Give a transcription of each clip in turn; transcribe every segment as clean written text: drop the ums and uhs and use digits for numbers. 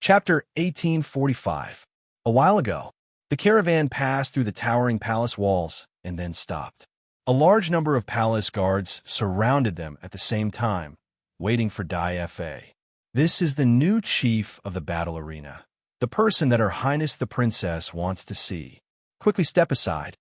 Chapter 1845. A while ago, the caravan passed through the towering palace walls and then stopped. A large number of palace guards surrounded them at the same time, waiting for Fa. This is the new chief of the battle arena, the person that Her Highness the Princess wants to see. Quickly step aside.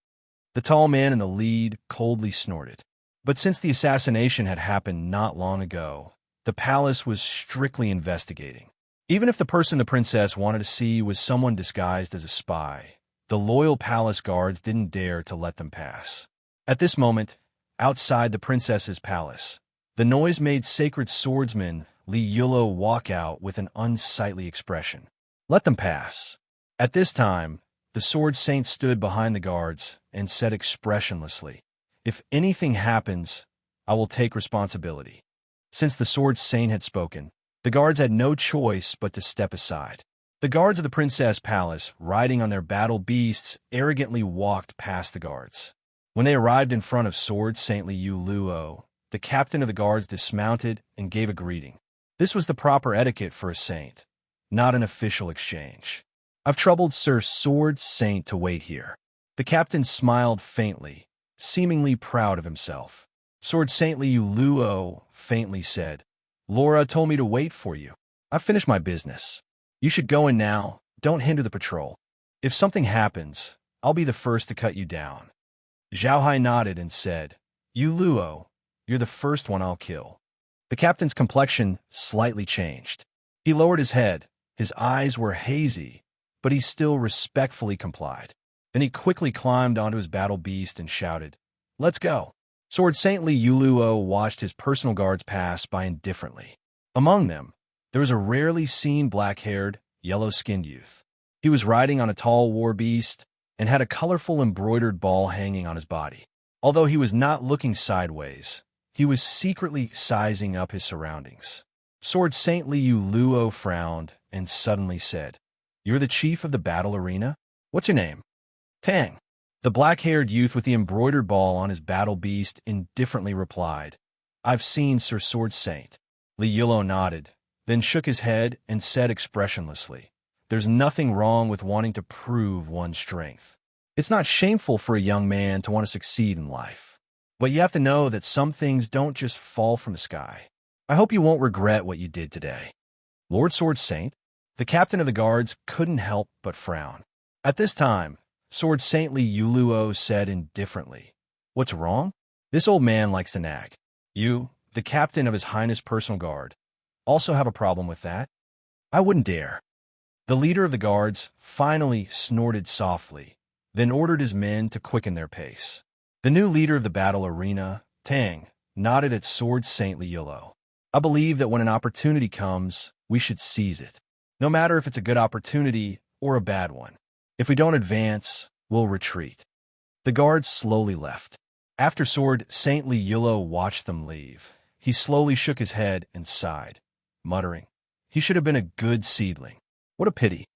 The tall man in the lead coldly snorted. But since the assassination had happened not long ago, the palace was strictly investigating. Even if the person the princess wanted to see was someone disguised as a spy, the loyal palace guards didn't dare to let them pass. At this moment, outside the princess's palace, the noise-made sacred swordsman Li Yulo walk out with an unsightly expression. Let them pass. At this time, the sword saint stood behind the guards and said expressionlessly, "If anything happens, I will take responsibility." Since the sword saint had spoken, the guards had no choice but to step aside. The guards of the princess palace, riding on their battle beasts, arrogantly walked past the guards. When they arrived in front of Sword Saint Liu Luo, the captain of the guards dismounted and gave a greeting. This was the proper etiquette for a saint, not an official exchange. "I've troubled Sir Sword Saint to wait here." The captain smiled faintly, seemingly proud of himself. Sword Saint Liu Luo faintly said, "Laura told me to wait for you. I've finished my business. You should go in now. Don't hinder the patrol. If something happens, I'll be the first to cut you down." Zhao Hai nodded and said, "You Luo, you're the first one I'll kill." The captain's complexion slightly changed. He lowered his head. His eyes were hazy, but he still respectfully complied. Then he quickly climbed onto his battle beast and shouted, "Let's go." Sword Saint Li Yuluo watched his personal guards pass by indifferently. Among them, there was a rarely seen black-haired, yellow-skinned youth. He was riding on a tall war beast and had a colorful embroidered ball hanging on his body. Although he was not looking sideways, he was secretly sizing up his surroundings. Sword Saint Li Yuluo frowned and suddenly said, "You're the chief of the battle arena? What's your name?" "Tang." The black-haired youth with the embroidered ball on his battle beast indifferently replied, "I've seen Sir Sword Saint." Li Yulo nodded, then shook his head and said expressionlessly, "There's nothing wrong with wanting to prove one's strength. It's not shameful for a young man to want to succeed in life. But you have to know that some things don't just fall from the sky. I hope you won't regret what you did today." Lord Sword Saint, the captain of the guards, couldn't help but frown. At this time, Sword Saint Li Yuluo said indifferently, "What's wrong? This old man likes to nag. You, the captain of His Highness' personal guard, also have a problem with that? I wouldn't dare." The leader of the guards finally snorted softly, then ordered his men to quicken their pace. The new leader of the battle arena, Tang, nodded at Sword Saint Li Yuluo. "I believe that when an opportunity comes, we should seize it, no matter if it's a good opportunity or a bad one. If we don't advance, we'll retreat." The guards slowly left. After Sword Saint Li Yuluo watched them leave, he slowly shook his head and sighed, muttering, "He should have been a good seedling. What a pity."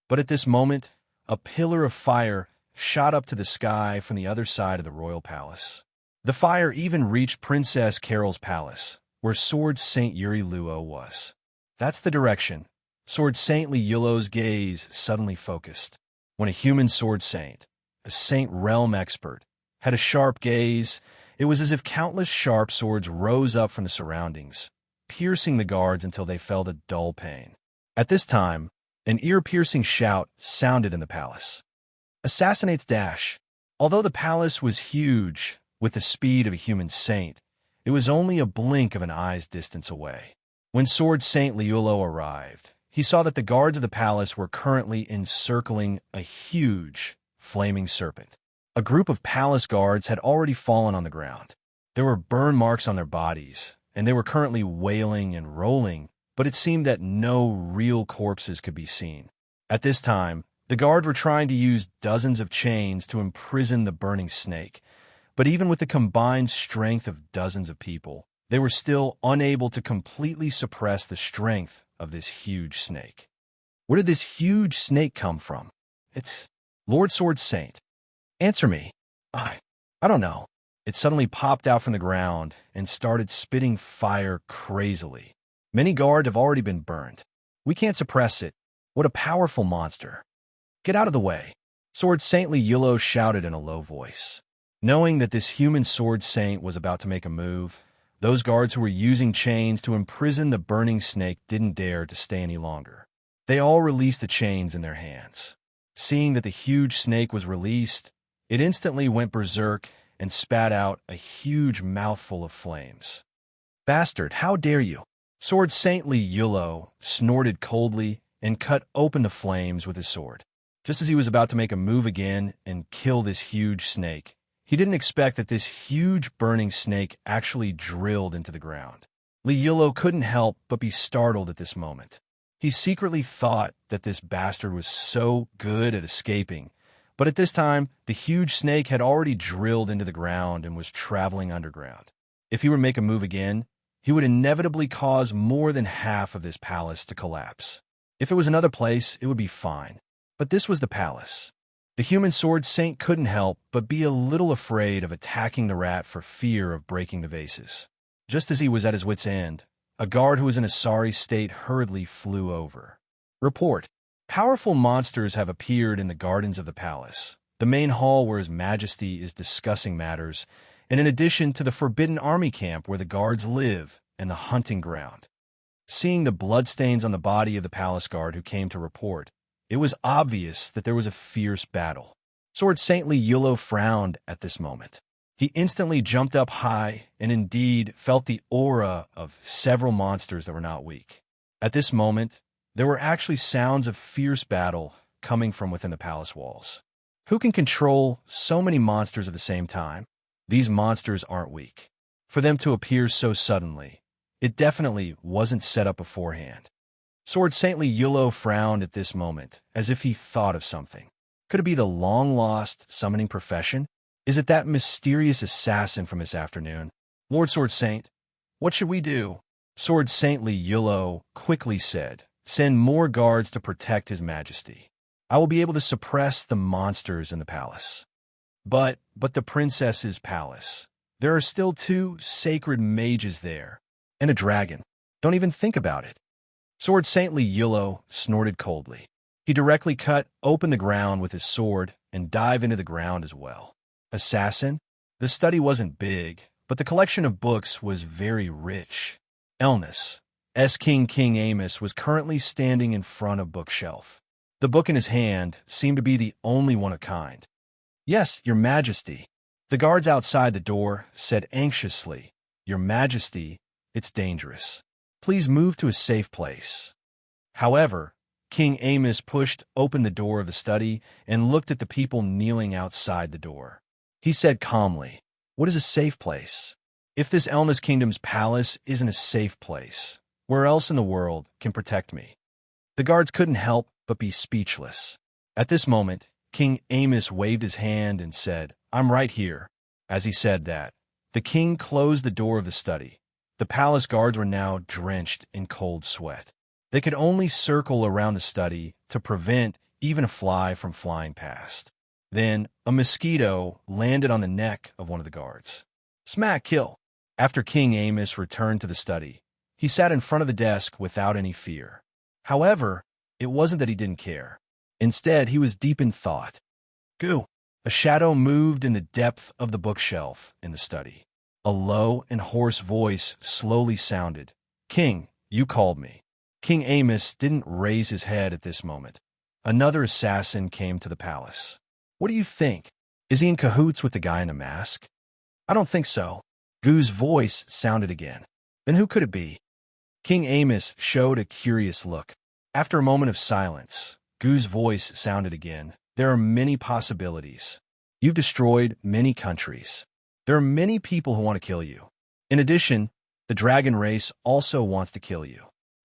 But at this moment, a pillar of fire shot up to the sky from the other side of the royal palace. The fire even reached Princess Carol's palace, where Sword Saint Yuri Luo was. That's the direction. Sword Saint Li Yuluo's gaze suddenly focused. When a human sword saint, a saint realm expert, had a sharp gaze, it was as if countless sharp swords rose up from the surroundings, piercing the guards until they felt a dull pain. At this time, an ear-piercing shout sounded in the palace. "Assassinates dash." Although the palace was huge, with the speed of a human saint, it was only a blink of an eye's distance away. When Sword Saint Liulo arrived, he saw that the guards of the palace were currently encircling a huge, flaming serpent. A group of palace guards had already fallen on the ground. There were burn marks on their bodies, and they were currently wailing and rolling, but it seemed that no real corpses could be seen. At this time, the guards were trying to use dozens of chains to imprison the burning snake, but even with the combined strength of dozens of people, they were still unable to completely suppress the strength of this huge snake. Where did this huge snake come from? It's Lord Sword Saint. Answer me. I don't know. It suddenly popped out from the ground and started spitting fire crazily. Many guards have already been burned. We can't suppress it, What a powerful monster. Get out of the way. Sword Saintly Yullo shouted in a low voice. Knowing that this human sword saint was about to make a move, those guards who were using chains to imprison the burning snake didn't dare to stay any longer. They all released the chains in their hands. Seeing that the huge snake was released, it instantly went berserk and spat out a huge mouthful of flames. Bastard, how dare you? Sword Saintly Yullo snorted coldly and cut open the flames with his sword. Just as he was about to make a move again and kill this huge snake, he didn't expect that this huge burning snake actually drilled into the ground. Li Yullo couldn't help but be startled at this moment. He secretly thought that this bastard was so good at escaping, but at this time, the huge snake had already drilled into the ground and was traveling underground. If he were to make a move again, he would inevitably cause more than half of this palace to collapse. If it was another place, it would be fine. But this was the palace. The human sword saint couldn't help but be a little afraid of attacking the rat for fear of breaking the vases. Just as he was at his wit's end, a guard who was in a sorry state hurriedly flew over. Report. Powerful monsters have appeared in the gardens of the palace, the main hall where His Majesty is discussing matters, and in addition to the Forbidden Army camp where the guards live and the hunting ground. Seeing the bloodstains on the body of the palace guard who came to report, it was obvious that there was a fierce battle. Sword Saintly Yullo frowned at this moment. He instantly jumped up high and indeed felt the aura of several monsters that were not weak. At this moment, there were actually sounds of fierce battle coming from within the palace walls. Who can control so many monsters at the same time? These monsters aren't weak. For them to appear so suddenly, it definitely wasn't set up beforehand. Sword Saintly Yullo frowned at this moment, as if he thought of something. Could it be the long-lost summoning profession? Is it that mysterious assassin from this afternoon? Lord Sword Saint, what should we do? Sword Saintly Yullo quickly said, send more guards to protect His Majesty. I will be able to suppress the monsters in the palace. But the princess's palace. There are still 2 sacred mages there, and a dragon. Don't even think about it. Sword Saintly Yullo snorted coldly. He directly cut open the ground with his sword and dived into the ground as well. Assassin? The study wasn't big, but the collection of books was very rich. Elnus, King Amos was currently standing in front of bookshelf. The book in his hand seemed to be the only one of kind. Yes, Your Majesty. The guards outside the door said anxiously, Your Majesty, it's dangerous. Please move to a safe place. However, King Amos pushed open the door of the study and looked at the people kneeling outside the door. He said calmly, what is a safe place? If this Elnus Kingdom's palace isn't a safe place, where else in the world can protect me? The guards couldn't help but be speechless. At this moment, King Amos waved his hand and said, I'm right here. As he said that, the king closed the door of the study. The palace guards were now drenched in cold sweat. They could only circle around the study to prevent even a fly from flying past. Then, a mosquito landed on the neck of one of the guards. Smack, kill. After King Amos returned to the study, he sat in front of the desk without any fear. However, it wasn't that he didn't care. Instead, he was deep in thought. Goo! A shadow moved in the depth of the bookshelf in the study. A low and hoarse voice slowly sounded. King, you called me. King Amos didn't raise his head at this moment. Another assassin came to the palace. What do you think? Is he in cahoots with the guy in a mask? I don't think so. Goo's voice sounded again. Then who could it be? King Amos showed a curious look. After a moment of silence, Goo's voice sounded again. There are many possibilities. You've destroyed many countries. There are many people who want to kill you. In addition, the dragon race also wants to kill you.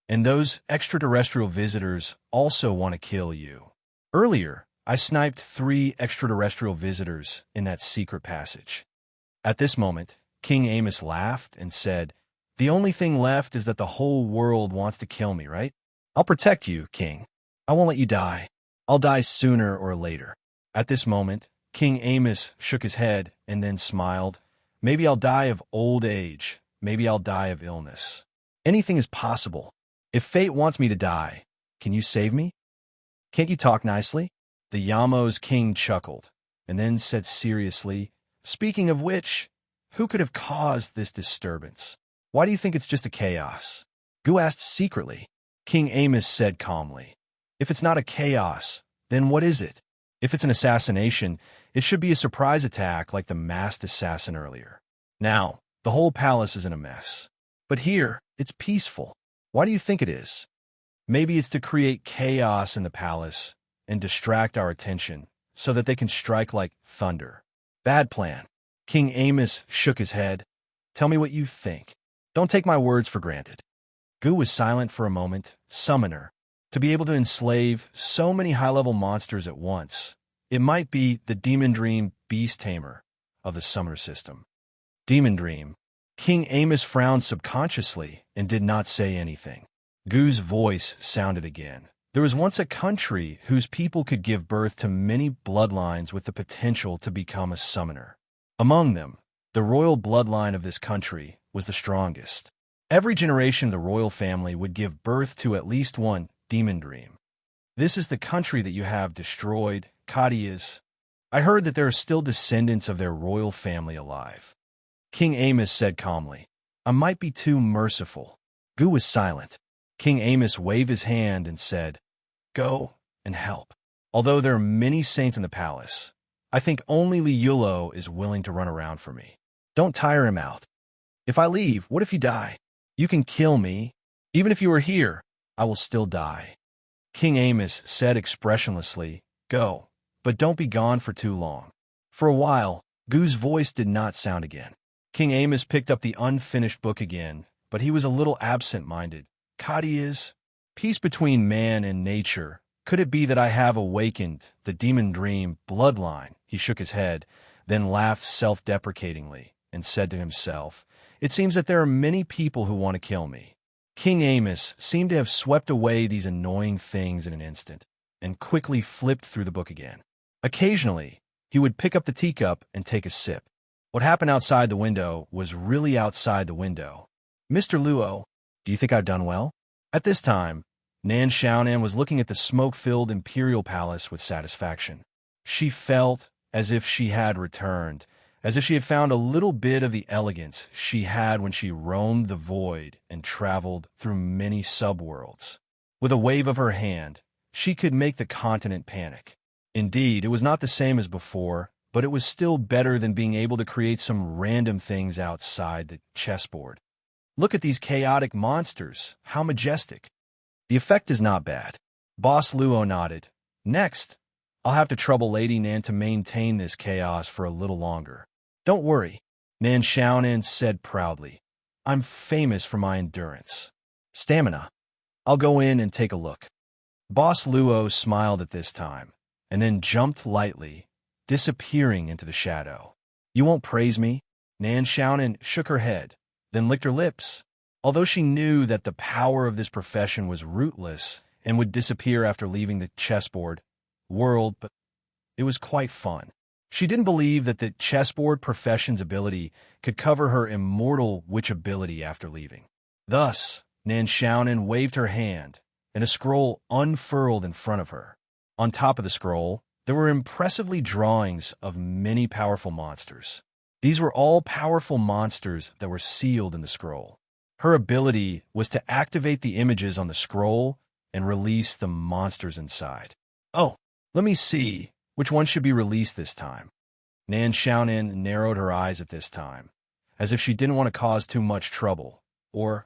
And those extraterrestrial visitors also want to kill you. Earlier, I sniped 3 extraterrestrial visitors in that secret passage. At this moment, King Amos laughed and said, the only thing left is that the whole world wants to kill me, right? I'll protect you, King. I won't let you die. I'll die sooner or later. At this moment, King Amos shook his head and then smiled. Maybe I'll die of old age. Maybe I'll die of illness. Anything is possible. If fate wants me to die, can you save me? Can't you talk nicely? The Yamo's king chuckled, and then said seriously, "Speaking of which, who could have caused this disturbance? Why do you think it's just a chaos?" Gu asked secretly. King Amos said calmly, "If it's not a chaos, then what is it? If it's an assassination, it should be a surprise attack like the masked assassin earlier. Now, the whole palace is in a mess. But here, it's peaceful. Why do you think it is? Maybe it's to create chaos in the palace and distract our attention so that they can strike like thunder. Bad plan." King Amos shook his head. "Tell me what you think. Don't take my words for granted." Gu was silent for a moment. Summoner. To be able to enslave so many high-level monsters at once, it might be the Demon Dream Beast Tamer of the summoner system. Demon Dream. King Amos frowned subconsciously and did not say anything. Gu's voice sounded again. There was once a country whose people could give birth to many bloodlines with the potential to become a summoner. Among them, the royal bloodline of this country was the strongest. Every generation of the royal family would give birth to at least one Demon Dream. This is the country that you have destroyed, Kadias. I heard that there are still descendants of their royal family alive. King Amos said calmly, "I might be too merciful." Gu was silent. King Amos waved his hand and said, "Go and help. Although there are many saints in the palace, I think only Liulo is willing to run around for me. Don't tire him out. If I leave, what if you die? You can kill me. Even if you are here, I will still die." King Amos said expressionlessly, "Go, but don't be gone for too long." For a while, Gu's voice did not sound again. King Amos picked up the unfinished book again, but he was a little absent-minded. "Kadias, peace between man and nature. Could it be that I have awakened the Demon Dream bloodline?" He shook his head, then laughed self-deprecatingly, and said to himself, "It seems that there are many people who want to kill me." King Amos seemed to have swept away these annoying things in an instant, and quickly flipped through the book again. Occasionally, he would pick up the teacup and take a sip. What happened outside the window was really outside the window. "Mr. Luo, do you think I've done well?" At this time, Nan Xiaonan was looking at the smoke-filled imperial palace with satisfaction. She felt as if she had returned, as if she had found a little bit of the elegance she had when she roamed the void and traveled through many subworlds. With a wave of her hand, she could make the continent panic. Indeed, it was not the same as before, but it was still better than being able to create some random things outside the chessboard. "Look at these chaotic monsters. How majestic." "The effect is not bad." Boss Luo nodded. "Next, I'll have to trouble Lady Nan to maintain this chaos for a little longer." "Don't worry," Nan Xiaonan said proudly. "I'm famous for my endurance. Stamina. I'll go in and take a look." Boss Luo smiled at this time, and then jumped lightly, disappearing into the shadow. "You won't praise me?" Nan Xiaonan shook her head, then licked her lips. Although she knew that the power of this profession was rootless and would disappear after leaving the chessboard world, but it was quite fun. She didn't believe that the chessboard profession's ability could cover her immortal witch ability after leaving. Thus, Nan Xiaonan waved her hand, and a scroll unfurled in front of her. On top of the scroll, there were impressively drawings of many powerful monsters. These were all powerful monsters that were sealed in the scroll. Her ability was to activate the images on the scroll and release the monsters inside. "Oh, let me see which one should be released this time." Nan Xiaonan narrowed her eyes at this time, as if she didn't want to cause too much trouble. Or,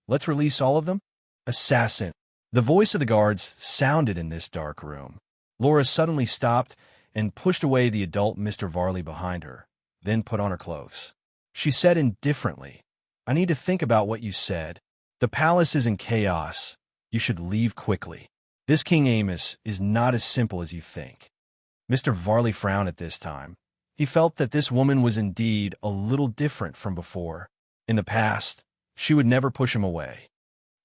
"Let's release all of them?" "Assassin." The voice of the guards sounded in this dark room. Laura suddenly stopped and pushed away the adult Mr. Varley behind her, then put on her clothes. She said indifferently, "I need to think about what you said. The palace is in chaos. You should leave quickly. This King Amos is not as simple as you think." Mr. Varley frowned at this time. He felt that this woman was indeed a little different from before. In the past, she would never push him away.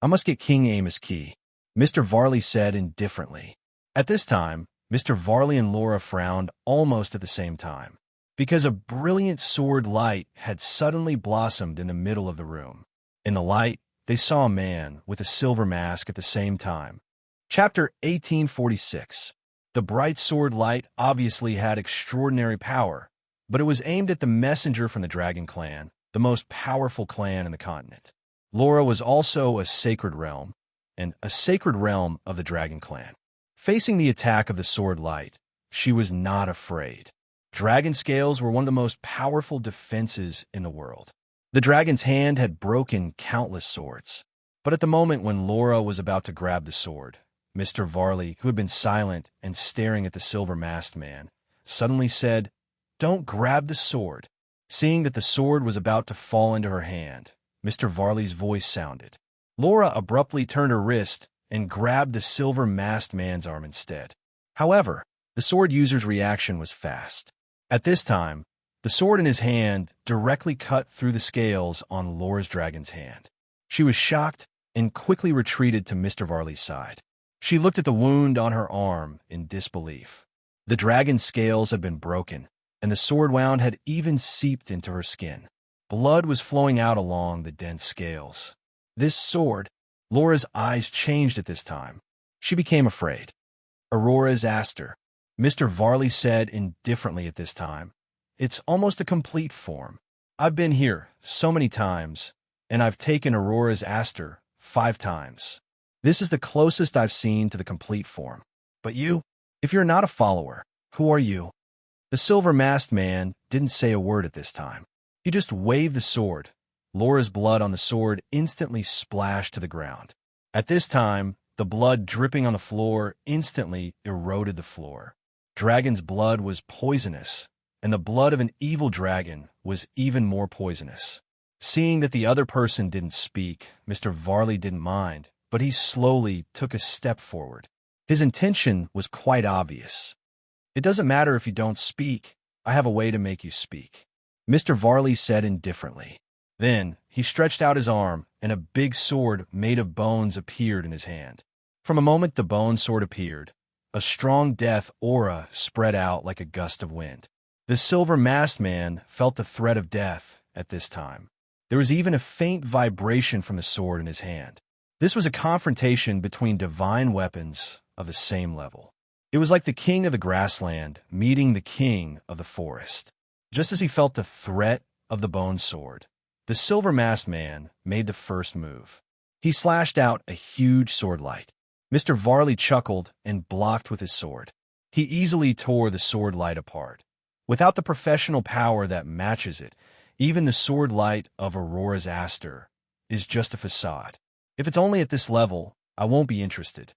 "I must get King Amos' key," Mr. Varley said indifferently. At this time, Mr. Varley and Laura frowned almost at the same time, because a brilliant sword light had suddenly blossomed in the middle of the room. In the light, they saw a man with a silver mask at the same time. Chapter 1846. The bright sword light obviously had extraordinary power, but it was aimed at the messenger from the Dragon Clan, the most powerful clan in the continent. Laura was also a sacred realm, and a sacred realm of the Dragon Clan. Facing the attack of the sword light, she was not afraid. Dragon scales were one of the most powerful defenses in the world. The dragon's hand had broken countless swords. But at the moment when Laura was about to grab the sword, Mr. Varley, who had been silent and staring at the silver-masked man, suddenly said, "Don't grab the sword." Seeing that the sword was about to fall into her hand, Mr. Varley's voice sounded. Laura abruptly turned her wrist and grabbed the silver-masked man's arm instead. However, the sword user's reaction was fast. At this time, the sword in his hand directly cut through the scales on Laura's dragon's hand. She was shocked and quickly retreated to Mr. Varley's side. She looked at the wound on her arm in disbelief. The dragon's scales had been broken, and the sword wound had even seeped into her skin. Blood was flowing out along the dense scales. This sword, Laura's eyes changed at this time. She became afraid. Aurora's Aster, Mr. Varley said indifferently at this time. It's almost a complete form. I've been here so many times, and I've taken Aurora's Aster 5 times. This is the closest I've seen to the complete form. But you, if you're not a follower, who are you? The silver-masked man didn't say a word at this time. He just waved the sword. Laura's blood on the sword instantly splashed to the ground. At this time, the blood dripping on the floor instantly eroded the floor. Dragon's blood was poisonous, and the blood of an evil dragon was even more poisonous. Seeing that the other person didn't speak, Mr. Varley didn't mind, but he slowly took a step forward. His intention was quite obvious. "It doesn't matter if you don't speak. I have a way to make you speak," Mr. Varley said indifferently. Then he stretched out his arm, and a big sword made of bones appeared in his hand. From a moment the bone sword appeared, a strong death aura spread out like a gust of wind. The silver-masked man felt the threat of death at this time. There was even a faint vibration from the sword in his hand. This was a confrontation between divine weapons of the same level. It was like the king of the grassland meeting the king of the forest. Just as he felt the threat of the bone sword, the silver-masked man made the first move. He slashed out a huge sword light. Mr. Varley chuckled and blocked with his sword. He easily tore the sword light apart. Without the professional power that matches it, even the sword light of Aurora's Aster is just a facade. If it's only at this level, I won't be interested.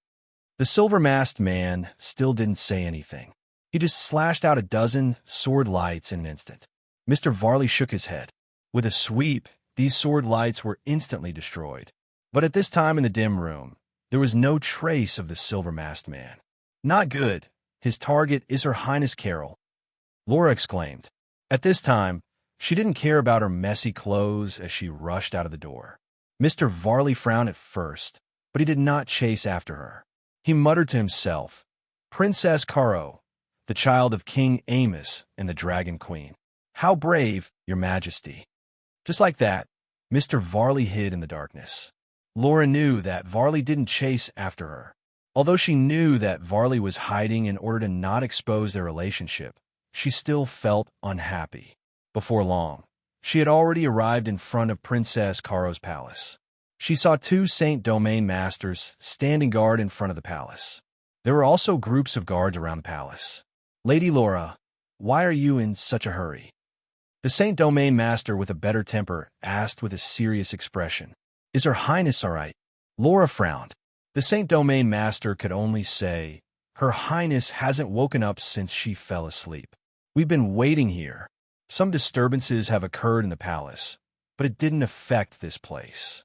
The silver-masked man still didn't say anything. He just slashed out a dozen sword lights in an instant. Mr. Varley shook his head. With a sweep, these sword lights were instantly destroyed. But at this time in the dim room, there was no trace of the silver-masked man. "Not good. His target is Her Highness Carol," Laura exclaimed. At this time, she didn't care about her messy clothes as she rushed out of the door. Mr. Varley frowned at first, but he did not chase after her. He muttered to himself, "Princess Caro, the child of King Amos and the Dragon Queen. How brave, Your Majesty." Just like that, Mr. Varley hid in the darkness. Laura knew that Varley didn't chase after her. Although she knew that Varley was hiding in order to not expose their relationship, she still felt unhappy. Before long, she had already arrived in front of Princess Caro's palace. She saw 2 Saint Domain masters standing guard in front of the palace. There were also groups of guards around the palace. "Lady Laura, why are you in such a hurry?" The Saint Domain master with a better temper asked with a serious expression. "Is Her Highness all right?" Laura frowned. The Saint Domain master could only say, "Her Highness hasn't woken up since she fell asleep. We've been waiting here. Some disturbances have occurred in the palace, but it didn't affect this place."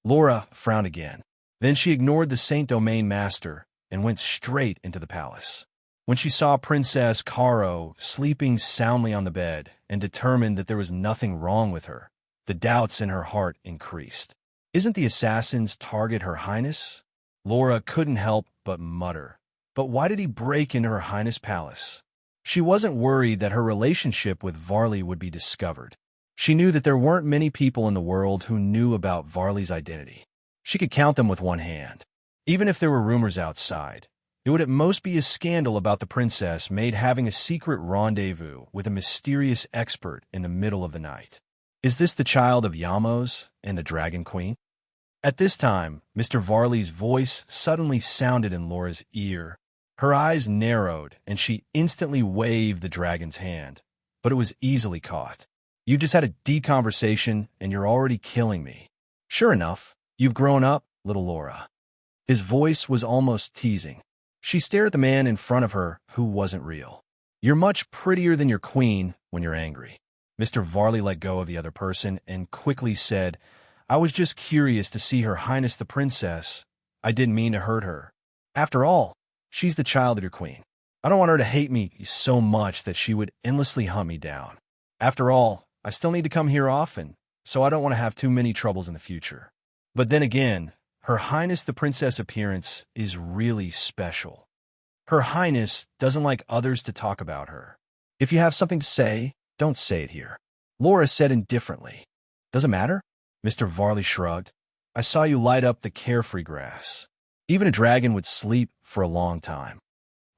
Laura frowned again. Then she ignored the Saint Domain master and went straight into the palace. When she saw Princess Caro sleeping soundly on the bed and determined that there was nothing wrong with her, the doubts in her heart increased. "Isn't the assassin's target Her Highness?" Laura couldn't help but mutter. But why did he break into Her Highness' palace? She wasn't worried that her relationship with Varley would be discovered. She knew that there weren't many people in the world who knew about Varley's identity. She could count them with one hand. Even if there were rumors outside, it would at most be a scandal about the princess maid having a secret rendezvous with a mysterious expert in the middle of the night. Is this the child of Yamos and the Dragon Queen? At this time, Mr. Varley's voice suddenly sounded in Laura's ear. Her eyes narrowed, and she instantly waved the dragon's hand, but it was easily caught. You just had a deep conversation, and you're already killing me. Sure enough, you've grown up, little Laura. His voice was almost teasing. She stared at the man in front of her who wasn't real. You're much prettier than your queen when you're angry. Mr. Varley let go of the other person and quickly said, I was just curious to see Her Highness the Princess. I didn't mean to hurt her. After all, she's the child of your queen. I don't want her to hate me so much that she would endlessly hunt me down. After all, I still need to come here often, so I don't want to have too many troubles in the future. But then again, Her Highness the Princess appearance is really special. Her Highness doesn't like others to talk about her. If you have something to say, don't say it here. Laura said indifferently. Does it matter? Mr. Varley shrugged. I saw you light up the carefree grass. Even a dragon would sleep for a long time.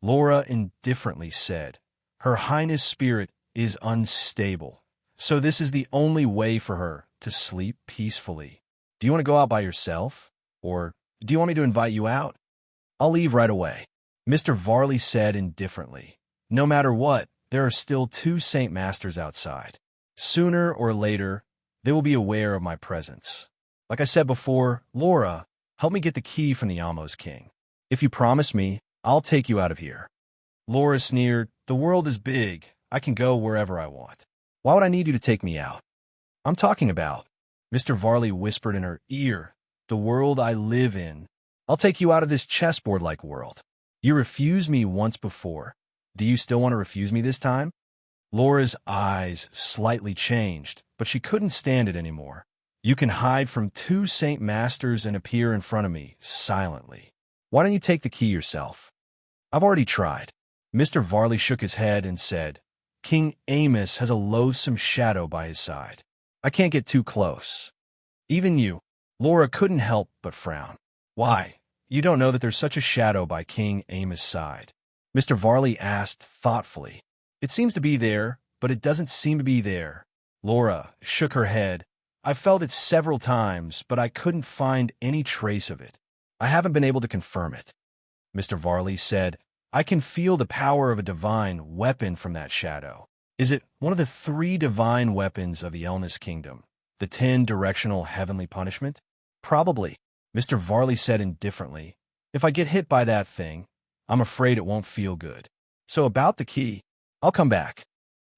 Laura indifferently said, Her Highness' spirit is unstable, so this is the only way for her to sleep peacefully. Do you want to go out by yourself? Or do you want me to invite you out? I'll leave right away. Mr. Varley said indifferently. No matter what, there are still 2 Saint Masters outside. Sooner or later, they will be aware of my presence. Like I said before, Laura, help me get the key from the Yamos King. If you promise me, I'll take you out of here. Laura sneered, The world is big. I can go wherever I want. Why would I need you to take me out? I'm talking about, Mr. Varley whispered in her ear, the world I live in. I'll take you out of this chessboard-like world. You refused me once before. Do you still want to refuse me this time? Laura's eyes slightly changed, but she couldn't stand it anymore. You can hide from 2 Saint Masters and appear in front of me silently. Why don't you take the key yourself? I've already tried. Mr. Varley shook his head and said, King Amos has a loathsome shadow by his side. I can't get too close. Even you. Laura couldn't help but frown. Why? You don't know that there's such a shadow by King Amos' side? Mr. Varley asked thoughtfully. It seems to be there, but it doesn't seem to be there. Laura shook her head. I felt it several times, but I couldn't find any trace of it. I haven't been able to confirm it. Mr. Varley said, I can feel the power of a divine weapon from that shadow. Is it one of the 3 divine weapons of the Elnis Kingdom? The 10 directional heavenly punishment? Probably, Mr. Varley said indifferently. If I get hit by that thing, I'm afraid it won't feel good. So about the key, I'll come back.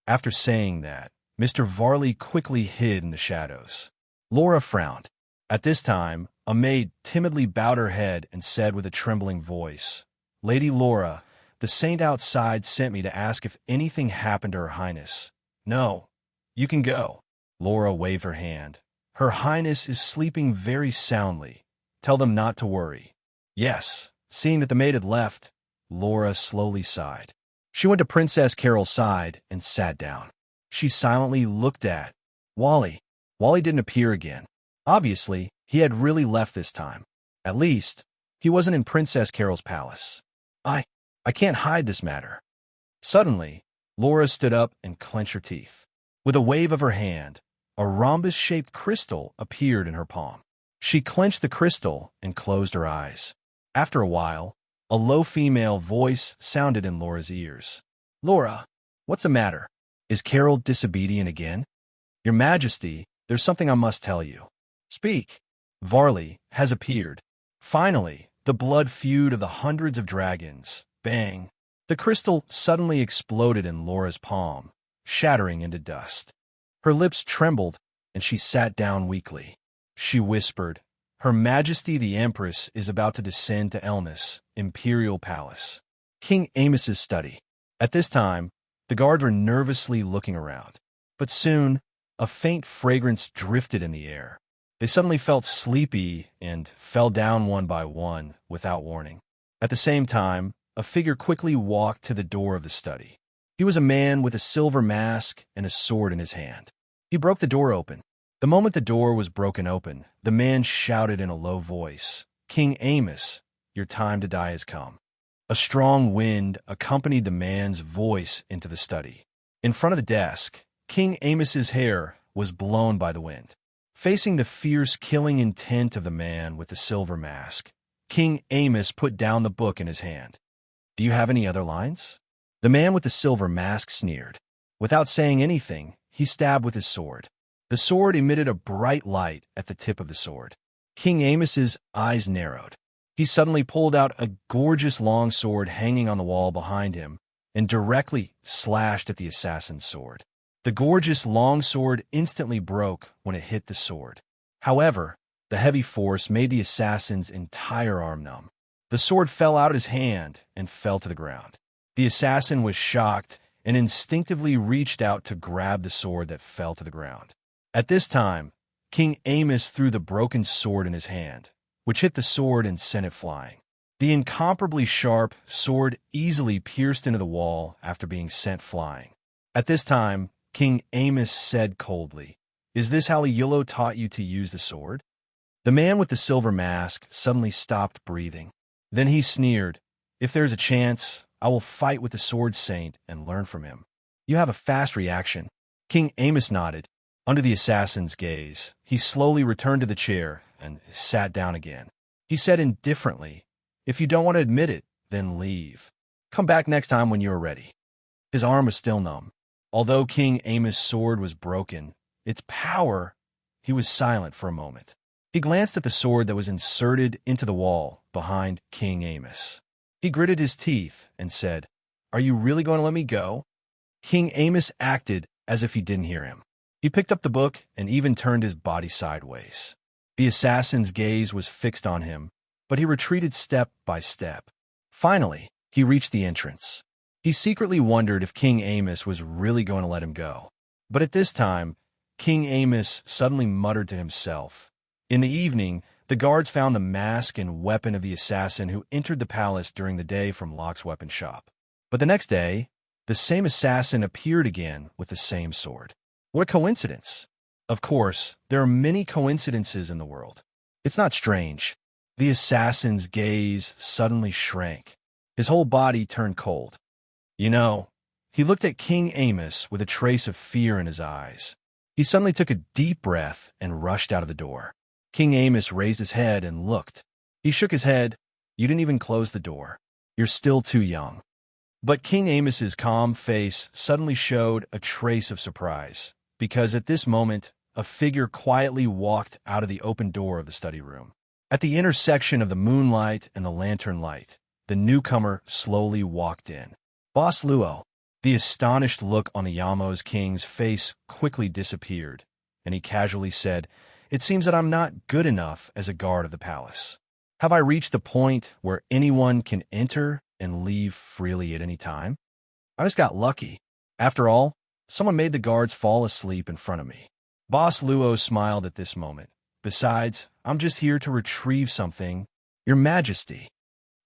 After saying that, Mr. Varley quickly hid in the shadows. Laura frowned. At this time, a maid timidly bowed her head and said with a trembling voice, Lady Laura, the saint outside sent me to ask if anything happened to Her Highness. No, you can go. Laura waved her hand. Her Highness is sleeping very soundly. Tell them not to worry. Yes. Seeing that the maid had left, Laura slowly sighed. She went to Princess Carol's side and sat down. She silently looked at Wally. Wally didn't appear again. Obviously, he had really left this time. At least, he wasn't in Princess Carol's palace. I can't hide this matter. Suddenly, Laura stood up and clenched her teeth. With a wave of her hand, a rhombus-shaped crystal appeared in her palm. She clenched the crystal and closed her eyes. After a while, a low female voice sounded in Laura's ears. Laura, what's the matter? Is Carol disobedient again? Your Majesty, there's something I must tell you. Speak. Varley has appeared. Finally, the blood feud of the hundreds of dragons. Bang. The crystal suddenly exploded in Laura's palm, shattering into dust. Her lips trembled, and she sat down weakly. She whispered, Her Majesty the Empress is about to descend to Elnis, Imperial Palace. King Amos's study. At this time, the guards were nervously looking around. But soon, a faint fragrance drifted in the air. They suddenly felt sleepy and fell down one by one without warning. At the same time, a figure quickly walked to the door of the study. He was a man with a silver mask and a sword in his hand. He broke the door open. The moment the door was broken open, the man shouted in a low voice, King Amos, your time to die has come." A strong wind accompanied the man's voice into the study. In front of the desk, King Amos's hair was blown by the wind. Facing the fierce, killing intent of the man with the silver mask, King Amos put down the book in his hand. "Do you have any other lines?" The man with the silver mask sneered. Without saying anything, he stabbed with his sword. The sword emitted a bright light at the tip of the sword. King Amos's eyes narrowed. He suddenly pulled out a gorgeous long sword hanging on the wall behind him and directly slashed at the assassin's sword. The gorgeous long sword instantly broke when it hit the sword. However, the heavy force made the assassin's entire arm numb. The sword fell out of his hand and fell to the ground. The assassin was shocked and instinctively reached out to grab the sword that fell to the ground. At this time, King Amos threw the broken sword in his hand, which hit the sword and sent it flying. The incomparably sharp sword easily pierced into the wall after being sent flying. At this time, King Amos said coldly, "Is this how Iulo taught you to use the sword?" The man with the silver mask suddenly stopped breathing. Then he sneered, "If there's a chance, I will fight with the sword saint and learn from him." "You have a fast reaction." King Amos nodded. Under the assassin's gaze, he slowly returned to the chair and sat down again. He said indifferently, "If you don't want to admit it, then leave. Come back next time when you are ready." His arm was still numb. Although King Amos' sword was broken, its power, he was silent for a moment. He glanced at the sword that was inserted into the wall behind King Amos. He gritted his teeth and said, "Are you really going to let me go?" King Amos acted as if he didn't hear him. He picked up the book and even turned his body sideways. The assassin's gaze was fixed on him, but he retreated step by step. Finally, he reached the entrance. He secretly wondered if King Amos was really going to let him go. But at this time, King Amos suddenly muttered to himself. In the evening, the guards found the mask and weapon of the assassin who entered the palace during the day from Locke's weapon shop. But the next day, the same assassin appeared again with the same sword. What a coincidence! Of course, there are many coincidences in the world. It's not strange. The assassin's gaze suddenly shrank. His whole body turned cold. You know, he looked at King Amos with a trace of fear in his eyes. He suddenly took a deep breath and rushed out of the door. King Amos raised his head and looked. He shook his head. "You didn't even close the door. You're still too young." But King Amos's calm face suddenly showed a trace of surprise, because at this moment, a figure quietly walked out of the open door of the study room. At the intersection of the moonlight and the lantern light, the newcomer slowly walked in. Boss Luo. The astonished look on the Yamos king's face quickly disappeared, and he casually said, "It seems that I'm not good enough as a guard of the palace. Have I reached the point where anyone can enter and leave freely at any time? I just got lucky. After all, someone made the guards fall asleep in front of me." Boss Luo smiled at this moment. "Besides, I'm just here to retrieve something. Your Majesty."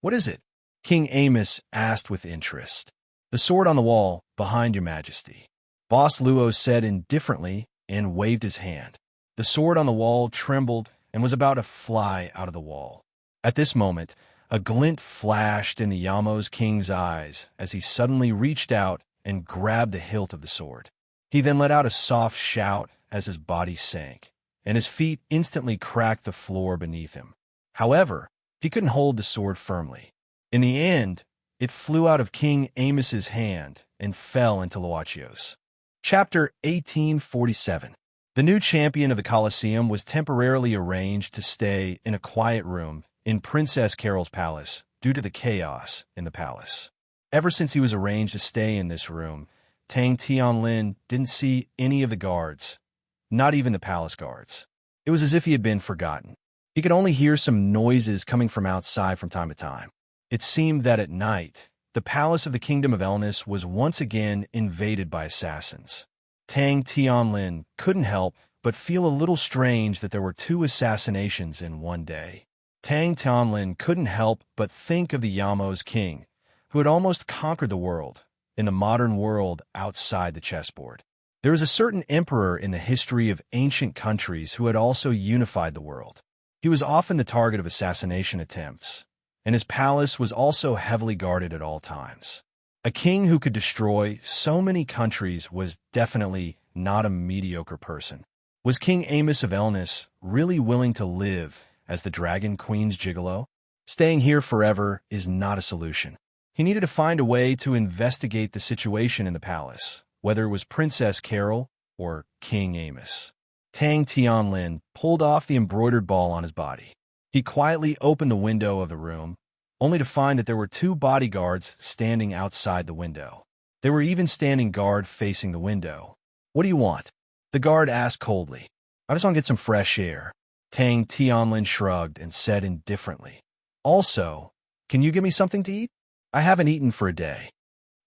"What is it?" King Amos asked with interest. "The sword on the wall, behind your Majesty." Boss Luo said indifferently and waved his hand. The sword on the wall trembled and was about to fly out of the wall. At this moment, a glint flashed in the Yamos king's eyes as he suddenly reached out and grabbed the hilt of the sword. He then let out a soft shout as his body sank, and his feet instantly cracked the floor beneath him. However, he couldn't hold the sword firmly. In the end, it flew out of King Amos's hand and fell into Loachios. Chapter 1847. The new champion of the Colosseum was temporarily arranged to stay in a quiet room in Princess Carol's palace due to the chaos in the palace. Ever since he was arranged to stay in this room, Tang Tianlin didn't see any of the guards, not even the palace guards. It was as if he had been forgotten. He could only hear some noises coming from outside from time to time. It seemed that at night, the palace of the Kingdom of Elnis was once again invaded by assassins. Tang Tianlin couldn't help but feel a little strange that there were 2 assassinations in one day. Tang Tianlin couldn't help but think of the Yamos king, who had almost conquered the world, in the modern world outside the chessboard. There was a certain emperor in the history of ancient countries who had also unified the world. He was often the target of assassination attempts, and his palace was also heavily guarded at all times. A king who could destroy so many countries was definitely not a mediocre person. Was King Amos of Elnis really willing to live as the Dragon Queen's gigolo? Staying here forever is not a solution. He needed to find a way to investigate the situation in the palace, whether it was Princess Carol or King Amos. Tang Tianlin pulled off the embroidered ball on his body. He quietly opened the window of the room, only to find that there were two bodyguards standing outside the window. They were even standing guard facing the window. "What do you want?" the guard asked coldly. "I just want to get some fresh air." Tang Tianlin shrugged and said indifferently, "Also, can you give me something to eat? I haven't eaten for a day."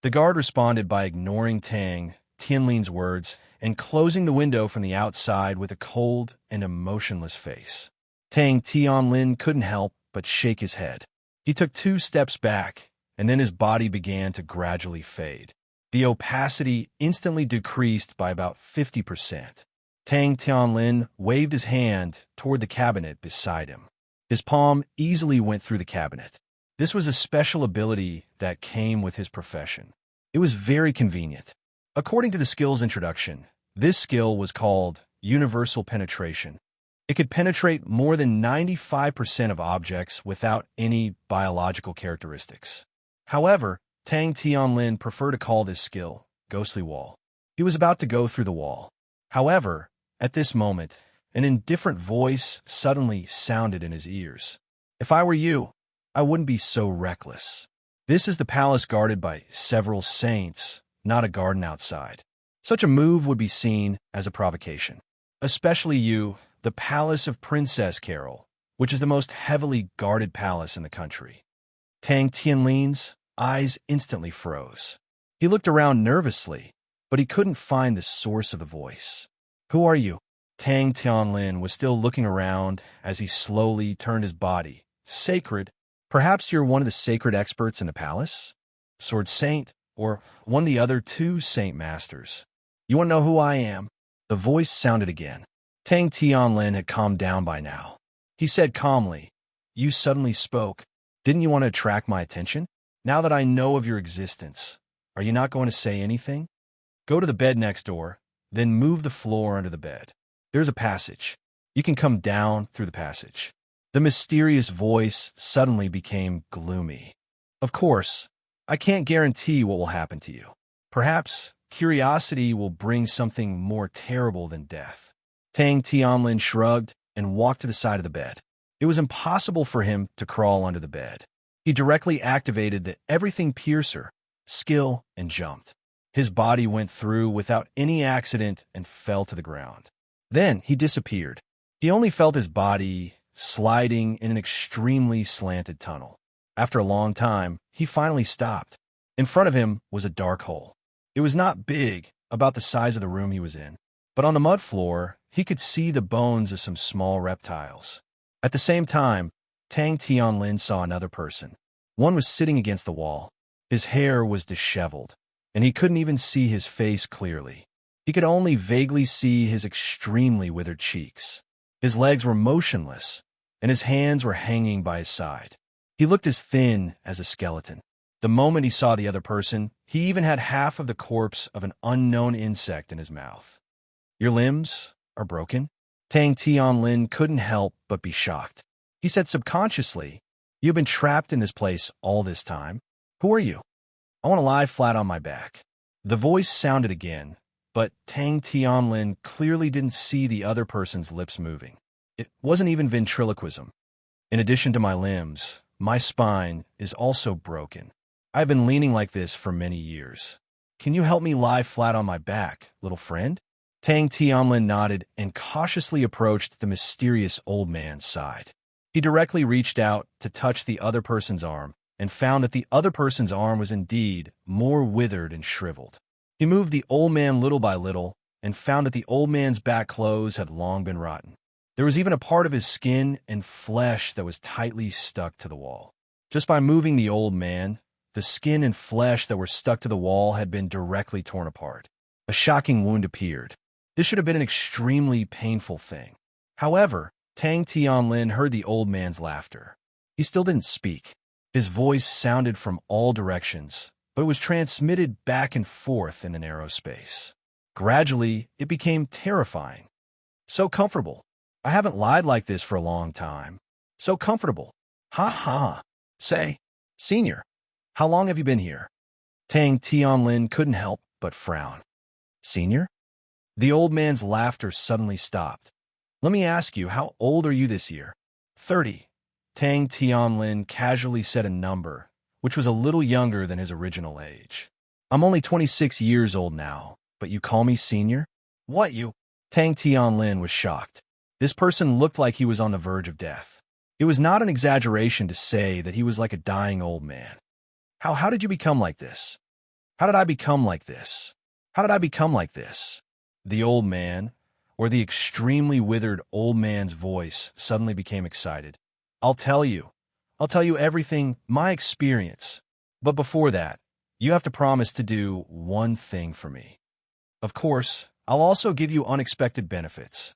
The guard responded by ignoring Tang Tianlin's words and closing the window from the outside with a cold and emotionless face. Tang Tianlin couldn't help but shake his head. He took 2 steps back, and then his body began to gradually fade. The opacity instantly decreased by about 50%. Tang Tianlin waved his hand toward the cabinet beside him. His palm easily went through the cabinet. This was a special ability that came with his profession. It was very convenient. According to the skill's introduction, this skill was called universal penetration. It could penetrate more than 95% of objects without any biological characteristics. However, Tang Tianlin preferred to call this skill ghostly wall. He was about to go through the wall. However, at this moment, an indifferent voice suddenly sounded in his ears. "If I were you, I wouldn't be so reckless. This is the palace guarded by several saints, not a garden outside. Such a move would be seen as a provocation. Especially you, the palace of Princess Carol, which is the most heavily guarded palace in the country." Tang Tianlin's eyes instantly froze. He looked around nervously, but he couldn't find the source of the voice. "Who are you?" Tang Tianlin was still looking around as he slowly turned his body. "Sacred? Perhaps you're one of the sacred experts in the palace? Sword Saint, or one of the other 2 Saint Masters? You want to know who I am?" The voice sounded again. Tang Tianlin had calmed down by now. He said calmly, "You suddenly spoke. Didn't you want to attract my attention? Now that I know of your existence, are you not going to say anything? Go to the bed next door, then move the floor under the bed. There's a passage. You can come down through the passage." The mysterious voice suddenly became gloomy. "Of course, I can't guarantee what will happen to you. Perhaps curiosity will bring something more terrible than death." Tang Tianlin shrugged and walked to the side of the bed. It was impossible for him to crawl under the bed. He directly activated the Everything Piercer skill and jumped. His body went through without any accident and fell to the ground. Then he disappeared. He only felt his body sliding in an extremely slanted tunnel. After a long time, he finally stopped. In front of him was a dark hole. It was not big, about the size of the room he was in, but on the mud floor, he could see the bones of some small reptiles. At the same time, Tang Tianlin saw another person. One was sitting against the wall. His hair was disheveled, and he couldn't even see his face clearly. He could only vaguely see his extremely withered cheeks. His legs were motionless, and his hands were hanging by his side. He looked as thin as a skeleton. The moment he saw the other person, he even had half of the corpse of an unknown insect in his mouth. "Your limbs are broken?" Tang Tianlin couldn't help but be shocked. He said subconsciously, "You've been trapped in this place all this time. Who are you?" "I want to lie flat on my back." The voice sounded again, but Tang Tianlin clearly didn't see the other person's lips moving. It wasn't even ventriloquism. "In addition to my limbs, my spine is also broken. I've been leaning like this for many years. Can you help me lie flat on my back, little friend?" Tang Tianlin nodded and cautiously approached the mysterious old man's side. He directly reached out to touch the other person's arm and found that the other person's arm was indeed more withered and shriveled. He moved the old man little by little and found that the old man's back clothes had long been rotten. There was even a part of his skin and flesh that was tightly stuck to the wall. Just by moving the old man, the skin and flesh that were stuck to the wall had been directly torn apart. A shocking wound appeared. This should have been an extremely painful thing. However, Tang Tianlin heard the old man's laughter. He still didn't speak. His voice sounded from all directions, but it was transmitted back and forth in the narrow space. Gradually, it became terrifying. So comfortable. I haven't lied like this for a long time. So comfortable. Ha ha. Say, Senior, how long have you been here? Tang Tianlin couldn't help but frown. Senior? The old man's laughter suddenly stopped. Let me ask you, how old are you this year? 30. Tang Tianlin casually said a number, which was a little younger than his original age. I'm only 26 years old now, but you call me senior? What you? Tang Tianlin was shocked. This person looked like he was on the verge of death. It was not an exaggeration to say that he was like a dying old man. How did you become like this? How did I become like this? How did I become like this? The old man, or the extremely withered old man's voice, suddenly became excited. I'll tell you everything, my experience. But before that, you have to promise to do one thing for me. Of course, I'll also give you unexpected benefits.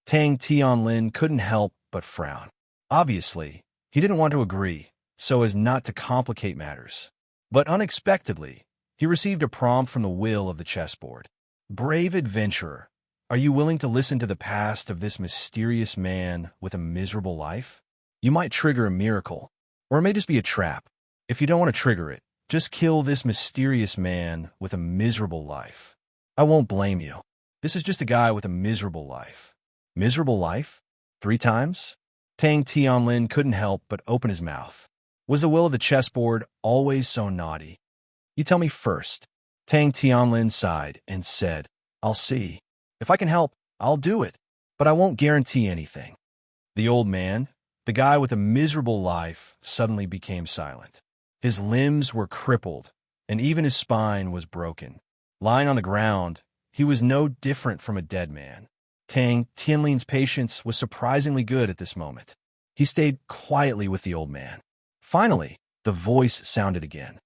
Tang Tianlin couldn't help but frown. Obviously, he didn't want to agree, so as not to complicate matters. But unexpectedly, he received a prompt from the wheel of the chessboard. Brave adventurer, are you willing to listen to the past of this mysterious man with a miserable life? You might trigger a miracle, or it may just be a trap. If you don't want to trigger it, just kill this mysterious man with a miserable life. I won't blame you. This is just a guy with a miserable life. Miserable life? 3 times? Tang Tianlin couldn't help but open his mouth. Was the will of the chessboard always so naughty? You tell me first. Tang Tianlin sighed and said, I'll see. If I can help, I'll do it, but I won't guarantee anything. The old man, the guy with a miserable life, suddenly became silent. His limbs were crippled, and even his spine was broken. Lying on the ground, he was no different from a dead man. Tang Tianlin's patience was surprisingly good at this moment. He stayed quietly with the old man. Finally, the voice sounded again.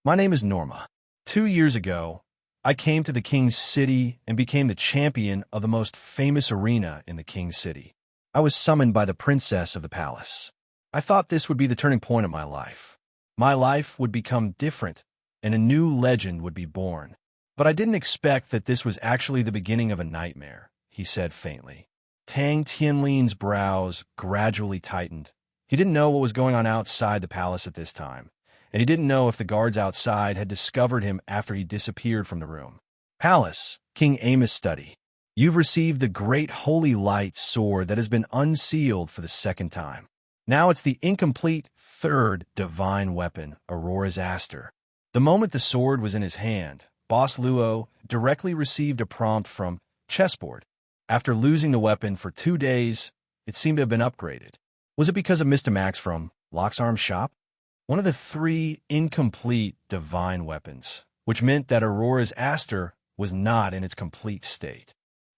My name is Norma. 2 years ago, I came to the king's city and became the champion of the most famous arena in the king's city. I was summoned by the princess of the palace. I thought this would be the turning point of my life. My life would become different, and a new legend would be born. But I didn't expect that this was actually the beginning of a nightmare, he said faintly. Tang Tianlin's brows gradually tightened. He didn't know what was going on outside the palace at this time, and he didn't know if the guards outside had discovered him after he disappeared from the room. Palace, King Amos study. You've received the great holy light sword that has been unsealed for the 2nd time. Now it's the incomplete 3rd divine weapon, Aurora's Aster. The moment the sword was in his hand, Boss Luo directly received a prompt from chessboard. After losing the weapon for 2 days, it seemed to have been upgraded. Was it because of Mr. Max from Locksarm's shop? One of the 3 incomplete divine weapons, which meant that Aurora's Aster was not in its complete state.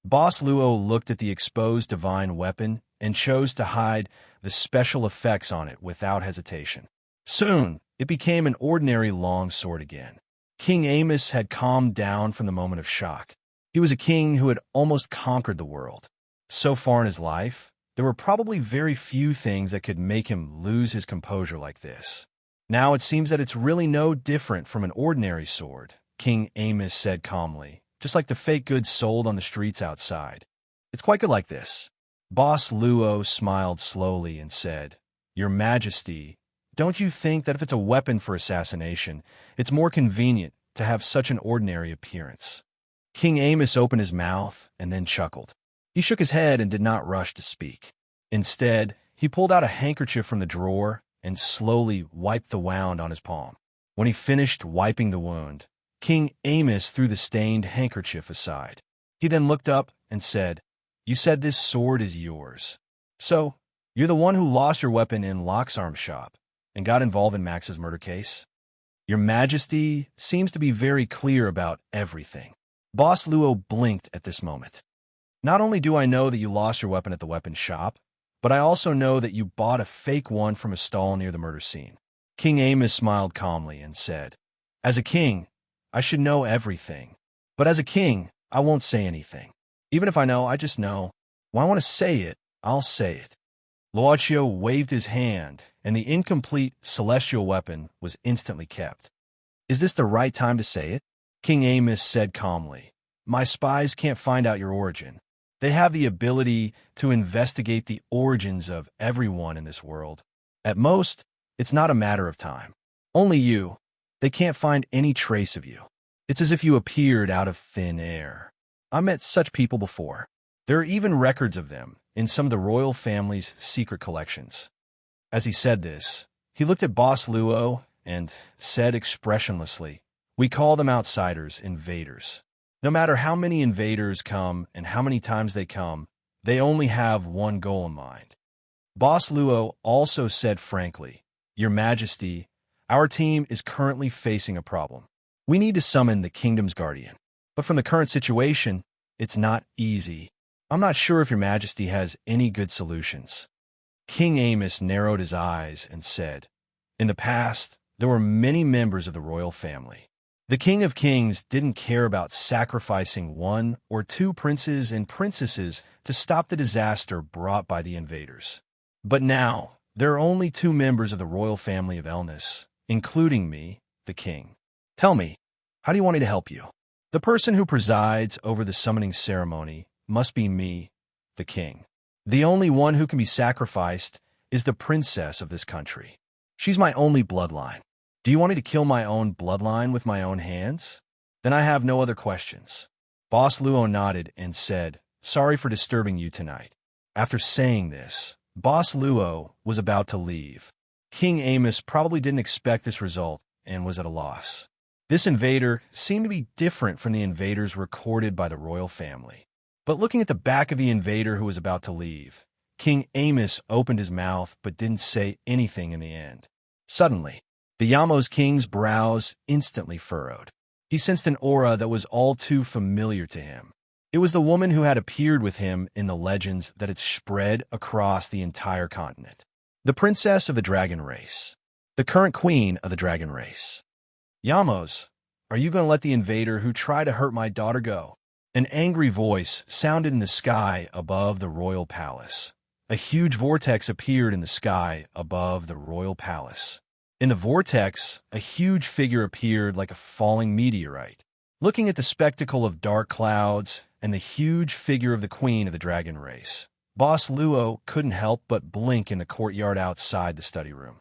Boss Luo looked at the exposed divine weapon and chose to hide the special effects on it without hesitation. Soon, it became an ordinary long sword again. King Amos had calmed down from the moment of shock. He was a king who had almost conquered the world. So far in his life, there were probably very few things that could make him lose his composure like this. Now it seems that it's really no different from an ordinary sword, King Amos said calmly, just like the fake goods sold on the streets outside. It's quite good like this. Boss Luo smiled slowly and said, Your Majesty, don't you think that if it's a weapon for assassination, it's more convenient to have such an ordinary appearance? King Amos opened his mouth and then chuckled. He shook his head and did not rush to speak. Instead, he pulled out a handkerchief from the drawer and slowly wiped the wound on his palm. When he finished wiping the wound, King Amos threw the stained handkerchief aside. He then looked up and said, You said this sword is yours. So, you're the one who lost your weapon in Locksarm's shop and got involved in Max's murder case? Your Majesty seems to be very clear about everything. Boss Luo blinked at this moment. Not only do I know that you lost your weapon at the weapon shop, but I also know that you bought a fake one from a stall near the murder scene. King Amos smiled calmly and said, As a king, I should know everything. But as a king, I won't say anything. Even if I know, I just know. When I want to say it, I'll say it. Luochio waved his hand, and the incomplete celestial weapon was instantly kept. "Is this the right time to say it?" King Amos said calmly. "My spies can't find out your origin. They have the ability to investigate the origins of everyone in this world. At most, it's not a matter of time. Only you. They can't find any trace of you. It's as if you appeared out of thin air. I met such people before. There are even records of them in some of the royal family's secret collections." As he said this, he looked at Boss Luo and said expressionlessly, "We call them outsiders, invaders. No matter how many invaders come and how many times they come, they only have one goal in mind." Boss Luo also said frankly, "Your Majesty, our team is currently facing a problem. We need to summon the kingdom's guardian. But from the current situation, it's not easy. I'm not sure if your Majesty has any good solutions." King Amos narrowed his eyes and said, "In the past, there were many members of the royal family. The King of Kings didn't care about sacrificing one or two princes and princesses to stop the disaster brought by the invaders. But now, there are only two members of the royal family of Elnis, including me, the king. Tell me, how do you want me to help you?" "The person who presides over the summoning ceremony must be me, the king. The only one who can be sacrificed is the princess of this country. She's my only bloodline. Do you want me to kill my own bloodline with my own hands? Then I have no other questions." Boss Luo nodded and said, "Sorry for disturbing you tonight." After saying this, Boss Luo was about to leave. King Amos probably didn't expect this result and was at a loss. This invader seemed to be different from the invaders recorded by the royal family. But looking at the back of the invader who was about to leave, King Amos opened his mouth but didn't say anything in the end. Suddenly, the Yamos king's brows instantly furrowed. He sensed an aura that was all too familiar to him. It was the woman who had appeared with him in the legends that had spread across the entire continent. The princess of the dragon race. The current queen of the dragon race. "Yamos, are you going to let the invader who tried to hurt my daughter go?" An angry voice sounded in the sky above the royal palace. A huge vortex appeared in the sky above the royal palace. In the vortex, a huge figure appeared like a falling meteorite. Looking at the spectacle of dark clouds and the huge figure of the queen of the dragon race, Boss Luo couldn't help but blink in the courtyard outside the study room.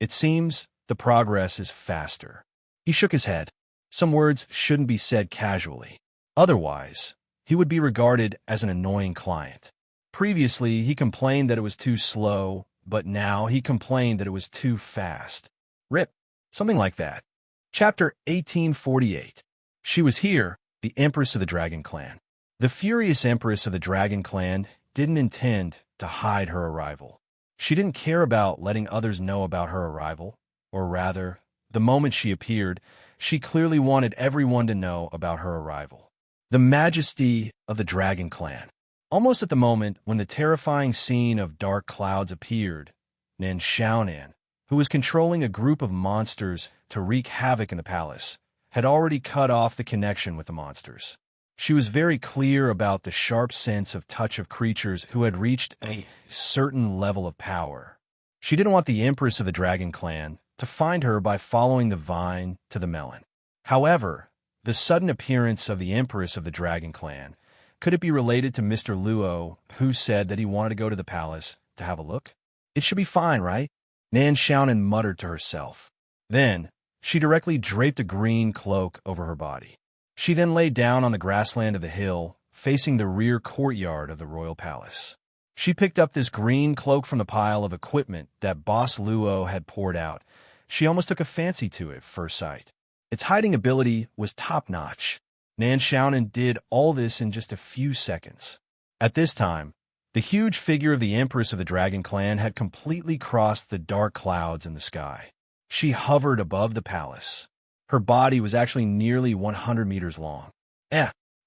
It seems the progress is faster. He shook his head. Some words shouldn't be said casually. Otherwise, he would be regarded as an annoying client. Previously, he complained that it was too slow, but now he complained that it was too fast. Rip, something like that. Chapter 1848. She was here, the Empress of the Dragon Clan. The furious Empress of the Dragon Clan didn't intend to hide her arrival. She didn't care about letting others know about her arrival, or rather, the moment she appeared, she clearly wanted everyone to know about her arrival. The majesty of the Dragon Clan. Almost at the moment when the terrifying scene of dark clouds appeared, Nan Xiaonan, who was controlling a group of monsters to wreak havoc in the palace, had already cut off the connection with the monsters. She was very clear about the sharp sense of touch of creatures who had reached a certain level of power. She didn't want the Empress of the Dragon Clan to find her by following the vine to the melon. However, the sudden appearance of the Empress of the Dragon Clan, could it be related to Mr. Luo, who said that he wanted to go to the palace to have a look? It should be fine, right? Nan Xiaonan muttered to herself. Then, she directly draped a green cloak over her body. She then lay down on the grassland of the hill, facing the rear courtyard of the royal palace. She picked up this green cloak from the pile of equipment that Boss Luo had poured out. She almost took a fancy to it at first sight. Its hiding ability was top-notch. Nan Xiaonan did all this in just a few seconds. At this time, the huge figure of the Empress of the Dragon Clan had completely crossed the dark clouds in the sky. She hovered above the palace. Her body was actually nearly 100 meters long.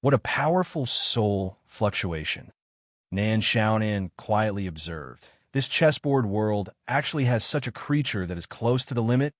What a powerful soul fluctuation. Nan Xiaonan quietly observed. This chessboard world actually has such a creature that is close to the limit.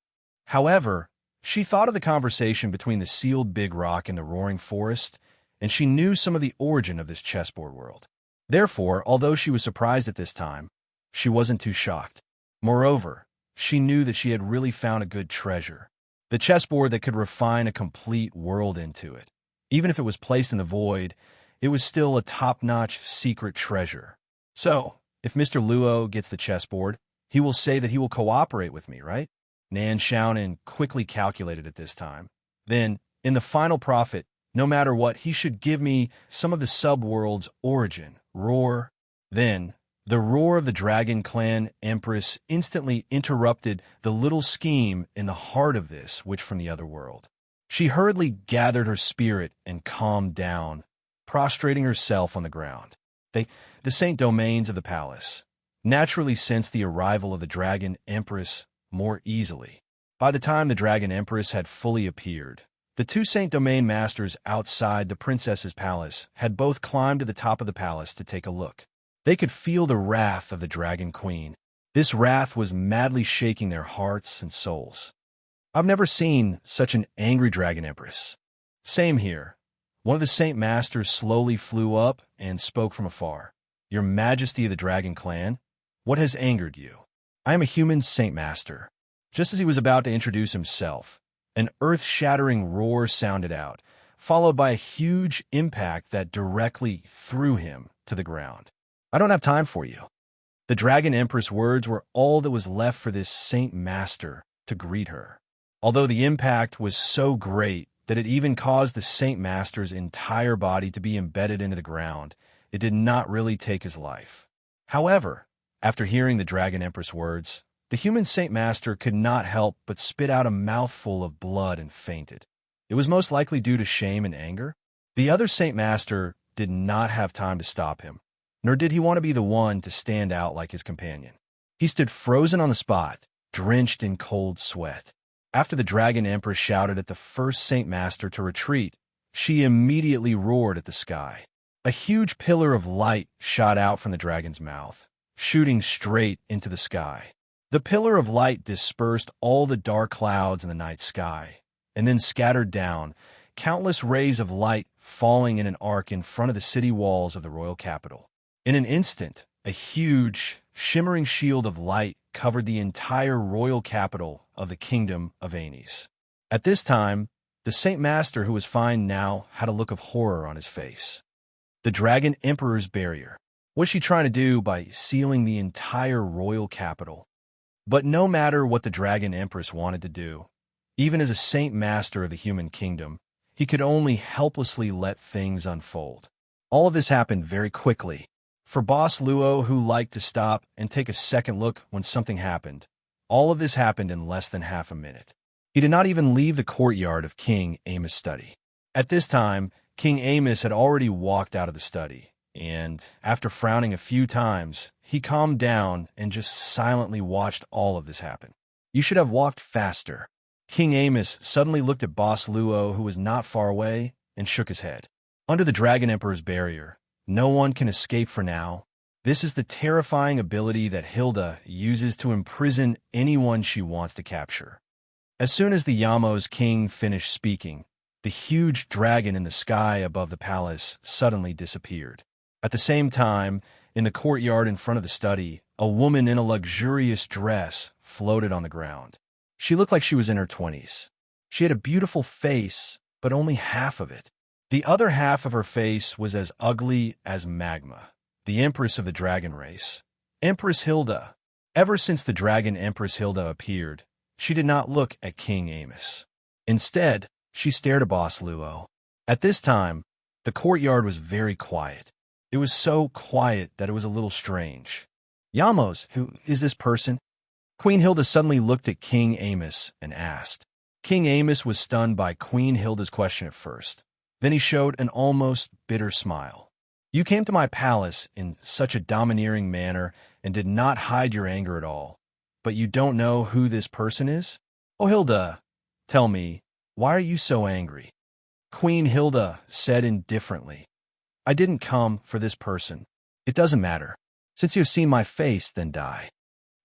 However, she thought of the conversation between the sealed big rock and the roaring forest, and she knew some of the origin of this chessboard world. Therefore, although she was surprised at this time, she wasn't too shocked. Moreover, she knew that she had really found a good treasure. The chessboard that could refine a complete world into it. Even if it was placed in the void, it was still a top-notch secret treasure. So, if Mr. Luo gets the chessboard, he will say that he will cooperate with me, right? Nan Xiaonan quickly calculated at this time. Then, in the final profit, no matter what, he should give me some of the subworld's origin, roar. Then, the roar of the Dragon Clan Empress instantly interrupted the little scheme in the heart of this witch from the other world. She hurriedly gathered her spirit and calmed down, prostrating herself on the ground. The Saint Domains of the palace naturally sensed the arrival of the Dragon Empress more easily. By the time the Dragon Empress had fully appeared, the two Saint Domain masters outside the princess's palace had both climbed to the top of the palace to take a look. They could feel the wrath of the Dragon Queen. This wrath was madly shaking their hearts and souls. I've never seen such an angry Dragon Empress. Same here. One of the Saint Masters slowly flew up and spoke from afar. Your Majesty of the Dragon Clan, what has angered you? I am a human Saint Master. Just as he was about to introduce himself, an earth-shattering roar sounded out, followed by a huge impact that directly threw him to the ground. I don't have time for you. The Dragon Empress' words were all that was left for this Saint Master to greet her. Although the impact was so great that it even caused the Saint Master's entire body to be embedded into the ground, it did not really take his life. However, after hearing the Dragon Empress' words, the human Saint Master could not help but spit out a mouthful of blood and fainted. It was most likely due to shame and anger. The other Saint Master did not have time to stop him, nor did he want to be the one to stand out like his companion. He stood frozen on the spot, drenched in cold sweat. After the Dragon Empress shouted at the first Saint Master to retreat, she immediately roared at the sky. A huge pillar of light shot out from the dragon's mouth, shooting straight into the sky. The pillar of light dispersed all the dark clouds in the night sky, and then scattered down, countless rays of light falling in an arc in front of the city walls of the royal capital. In an instant, a huge, shimmering shield of light covered the entire royal capital of the kingdom of Anis. At this time, the Saint Master, who was fine now, had a look of horror on his face. The Dragon Emperor's barrier. What was she trying to do by sealing the entire royal capital? But no matter what the Dragon Empress wanted to do, even as a Saint Master of the human kingdom, he could only helplessly let things unfold. All of this happened very quickly. For Boss Luo, who liked to stop and take a second look when something happened, all of this happened in less than half a minute. He did not even leave the courtyard of King Amos' study. At this time, King Amos had already walked out of the study, and, after frowning a few times, he calmed down and just silently watched all of this happen. You should have walked faster. King Amos suddenly looked at Boss Luo, who was not far away, and shook his head. Under the Dragon Emperor's barrier, no one can escape for now. This is the terrifying ability that Hilda uses to imprison anyone she wants to capture. As soon as the Yamo's king finished speaking, the huge dragon in the sky above the palace suddenly disappeared. At the same time, in the courtyard in front of the study, a woman in a luxurious dress floated on the ground. She looked like she was in her 20s. She had a beautiful face, but only half of it. The other half of her face was as ugly as magma. The Empress of the Dragon race, Empress Hilda. Ever since the Dragon Empress Hilda appeared, she did not look at King Amos. Instead, she stared at Boss Luo. At this time, the courtyard was very quiet. It was so quiet that it was a little strange. Yamos, who is this person? Queen Hilda suddenly looked at King Amos and asked. King Amos was stunned by Queen Hilda's question at first. Then he showed an almost bitter smile. You came to my palace in such a domineering manner and did not hide your anger at all. But you don't know who this person is? Oh, Hilda, tell me, why are you so angry? Queen Hilda said indifferently. I didn't come for this person. It doesn't matter. Since you have seen my face, then die.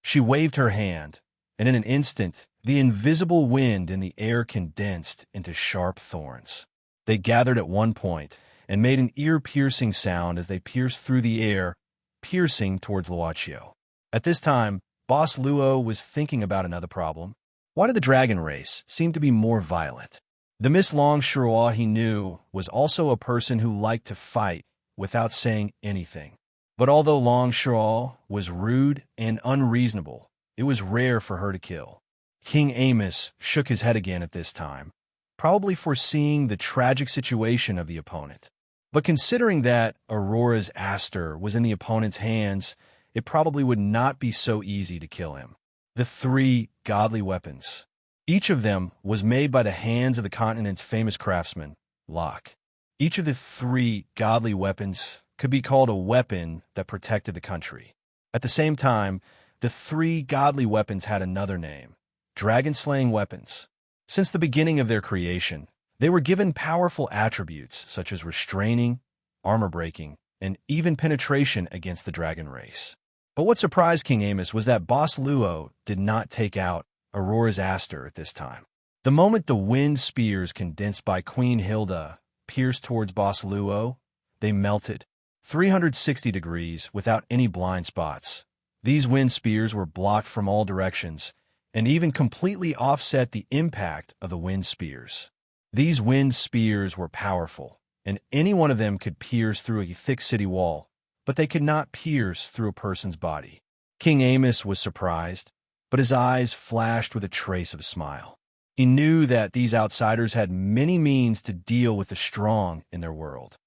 She waved her hand, and in an instant, the invisible wind in the air condensed into sharp thorns. They gathered at one point and made an ear-piercing sound as they pierced through the air, piercing towards Luochio. At this time, Boss Luo was thinking about another problem. Why did the dragon race seem to be more violent? The Miss Longshaw he knew was also a person who liked to fight without saying anything. But although Longshaw was rude and unreasonable, it was rare for her to kill. King Amos shook his head again at this time, probably foreseeing the tragic situation of the opponent. But considering that Aurora's Aster was in the opponent's hands, it probably would not be so easy to kill him. The three godly weapons. Each of them was made by the hands of the continent's famous craftsman, Locke. Each of the three godly weapons could be called a weapon that protected the country. At the same time, the three godly weapons had another name, dragon-slaying weapons. Since the beginning of their creation, they were given powerful attributes such as restraining, armor-breaking, and even penetration against the dragon race. But what surprised King Amos was that Boss Luo did not take out Aurora's Aster at this time. The moment the wind spears condensed by Queen Hilda pierced towards Boss Luo, they melted 360 degrees without any blind spots. These wind spears were blocked from all directions and even completely offset the impact of the wind spears. These wind spears were powerful, and any one of them could pierce through a thick city wall, but they could not pierce through a person's body. King Amos was surprised, but his eyes flashed with a trace of a smile. He knew that these outsiders had many means to deal with the strong in their world.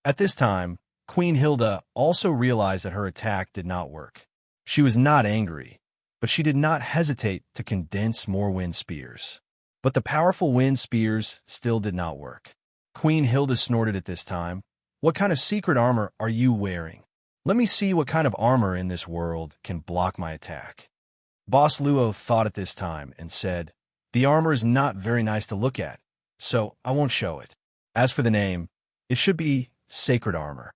At this time, Queen Hilda also realized that her attack did not work. She was not angry, but she did not hesitate to condense more wind spears. But the powerful wind spears still did not work. Queen Hilda snorted at this time. "What kind of secret armor are you wearing? Let me see what kind of armor in this world can block my attack." Boss Luo thought at this time and said, "The armor is not very nice to look at, so I won't show it. As for the name, it should be sacred armor."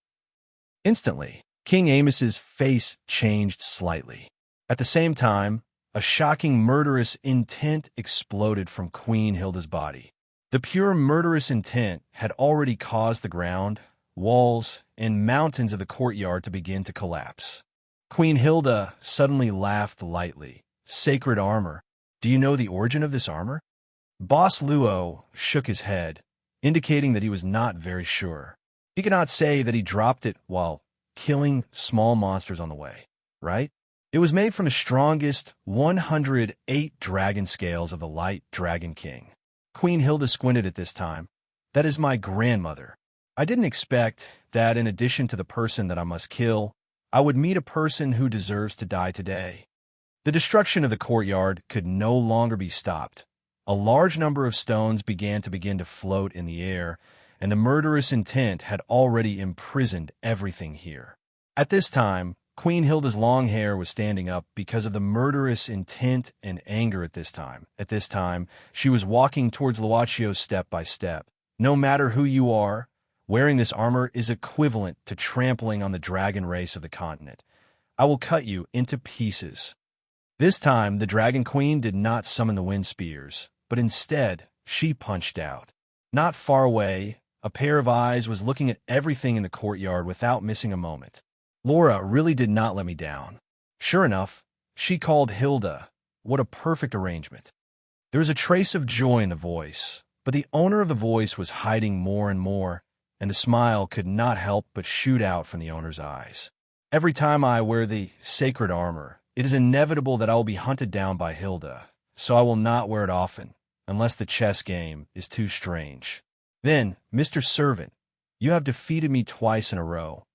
Instantly, King Amos's face changed slightly. At the same time, a shocking murderous intent exploded from Queen Hilda's body. The pure murderous intent had already caused the ground, walls, and mountains of the courtyard to begin to collapse. Queen Hilda suddenly laughed lightly. "Sacred armor. Do you know the origin of this armor?" Boss Luo shook his head, indicating that he was not very sure. He could not say that he dropped it while killing small monsters on the way, right? It was made from the strongest 108 dragon scales of the Light Dragon King. Queen Hilda squinted at this time. "That is my grandmother. I didn't expect that in addition to the person that I must kill, I would meet a person who deserves to die today." The destruction of the courtyard could no longer be stopped. A large number of stones began to float in the air, and the murderous intent had already imprisoned everything here. At this time, Queen Hilda's long hair was standing up because of the murderous intent and anger at this time. At this time, she was walking towards Luaccio step by step. "No matter who you are, wearing this armor is equivalent to trampling on the dragon race of the continent. I will cut you into pieces." This time, the Dragon Queen did not summon the wind spears, but instead, she punched out. Not far away, a pair of eyes was looking at everything in the courtyard without missing a moment. Laura really did not let me down. Sure enough, she called Hilda. What a perfect arrangement. There was a trace of joy in the voice, but the owner of the voice was hiding more and more, and the smile could not help but shoot out from the owner's eyes. "Every time I wear the sacred armor, it is inevitable that I will be hunted down by Hilda, so I will not wear it often, unless the chess game is too strange." "Then, Mr. Servant, you have defeated me twice in a row.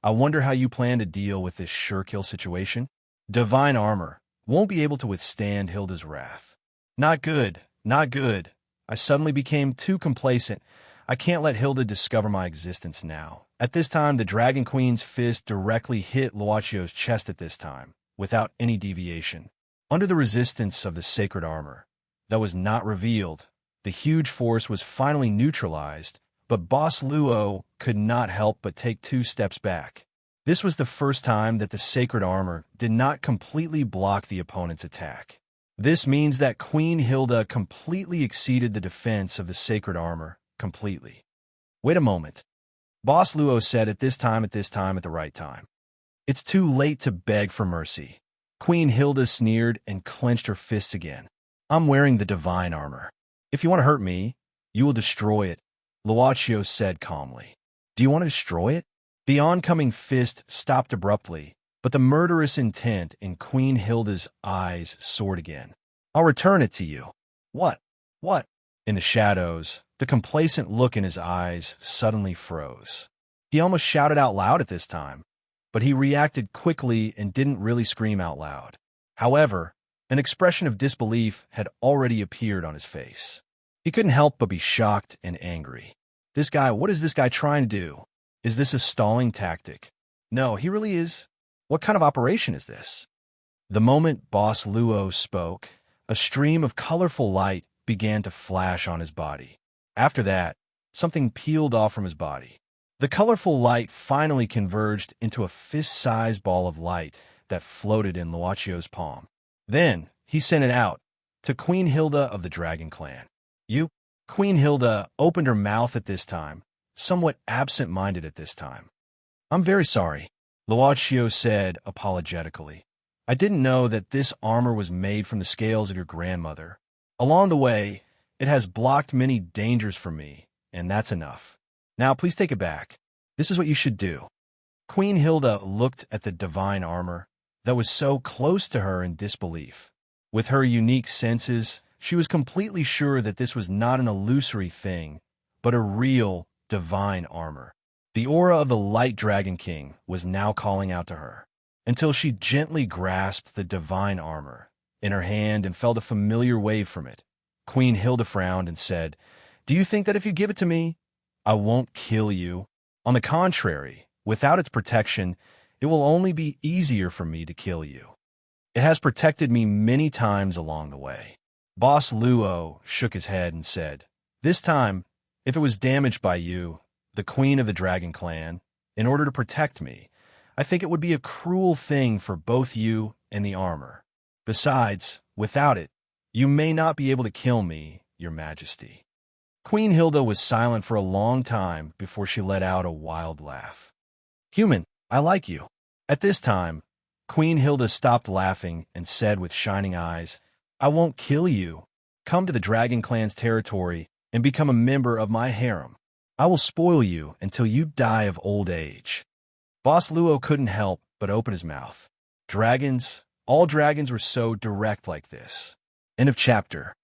I wonder how you plan to deal with this sure-kill situation? Divine armor won't be able to withstand Hilda's wrath." "Not good, not good. I suddenly became too complacent. I can't let Hilda discover my existence now." At this time, the Dragon Queen's fist directly hit Luaccio's chest at this time, without any deviation. Under the resistance of the sacred armor that was not revealed, the huge force was finally neutralized, but Boss Luo could not help but take 2 steps back. This was the first time that the sacred armor did not completely block the opponent's attack. This means that Queen Hilda completely exceeded the defense of the sacred armor completely. "Wait a moment," Boss Luo said at the right time. "It's too late to beg for mercy. Queen Hilda sneered and clenched her fists again. I'm wearing the divine armor. If you want to hurt me, you will destroy it, Luaccio said calmly. Do you want to destroy it? The oncoming fist stopped abruptly, but the murderous intent in Queen Hilda's eyes soared again. I'll return it to you. What? What? In the shadows, the complacent look in his eyes suddenly froze. He almost shouted out loud at this time, but he reacted quickly and didn't really scream out loud. However, an expression of disbelief had already appeared on his face. He couldn't help but be shocked and angry. What is this guy trying to do? Is this a stalling tactic? No, he really is. What kind of operation is this? The moment Boss Luo spoke, a stream of colorful light began to flash on his body. After that, something peeled off from his body. The colorful light finally converged into a fist-sized ball of light that floated in Luaccio's palm. Then, he sent it out to Queen Hilda of the Dragon Clan. Queen Hilda opened her mouth at this time, somewhat absent-minded at this time. I'm very sorry, Luaccio said apologetically. I didn't know that this armor was made from the scales of your grandmother. Along the way, it has blocked many dangers for me, and that's enough. Now, please take it back. This is what you should do. Queen Hilda looked at the divine armor that was so close to her in disbelief. With her unique senses, she was completely sure that this was not an illusory thing, but a real divine armor. The aura of the Light Dragon King was now calling out to her, until she gently grasped the divine armor in her hand and felt a familiar wave from it. Queen Hilda frowned and said, Do you think that if you give it to me, I won't kill you? On the contrary, without its protection, it will only be easier for me to kill you. It has protected me many times along the way. Boss Luo shook his head and said, This time, if it was damaged by you, the Queen of the Dragon Clan, in order to protect me, I think it would be a cruel thing for both you and the armor. Besides, without it, you may not be able to kill me, Your Majesty. Queen Hilda was silent for a long time before she let out a wild laugh. Human, I like you. At this time, Queen Hilda stopped laughing and said with shining eyes, I won't kill you. Come to the Dragon Clan's territory and become a member of my harem. I will spoil you until you die of old age. Boss Luo couldn't help but open his mouth. All dragons were so direct like this. End of chapter.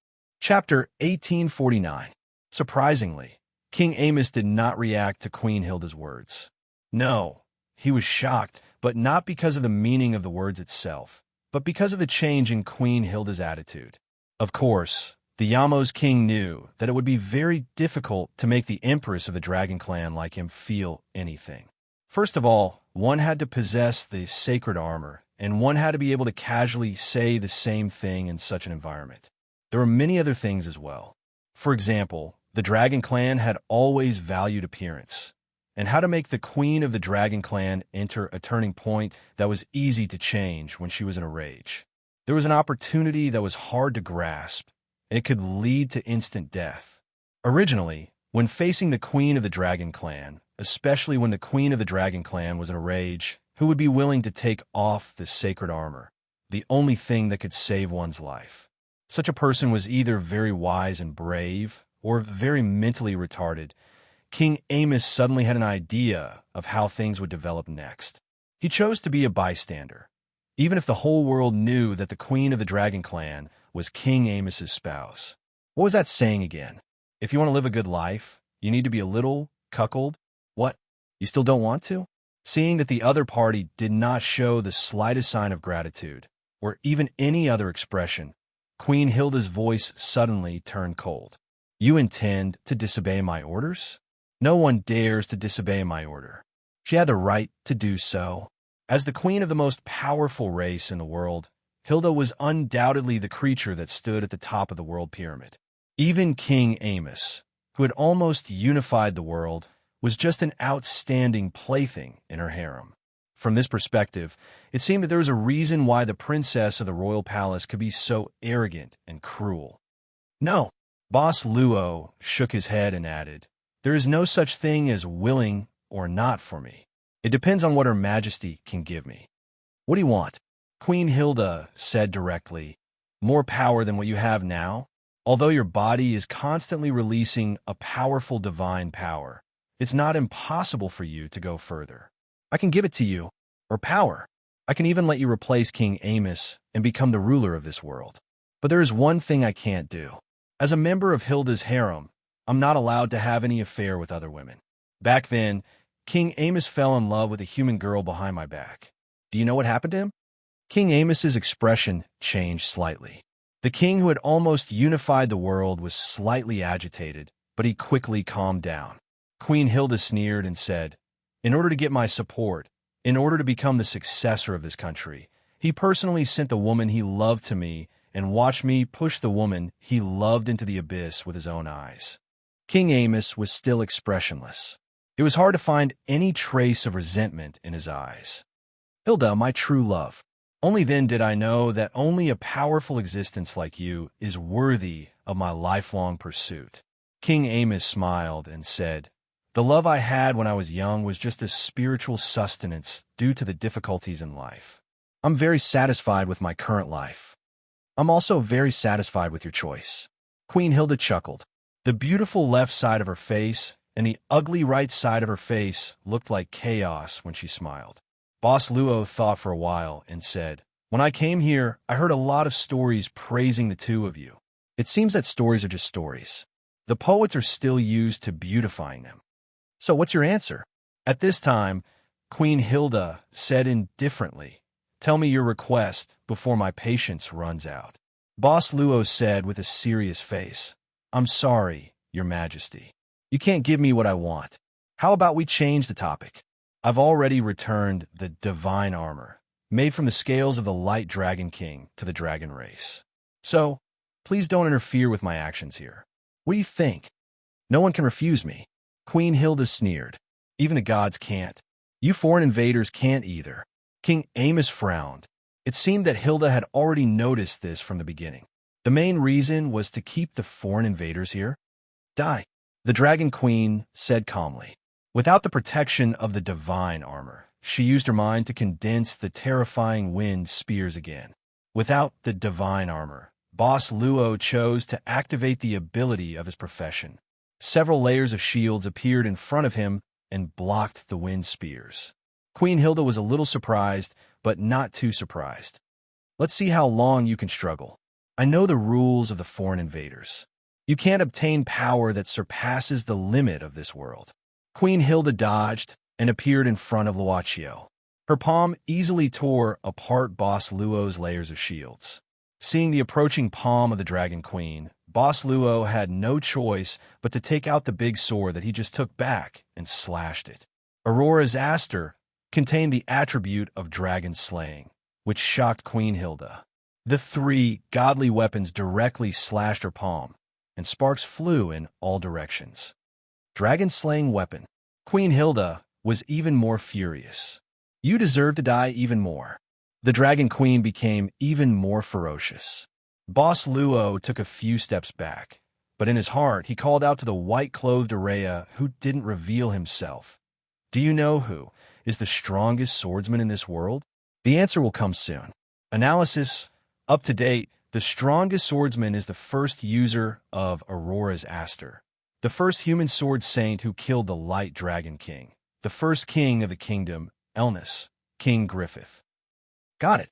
Chapter 1849. Surprisingly, King Amos did not react to Queen Hilda's words. No, he was shocked, but not because of the meaning of the words itself, but because of the change in Queen Hilda's attitude. Of course, the Yamo's king knew that it would be very difficult to make the empress of the Dragon Clan like him feel anything. First of all, one had to possess the sacred armor, and one had to be able to casually say the same thing in such an environment. There were many other things as well. For example, the Dragon Clan had always valued appearance, and how to make the Queen of the Dragon Clan enter a turning point that was easy to change when she was in a rage. There was an opportunity that was hard to grasp, and it could lead to instant death. Originally, when facing the Queen of the Dragon Clan, especially when the Queen of the Dragon Clan was in a rage, who would be willing to take off the sacred armor, the only thing that could save one's life? Such a person was either very wise and brave, or very mentally retarded. King Amos suddenly had an idea of how things would develop next. He chose to be a bystander, even if the whole world knew that the Queen of the Dragon Clan was King Amos's spouse. What was that saying again? If you want to live a good life, you need to be a little cuckold. What? You still don't want to? Seeing that the other party did not show the slightest sign of gratitude, or even any other expression, Queen Hilda's voice suddenly turned cold. You intend to disobey my orders? No one dares to disobey my order. She had the right to do so. As the queen of the most powerful race in the world, Hilda was undoubtedly the creature that stood at the top of the world pyramid. Even King Amos, who had almost unified the world, was just an outstanding plaything in her harem. From this perspective, it seemed that there was a reason why the princess of the royal palace could be so arrogant and cruel. No, Boss Luo shook his head and added, There is no such thing as willing or not for me. It depends on what Her Majesty can give me. What do you want? Queen Hilda said directly, "More power than what you have now? Although your body is constantly releasing a powerful divine power, it's not impossible for you to go further. I can give it to you, or power. I can even let you replace King Amos and become the ruler of this world. But there is one thing I can't do. As a member of Hilda's harem, I'm not allowed to have any affair with other women. Back then, King Amos fell in love with a human girl behind my back. Do you know what happened to him?" King Amos's expression changed slightly. The king who had almost unified the world was slightly agitated, but he quickly calmed down. Queen Hilda sneered and said, "In order to get my support, in order to become the successor of this country, he personally sent the woman he loved to me and watched me push the woman he loved into the abyss with his own eyes." King Amos was still expressionless. It was hard to find any trace of resentment in his eyes. "Hilda, my true love. Only then did I know that only a powerful existence like you is worthy of my lifelong pursuit." King Amos smiled and said, "The love I had when I was young was just a spiritual sustenance due to the difficulties in life. I'm very satisfied with my current life. I'm also very satisfied with your choice." Queen Hilda chuckled. The beautiful left side of her face and the ugly right side of her face looked like chaos when she smiled. Boss Luo thought for a while and said, "When I came here, I heard a lot of stories praising the two of you. It seems that stories are just stories. The poets are still used to beautifying them. So what's your answer?" At this time, Queen Hilda said indifferently, "Tell me your request before my patience runs out." Boss Luo said with a serious face, "I'm sorry, Your Majesty. You can't give me what I want. How about we change the topic? I've already returned the divine armor, made from the scales of the light dragon king to the dragon race. So, please don't interfere with my actions here. What do you think? No one can refuse me." Queen Hilda sneered. "Even the gods can't. You foreign invaders can't either." King Amos frowned. It seemed that Hilda had already noticed this from the beginning. The main reason was to keep the foreign invaders here. "Die," the Dragon Queen said calmly. Without the protection of the divine armor, she used her mind to condense the terrifying wind spears again. Without the divine armor, Boss Luo chose to activate the ability of his profession. Several layers of shields appeared in front of him and blocked the wind spears. Queen Hilda was a little surprised, but not too surprised. "Let's see how long you can struggle. I know the rules of the foreign invaders. You can't obtain power that surpasses the limit of this world." Queen Hilda dodged and appeared in front of Luochio. Her palm easily tore apart Boss Luo's layers of shields. Seeing the approaching palm of the Dragon Queen, Boss Luo had no choice but to take out the big sword that he just took back and slashed it. Aurora's Aster contained the attribute of dragon slaying, which shocked Queen Hilda. The three godly weapons directly slashed her palm, and sparks flew in all directions. Dragon-slaying weapon. Queen Hilda was even more furious. "You deserve to die even more." The Dragon Queen became even more ferocious. Boss Luo took a few steps back, but in his heart he called out to the white-clothed Araya who didn't reveal himself. "Do you know who is the strongest swordsman in this world?" The answer will come soon. Analysis. Up to date, the strongest swordsman is the first user of Aurora's Aster, the first human sword saint who killed the Light Dragon King, the first king of the kingdom, Elnus, King Griffith. Got it.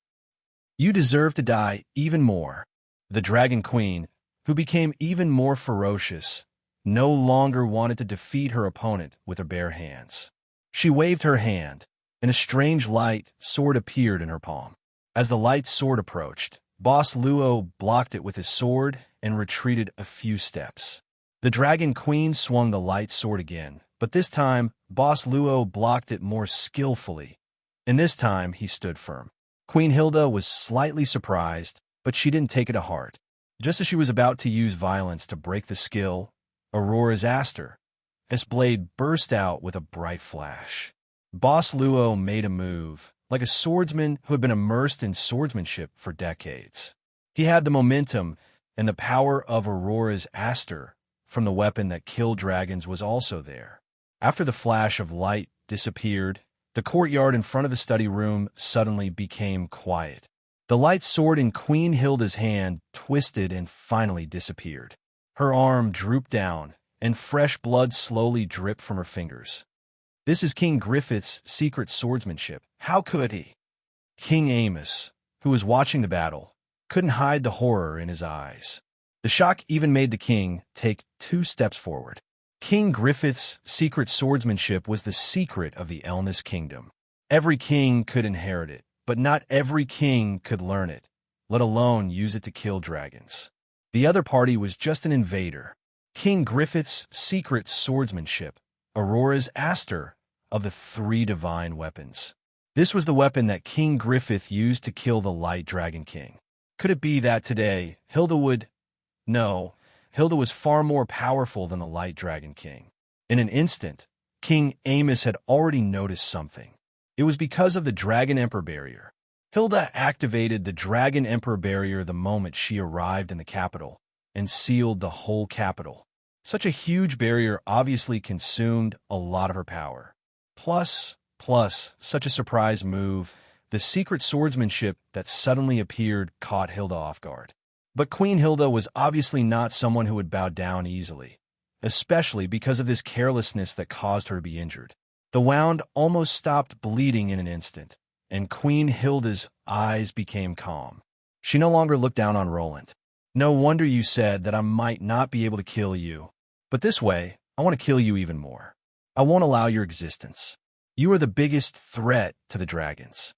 You deserve to die even more. The Dragon Queen, who became even more ferocious, no longer wanted to defeat her opponent with her bare hands. She waved her hand, and a strange light sword appeared in her palm. As the light sword approached, Boss Luo blocked it with his sword and retreated a few steps. The Dragon Queen swung the light sword again, but this time, Boss Luo blocked it more skillfully, and this time he stood firm. Queen Hilda was slightly surprised, but she didn't take it to heart. Just as she was about to use violence to break the skill, Aurora's Aster, his blade burst out with a bright flash. Boss Luo made a move, like a swordsman who had been immersed in swordsmanship for decades. He had the momentum, and the power of Aurora's Aster from the weapon that killed dragons was also there. After the flash of light disappeared, the courtyard in front of the study room suddenly became quiet. The light sword in Queen Hilda's hand twisted and finally disappeared. Her arm drooped down, and fresh blood slowly dripped from her fingers. This is King Griffith's secret swordsmanship. How could he? King Amos, who was watching the battle, couldn't hide the horror in his eyes. The shock even made the king take 2 steps forward. King Griffith's secret swordsmanship was the secret of the Elnis kingdom. Every king could inherit it, but not every king could learn it, let alone use it to kill dragons. The other party was just an invader. King Griffith's secret swordsmanship, Aurora's Aster, of the 3 divine weapons. This was the weapon that King Griffith used to kill the Light Dragon King. Could it be that today, Hilda would... No, Hilda was far more powerful than the Light Dragon King. In an instant, King Amos had already noticed something. It was because of the Dragon Emperor barrier. Hilda activated the Dragon Emperor barrier the moment she arrived in the capital and sealed the whole capital. Such a huge barrier obviously consumed a lot of her power. Plus, such a surprise move, the secret swordsmanship that suddenly appeared caught Hilda off guard. But Queen Hilda was obviously not someone who would bow down easily, especially because of this carelessness that caused her to be injured. The wound almost stopped bleeding in an instant, and Queen Hilda's eyes became calm. She no longer looked down on Roland. No wonder you said that I might not be able to kill you. But this way, I want to kill you even more. I won't allow your existence. You are the biggest threat to the dragons.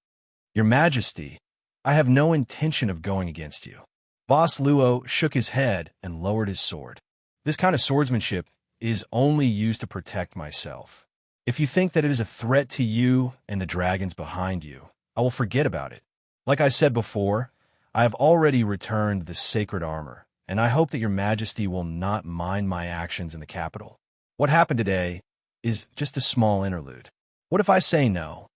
Your Majesty, I have no intention of going against you. Boss Luo shook his head and lowered his sword. This kind of swordsmanship is only used to protect myself. If you think that it is a threat to you and the dragons behind you, I will forget about it. Like I said before, I have already returned the sacred armor, and I hope that your Majesty will not mind my actions in the capital. What happened today is just a small interlude. What if I say no?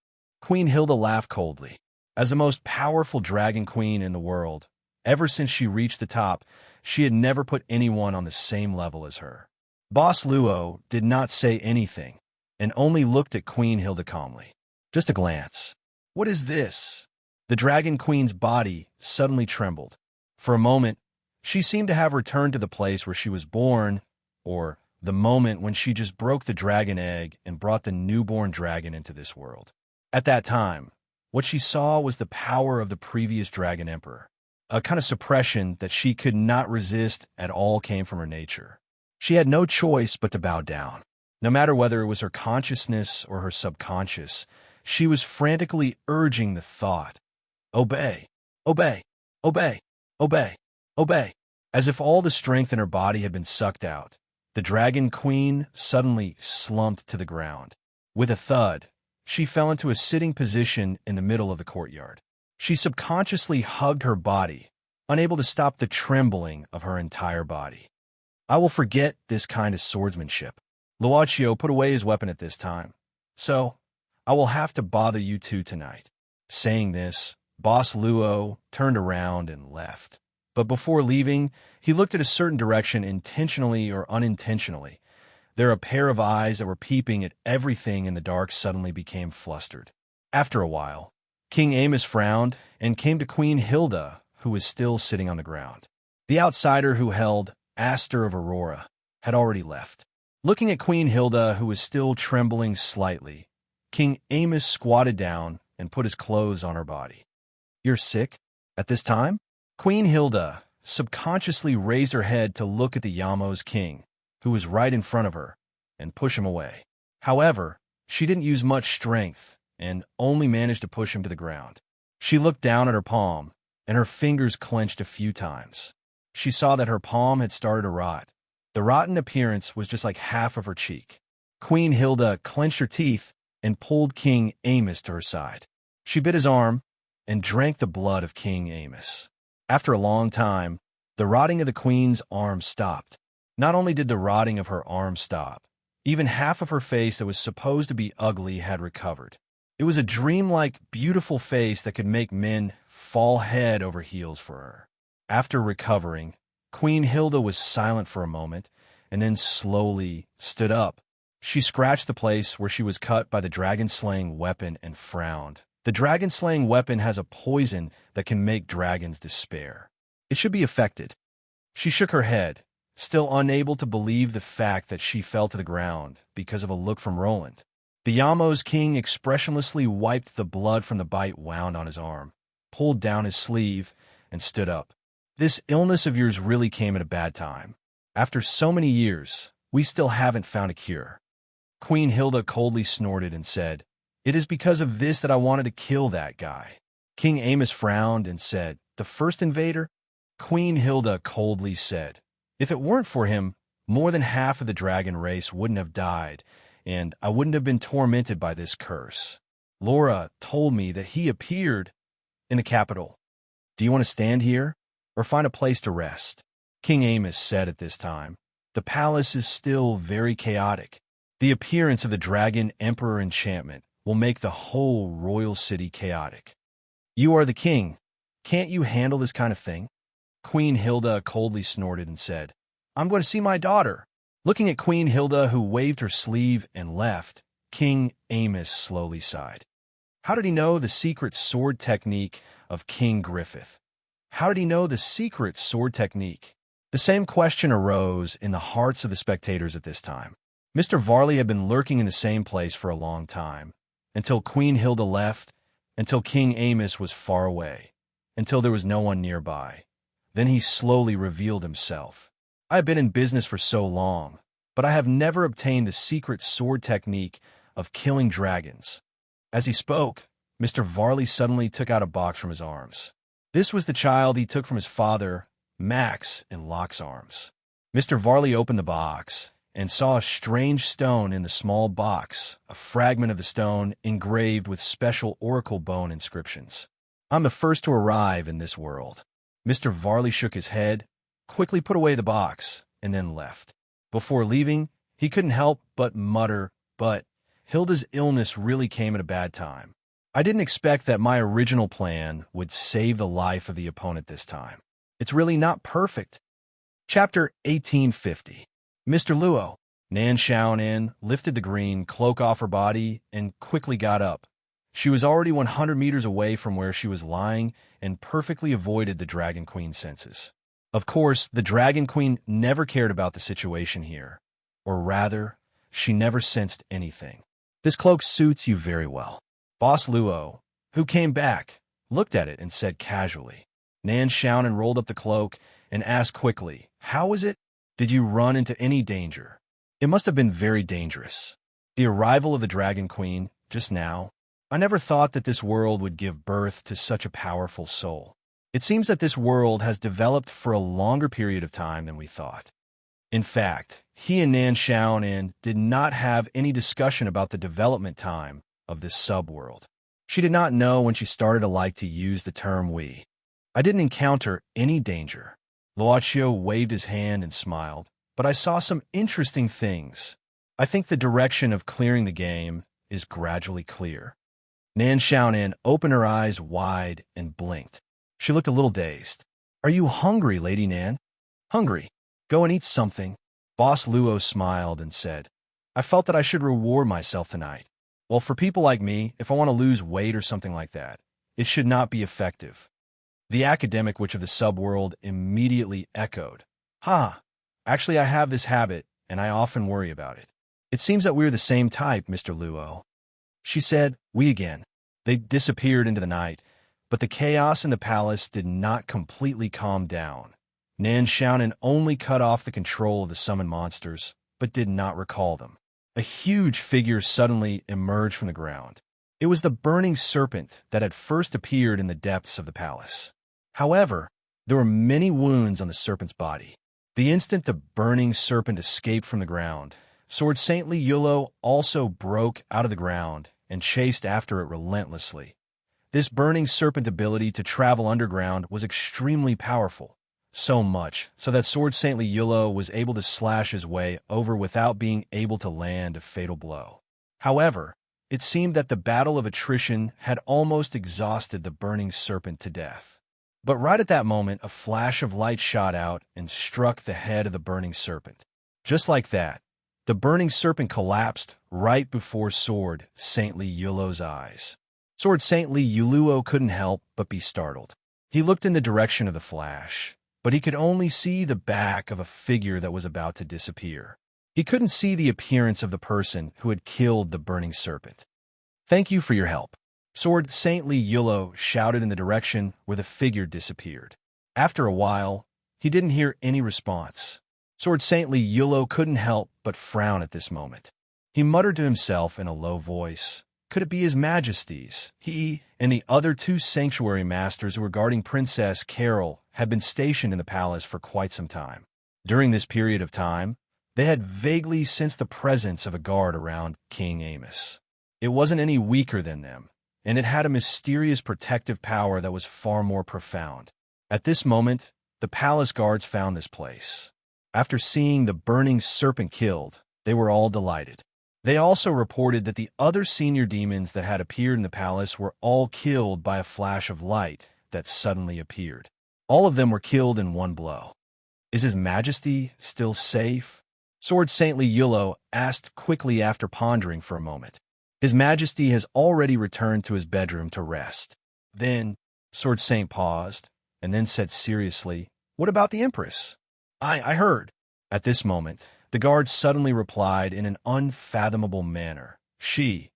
Queen Hilda laughed coldly. As the most powerful dragon queen in the world, ever since she reached the top, she had never put anyone on the same level as her. Boss Luo did not say anything, and only looked at Queen Hilda calmly. Just a glance. What is this? The Dragon Queen's body suddenly trembled. For a moment, she seemed to have returned to the place where she was born, or the moment when she just broke the dragon egg and brought the newborn dragon into this world. At that time, what she saw was the power of the previous Dragon Emperor. A kind of suppression that she could not resist at all came from her nature. She had no choice but to bow down. No matter whether it was her consciousness or her subconscious, she was frantically urging the thought, obey, obey, obey, obey, obey. As if all the strength in her body had been sucked out, the Dragon Queen suddenly slumped to the ground. With a thud, she fell into a sitting position in the middle of the courtyard. She subconsciously hugged her body, unable to stop the trembling of her entire body. I will forget this kind of swordsmanship. Luochio put away his weapon at this time. So, I will have to bother you two tonight. Saying this, Boss Luo turned around and left. But before leaving, he looked at a certain direction intentionally or unintentionally. There a pair of eyes that were peeping at everything in the dark suddenly became flustered. After a while, King Amos frowned and came to Queen Hilda, who was still sitting on the ground. The outsider who held Aster of Aurora had already left. Looking at Queen Hilda, who was still trembling slightly, King Amos squatted down and put his clothes on her body. You're sick? At this time? Queen Hilda subconsciously raised her head to look at the Yamo's king, who was right in front of her, and push him away. However, she didn't use much strength and only managed to push him to the ground. She looked down at her palm, and her fingers clenched a few times. She saw that her palm had started to rot. The rotten appearance was just like half of her cheek. Queen Hilda clenched her teeth and pulled King Amos to her side. She bit his arm and drank the blood of King Amos. After a long time, the rotting of the queen's arm stopped. Not only did the rotting of her arm stop, even half of her face that was supposed to be ugly had recovered. It was a dreamlike, beautiful face that could make men fall head over heels for her. After recovering, Queen Hilda was silent for a moment, and then slowly stood up. She scratched the place where she was cut by the dragon-slaying weapon and frowned, The dragon-slaying weapon has a poison that can make dragons despair. It should be affected. She shook her head, still unable to believe the fact that she fell to the ground because of a look from Roland. The Yamo's king expressionlessly wiped the blood from the bite wound on his arm, pulled down his sleeve, and stood up. This illness of yours really came at a bad time. After so many years, we still haven't found a cure. Queen Hilda coldly snorted and said, "It is because of this that I wanted to kill that guy." King Amos frowned and said, "The first invader?" Queen Hilda coldly said, "If it weren't for him, more than half of the dragon race wouldn't have died, and I wouldn't have been tormented by this curse. Laura told me that he appeared in the capital. Do you want to stand here, or find a place to rest?" King Amos said at this time, "The palace is still very chaotic. The appearance of the dragon emperor enchantment will make the whole royal city chaotic. You are the king. Can't you handle this kind of thing?" Queen Hilda coldly snorted and said, "I'm going to see my daughter." Looking at Queen Hilda, who waved her sleeve and left, King Amos slowly sighed. How did he know the secret sword technique of King Griffith? How did he know the secret sword technique? The same question arose in the hearts of the spectators at this time. Mr. Varley had been lurking in the same place for a long time, until Queen Hilda left, until King Amos was far away, until there was no one nearby. Then he slowly revealed himself. "I have been in business for so long, but I have never obtained the secret sword technique of killing dragons." As he spoke, Mr. Varley suddenly took out a box from his arms. This was the child he took from his father, Max, in Locke's arms. Mr. Varley opened the box and saw a strange stone in the small box, a fragment of the stone engraved with special oracle bone inscriptions. "I'm the first to arrive in this world." Mr. Varley shook his head, quickly put away the box, and then left. Before leaving, he couldn't help but mutter, "But Hilda's illness really came at a bad time. I didn't expect that my original plan would save the life of the opponent this time. It's really not perfect." Chapter 1850. Mr. Luo. Nan Xiaonan lifted the green cloak off her body and quickly got up. She was already 100 meters away from where she was lying and perfectly avoided the Dragon Queen's senses. Of course, the Dragon Queen never cared about the situation here. Or rather, she never sensed anything. "This cloak suits you very well." Boss Luo, who came back, looked at it and said casually. Nan Xiaonan rolled up the cloak and asked quickly, "How was it? Did you run into any danger?" "It must have been very dangerous. The arrival of the Dragon Queen, just now. I never thought that this world would give birth to such a powerful soul. It seems that this world has developed for a longer period of time than we thought." In fact, he and Nan Xiaonan did not have any discussion about the development time of this subworld. She did not know when she started to like to use the term we. "I didn't encounter any danger." Luochio waved his hand and smiled, "But I saw some interesting things. I think the direction of clearing the game is gradually clear." Nan Xiaonan opened her eyes wide and blinked. She looked a little dazed. "Are you hungry, Lady Nan?" "Hungry? Go and eat something." Boss Luo smiled and said, "I felt that I should reward myself tonight. Well, for people like me, if I want to lose weight or something like that, it should not be effective." The academic witch of the subworld immediately echoed, "Ha! Actually, I have this habit, and I often worry about it." "It seems that we're the same type, Mr. Luo." She said, "We again." They disappeared into the night, but the chaos in the palace did not completely calm down. Nan Xiaonan only cut off the control of the summoned monsters, but did not recall them. A huge figure suddenly emerged from the ground. It was the burning serpent that had first appeared in the depths of the palace. However, there were many wounds on the serpent's body. The instant the burning serpent escaped from the ground, Sword Saintly Yulo also broke out of the ground and chased after it relentlessly. This burning serpent ability to travel underground was extremely powerful, so much so that Sword Saintly Yulo was able to slash his way over without being able to land a fatal blow. However, it seemed that the battle of attrition had almost exhausted the burning serpent to death. But right at that moment, a flash of light shot out and struck the head of the burning serpent. Just like that, the burning serpent collapsed right before Sword Saintly Yulo's eyes. Sword Saintly Yuluo couldn't help but be startled. He looked in the direction of the flash, but he could only see the back of a figure that was about to disappear. He couldn't see the appearance of the person who had killed the burning serpent. "Thank you for your help," Sword Saintly Yuluo shouted in the direction where the figure disappeared. After a while, he didn't hear any response. Sword Saintly Yuluo couldn't help but frown at this moment. He muttered to himself in a low voice, "Could it be His Majesty's?" He and the other two sanctuary masters who were guarding Princess Carol had been stationed in the palace for quite some time. During this period of time, they had vaguely sensed the presence of a guard around King Amos. It wasn't any weaker than them, and it had a mysterious protective power that was far more profound. At this moment, the palace guards found this place. After seeing the burning serpent killed, they were all delighted. They also reported that the other senior demons that had appeared in the palace were all killed by a flash of light that suddenly appeared. All of them were killed in one blow. "Is His Majesty still safe?" Sword Saintly Yuluo asked quickly after pondering for a moment. "His Majesty has already returned to his bedroom to rest." Then Sword Saint paused, and then said seriously, "What about the Empress?" I heard." At this moment, the guard suddenly replied in an unfathomable manner, She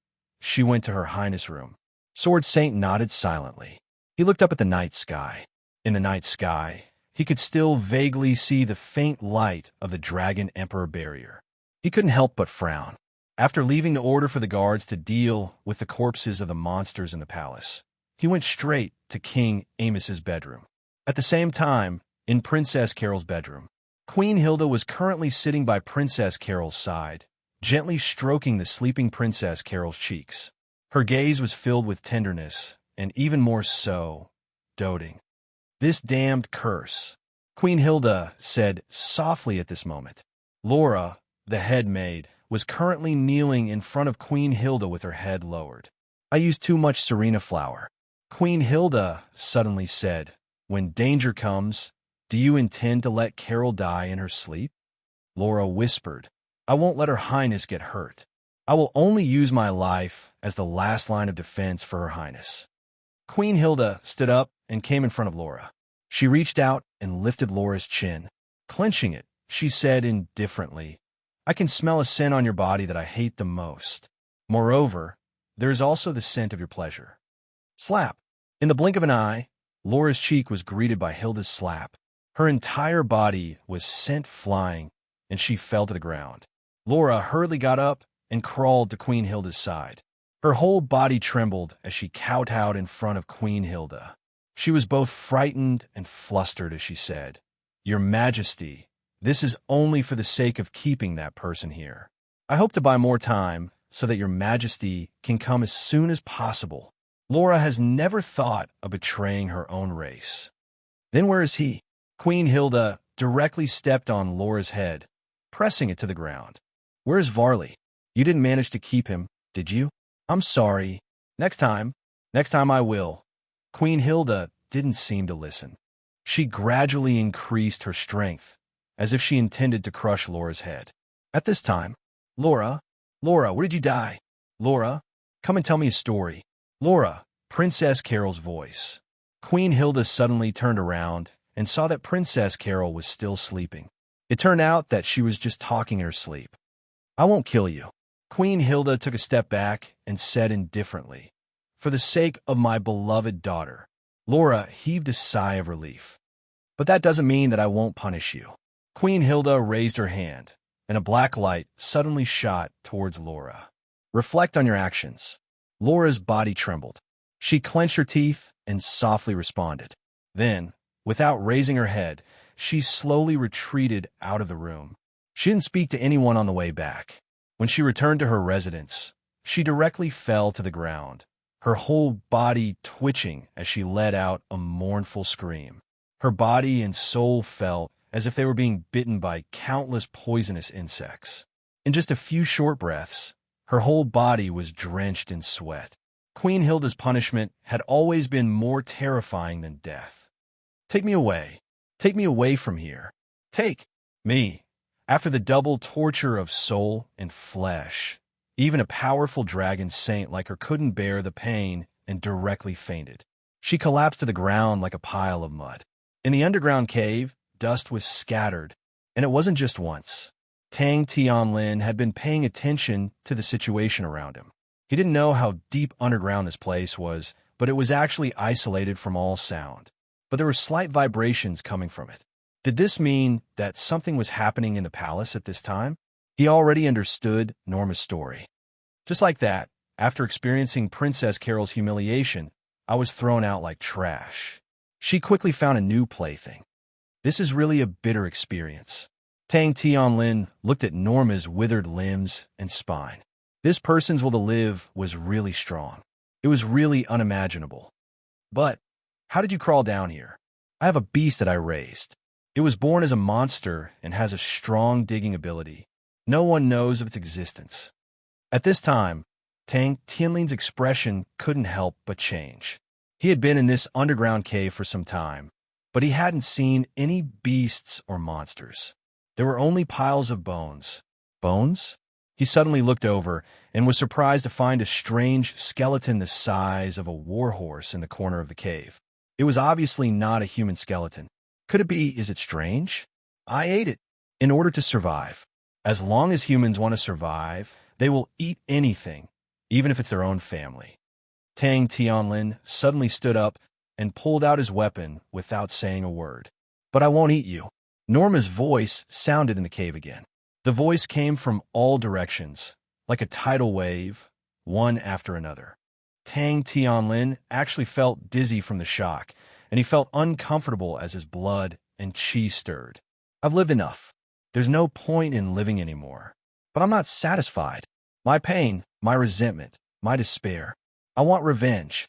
went to Her Highness' room." Sword Saint nodded silently. He looked up at the night sky. In the night sky, he could still vaguely see the faint light of the Dragon Emperor barrier. He couldn't help but frown. After leaving the order for the guards to deal with the corpses of the monsters in the palace, he went straight to King Amos's bedroom. At the same time, in Princess Carol's bedroom, Queen Hilda was currently sitting by Princess Carol's side, gently stroking the sleeping Princess Carol's cheeks. Her gaze was filled with tenderness, and even more so, doting. "This damned curse," Queen Hilda said softly at this moment. Laura, the head maid, was currently kneeling in front of Queen Hilda with her head lowered. "I used too much Serena flower," Queen Hilda suddenly said. "When danger comes, do you intend to let Carol die in her sleep?" Laura whispered, "I won't let Her Highness get hurt. I will only use my life as the last line of defense for Her Highness." Queen Hilda stood up and came in front of Laura. She reached out and lifted Laura's chin. Clenching it, she said indifferently, "I can smell a scent on your body that I hate the most. Moreover, there is also the scent of your pleasure." Slap! In the blink of an eye, Laura's cheek was greeted by Hilda's slap. Her entire body was sent flying, and she fell to the ground. Laura hurriedly got up and crawled to Queen Hilda's side. Her whole body trembled as she kowtowed in front of Queen Hilda. She was both frightened and flustered as she said, "Your Majesty, this is only for the sake of keeping that person here. I hope to buy more time so that Your Majesty can come as soon as possible." Laura has never thought of betraying her own race. "Then where is he?" Queen Hilda directly stepped on Laura's head, pressing it to the ground. "Where is Varley? You didn't manage to keep him, did you?" "I'm sorry. Next time I will." Queen Hilda didn't seem to listen. She gradually increased her strength, as if she intended to crush Laura's head. At this time, Laura, where did you die? Laura, come and tell me a story." Laura, Princess Carol's voice. Queen Hilda suddenly turned around and saw that Princess Carol was still sleeping. It turned out that she was just talking in her sleep. "I won't kill you." Queen Hilda took a step back and said indifferently, "For the sake of my beloved daughter." Laura heaved a sigh of relief. "But that doesn't mean that I won't punish you." Queen Hilda raised her hand, and a black light suddenly shot towards Laura. "Reflect on your actions." Laura's body trembled. She clenched her teeth and softly responded. Then, without raising her head, she slowly retreated out of the room. She didn't speak to anyone on the way back. When she returned to her residence, she directly fell to the ground, her whole body twitching as she let out a mournful scream. Her body and soul felt as if they were being bitten by countless poisonous insects. In just a few short breaths, her whole body was drenched in sweat. Queen Hilda's punishment had always been more terrifying than death. "Take me away. Take me away from here. Take me." After the double torture of soul and flesh, even a powerful dragon saint like her couldn't bear the pain and directly fainted. She collapsed to the ground like a pile of mud. In the underground cave, dust was scattered, and it wasn't just once. Tang Tianlin had been paying attention to the situation around him. He didn't know how deep underground this place was, but it was actually isolated from all sound. But there were slight vibrations coming from it. Did this mean that something was happening in the palace at this time? He already understood Norma's story. Just like that, after experiencing Princess Carol's humiliation, I was thrown out like trash. She quickly found a new plaything. This is really a bitter experience. Tang Tianlin looked at Norma's withered limbs and spine. This person's will to live was really strong. It was really unimaginable. But how did you crawl down here? I have a beast that I raised. It was born as a monster and has a strong digging ability. No one knows of its existence. At this time, Tang Tianlin's expression couldn't help but change. He had been in this underground cave for some time, but he hadn't seen any beasts or monsters. There were only piles of bones. Bones? He suddenly looked over and was surprised to find a strange skeleton the size of a warhorse in the corner of the cave. It was obviously not a human skeleton. Could it be, is it strange? I ate it in order to survive. As long as humans want to survive, they will eat anything, even if it's their own family. Tang Tianlin suddenly stood up and pulled out his weapon without saying a word. But I won't eat you. Norma's voice sounded in the cave again. The voice came from all directions, like a tidal wave, one after another. Tang Tianlin actually felt dizzy from the shock, and he felt uncomfortable as his blood and qi stirred. I've lived enough. There's no point in living anymore. But I'm not satisfied. My pain, my resentment, my despair. I want revenge.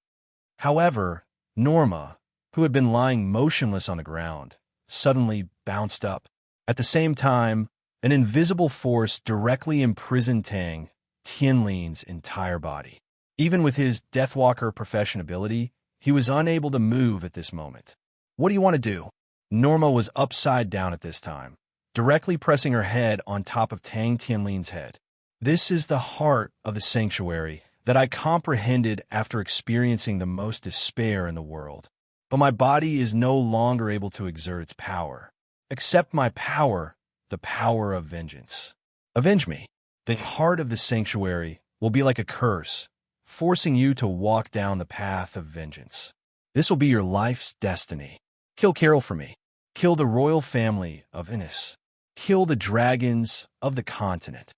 However, Norma, who had been lying motionless on the ground, suddenly bounced up. At the same time, an invisible force directly imprisoned Tang Tianlin's entire body. Even with his Deathwalker profession ability, he was unable to move at this moment. What do you want to do? Norma was upside down at this time, directly pressing her head on top of Tang Tianlin's head. This is the heart of the sanctuary that I comprehended after experiencing the most despair in the world. But my body is no longer able to exert its power. Accept my power, the power of vengeance. Avenge me. The heart of the sanctuary will be like a curse, forcing you to walk down the path of vengeance. This will be your life's destiny. Kill Carol for me. Kill the royal family of Innis. Kill the dragons of the continent.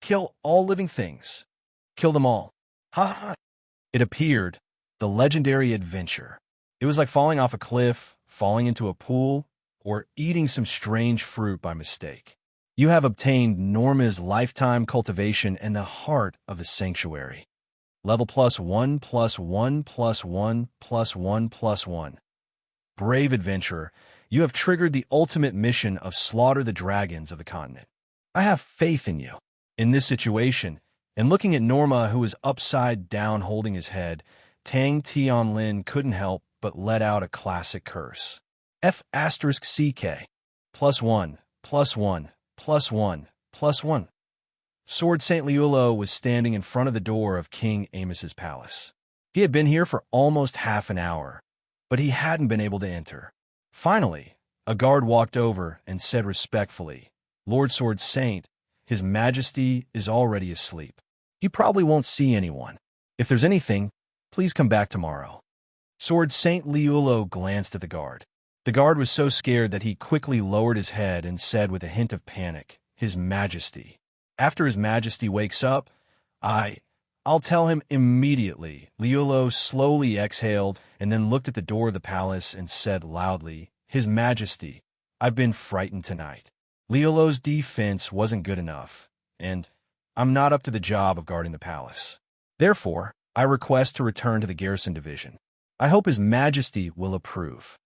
Kill all living things. Kill them all. Ha ha! It appeared, the legendary adventure. It was like falling off a cliff, falling into a pool, or eating some strange fruit by mistake. You have obtained Norma's lifetime cultivation and the heart of the sanctuary. Level +1 +1 +1 +1 +1. Brave adventurer, you have triggered the ultimate mission of slaughter the dragons of the continent. I have faith in you. In this situation, and looking at Norma, who was upside down holding his head, Tang Tianlin couldn't help but let out a classic curse. F*CK. +1, +1, +1, +1. Sword St. Liulo was standing in front of the door of King Amos's palace. He had been here for almost half an hour, but he hadn't been able to enter. Finally, a guard walked over and said respectfully, Lord Sword Saint, His Majesty is already asleep. He probably won't see anyone. If there's anything, please come back tomorrow. Sword St. Liulo glanced at the guard. The guard was so scared that he quickly lowered his head and said with a hint of panic, His Majesty. After His Majesty wakes up, I'll tell him immediately. Liulo slowly exhaled and then looked at the door of the palace and said loudly, His Majesty, I've been frightened tonight. Liulo's defense wasn't good enough, and I'm not up to the job of guarding the palace. Therefore, I request to return to the garrison division. I hope His Majesty will approve.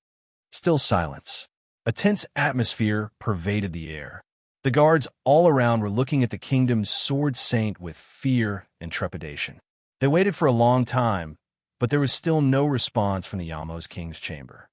Still silence. A tense atmosphere pervaded the air. The guards all around were looking at the kingdom's sword saint with fear and trepidation. They waited for a long time, but there was still no response from the Yamos king's chamber.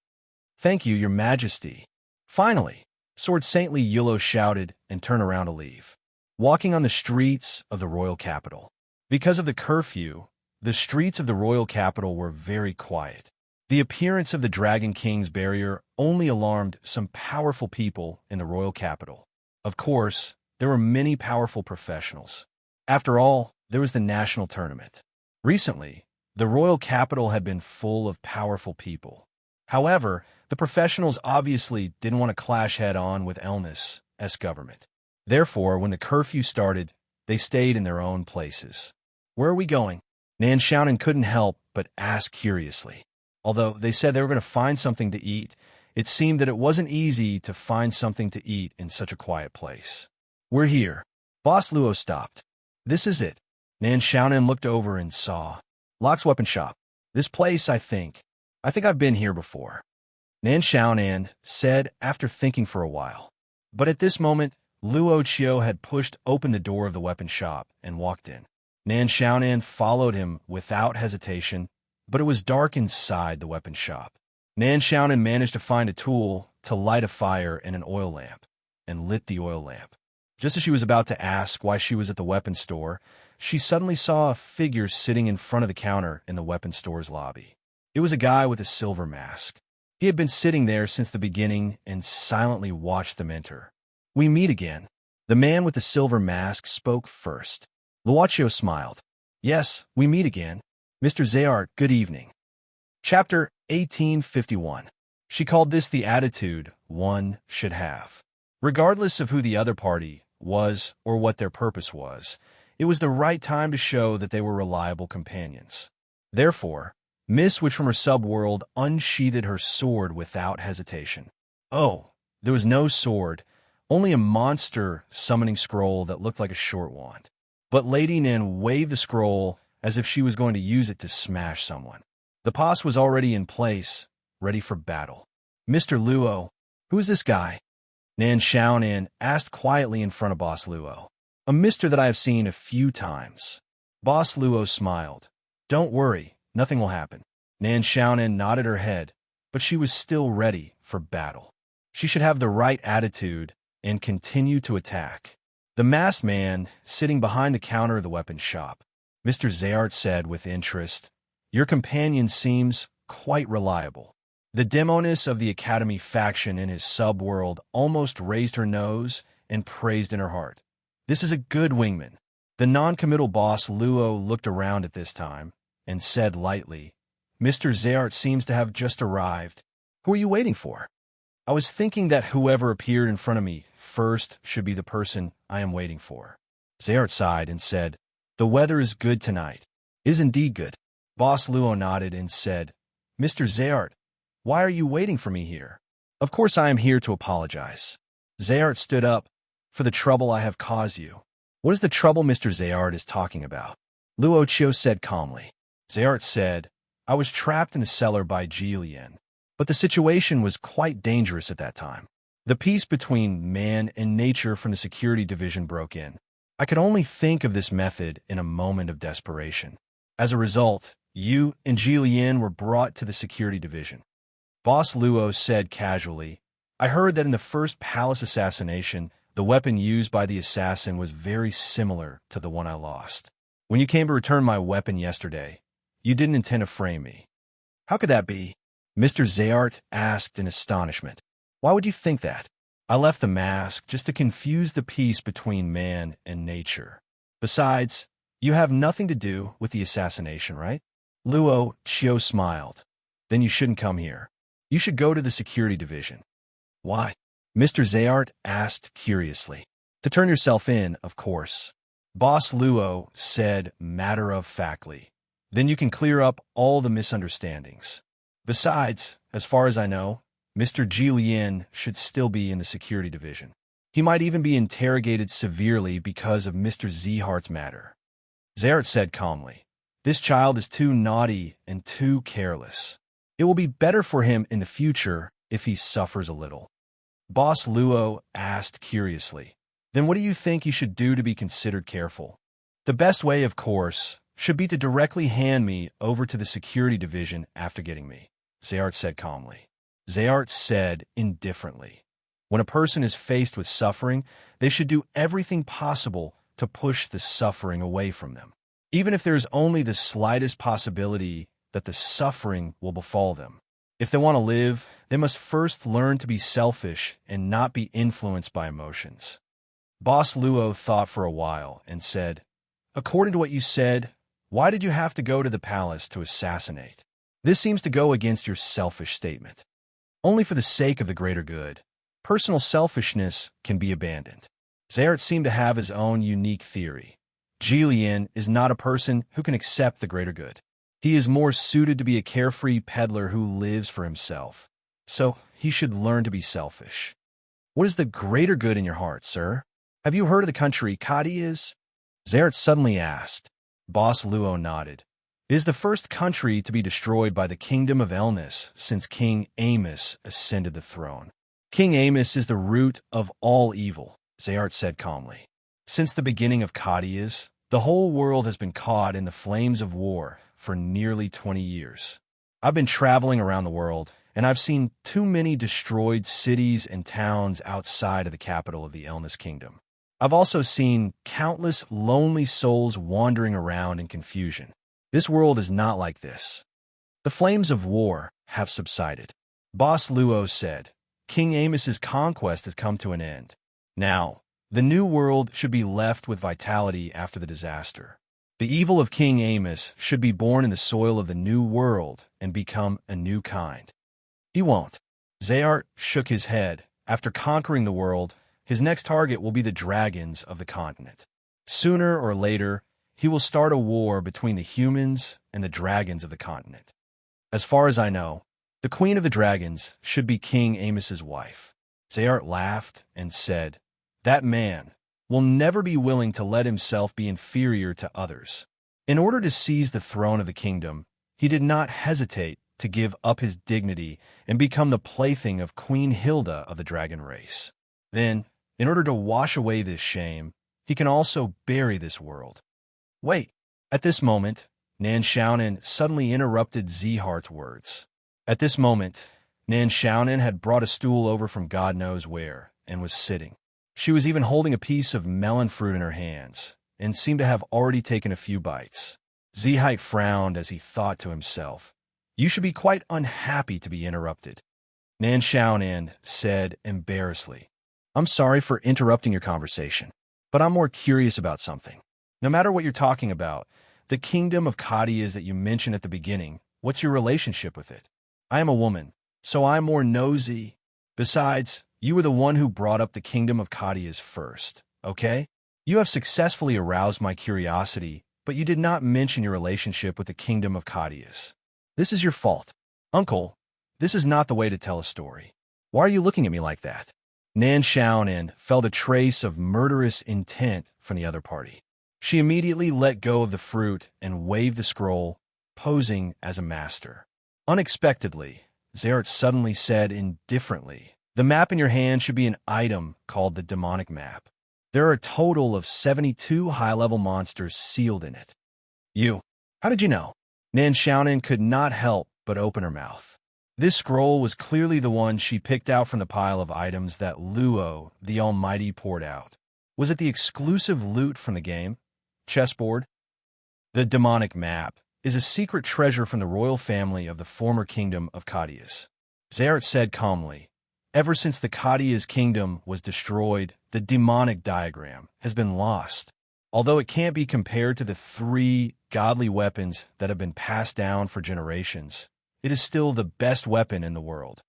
Thank you, Your Majesty. Finally, Sword Saintly Yulo shouted and turned around to leave, walking on the streets of the royal capital. Because of the curfew, The streets of the royal capital were very quiet. The appearance of the Dragon King's barrier only alarmed some powerful people in the royal capital. Of course, there were many powerful professionals. After all, there was the national tournament. Recently, the royal capital had been full of powerful people. However, the professionals obviously didn't want to clash head-on with Elnis' government. Therefore, when the curfew started, they stayed in their own places. "Where are we going?" Nan Xiaonan couldn't help but ask curiously. Although they said they were going to find something to eat, it seemed that it wasn't easy to find something to eat in such a quiet place. "We're here." Boss Luo stopped. "This is it." Nan Xiaonan looked over and saw Locke's weapon shop. "This place, I think I've been here before," Nan Xiaonan said after thinking for a while. But at this moment, Luo Qiu had pushed open the door of the weapon shop and walked in. Nan Xiaonan followed him without hesitation, but it was dark inside the weapon shop. Nan Xiaonan managed to find a tool to light a fire and an oil lamp, and lit the oil lamp. Just as she was about to ask why she was at the weapon store, she suddenly saw a figure sitting in front of the counter in the weapon store's lobby. It was a guy with a silver mask. He had been sitting there since the beginning and silently watched them enter. "We meet again." The man with the silver mask spoke first. Luoqiu smiled. "Yes, we meet again. Mr. Zayart, good evening." Chapter 1851. She called this the attitude one should have. Regardless of who the other party was or what their purpose was, it was the right time to show that they were reliable companions. Therefore, Miss Witch from her subworld unsheathed her sword without hesitation. Oh, there was no sword, only a monster summoning scroll that looked like a short wand. But Lady Nin waved the scroll as if she was going to use it to smash someone. The pos was already in place, ready for battle. "Mr. Luo, who is this guy?" Nan Xiaonan asked quietly in front of Boss Luo. "A mister that I have seen a few times." Boss Luo smiled. "Don't worry, nothing will happen." Nan Xiaonan nodded her head, but she was still ready for battle. She should have the right attitude and continue to attack. The masked man, sitting behind the counter of the weapons shop, Mr. Zayart said with interest, "Your companion seems quite reliable." The demoness of the Academy faction in his subworld almost raised her nose and praised in her heart. "This is a good wingman." The non-committal boss Luo looked around at this time and said lightly, "Mr. Zayart seems to have just arrived. Who are you waiting for?" "I was thinking that whoever appeared in front of me first should be the person I am waiting for." Zayart sighed and said, "The weather is good tonight." "Is indeed good." Boss Luo nodded and said, "Mr. Zayart, why are you waiting for me here?" "Of course I am here to apologize." Zayart stood up, "For the trouble I have caused you." "What is the trouble Mr. Zayart is talking about?" Luo Qiu said calmly. Zayart said, "I was trapped in the cellar by Jilian, but the situation was quite dangerous at that time. The peace between man and nature from the security division broke in. I could only think of this method in a moment of desperation. As a result, you and Jilian were brought to the security division." Boss Luo said casually, "I heard that in the first palace assassination, the weapon used by the assassin was very similar to the one I lost. When you came to return my weapon yesterday, you didn't intend to frame me." "How could that be?" Mr. Zayart asked in astonishment. "Why would you think that?" "I left the mask just to confuse the peace between man and nature. Besides, you have nothing to do with the assassination, right?" Luo Qiu smiled. "Then you shouldn't come here. You should go to the security division." "Why?" Mr. Zayart asked curiously. "To turn yourself in, of course." Boss Luo said matter-of-factly. "Then you can clear up all the misunderstandings. Besides, as far as I know, Mr. Jilian should still be in the security division. He might even be interrogated severely because of Mr. Zhart's matter." Zayart said calmly, "This child is too naughty and too careless. It will be better for him in the future if he suffers a little." Boss Luo asked curiously, "Then what do you think you should do to be considered careful?" "The best way, of course, should be to directly hand me over to the security division after getting me," Zayart said calmly. Zayart said indifferently, "When a person is faced with suffering, they should do everything possible to push the suffering away from them. even if there's only the slightest possibility that the suffering will befall them. If they want to live, they must first learn to be selfish and not be influenced by emotions. Boss Luo thought for a while and said, "According to what you said, why did you have to go to the palace to assassinate? This seems to go against your selfish statement. Only for the sake of the greater good, personal selfishness can be abandoned." Zayart seemed to have his own unique theory. Jillian is not a person who can accept the greater good. He is more suited to be a carefree peddler who lives for himself. So he should learn to be selfish. What is the greater good in your heart, sir? Have you heard of the country Kadi is? Zayart suddenly asked. Boss Luo nodded. It is the first country to be destroyed by the kingdom of Elnis since King Amos ascended the throne. King Amos is the root of all evil, Zayart said calmly. Since the beginning of Kadias, the whole world has been caught in the flames of war for nearly 20 years. I've been traveling around the world, and I've seen too many destroyed cities and towns outside of the capital of the Elnis Kingdom. I've also seen countless lonely souls wandering around in confusion. This world is not like this. The flames of war have subsided. Boss Luo said, King Amos's conquest has come to an end. Now, the new world should be left with vitality after the disaster. The evil of King Amos should be born in the soil of the new world and become a new kind. He won't. Zayart shook his head. After conquering the world, his next target will be the dragons of the continent. Sooner or later, he will start a war between the humans and the dragons of the continent. As far as I know, the queen of the dragons should be King Amos's wife. Zayart laughed and said, That man will never be willing to let himself be inferior to others. In order to seize the throne of the kingdom, he did not hesitate to give up his dignity and become the plaything of Queen Hilda of the dragon race. Then, in order to wash away this shame, he can also bury this world. Wait. At this moment, Nan Xiaonan suddenly interrupted Zihart's words. At this moment, Nan Xiaonan had brought a stool over from God knows where and was sitting. She was even holding a piece of melon fruit in her hands and seemed to have already taken a few bites. Zihite frowned as he thought to himself, You should be quite unhappy to be interrupted. Nan Xiaonan said embarrassedly, I'm sorry for interrupting your conversation, but I'm more curious about something. No matter what you're talking about, the kingdom of Kadias that you mentioned at the beginning, what's your relationship with it? I am a woman, so I'm more nosy. Besides, you were the one who brought up the kingdom of Kadias first, okay? You have successfully aroused my curiosity, but you did not mention your relationship with the kingdom of Kadias. This is your fault. Uncle, this is not the way to tell a story. Why are you looking at me like that? Nan Xiaonan felt a trace of murderous intent from the other party. She immediately let go of the fruit and waved the scroll, posing as a master. Unexpectedly, Zayart suddenly said indifferently, The map in your hand should be an item called the demonic map. There are a total of 72 high-level monsters sealed in it. How did you know? Nan Xiaonan could not help but open her mouth. This scroll was clearly the one she picked out from the pile of items that Luo, the Almighty, poured out. Was it the exclusive loot from the game? Chessboard? The demonic map is a secret treasure from the royal family of the former kingdom of Kadias. Zayart said calmly, Ever since the Kadias kingdom was destroyed, the demonic diagram has been lost. Although it can't be compared to the 3 godly weapons that have been passed down for generations, it is still the best weapon in the world.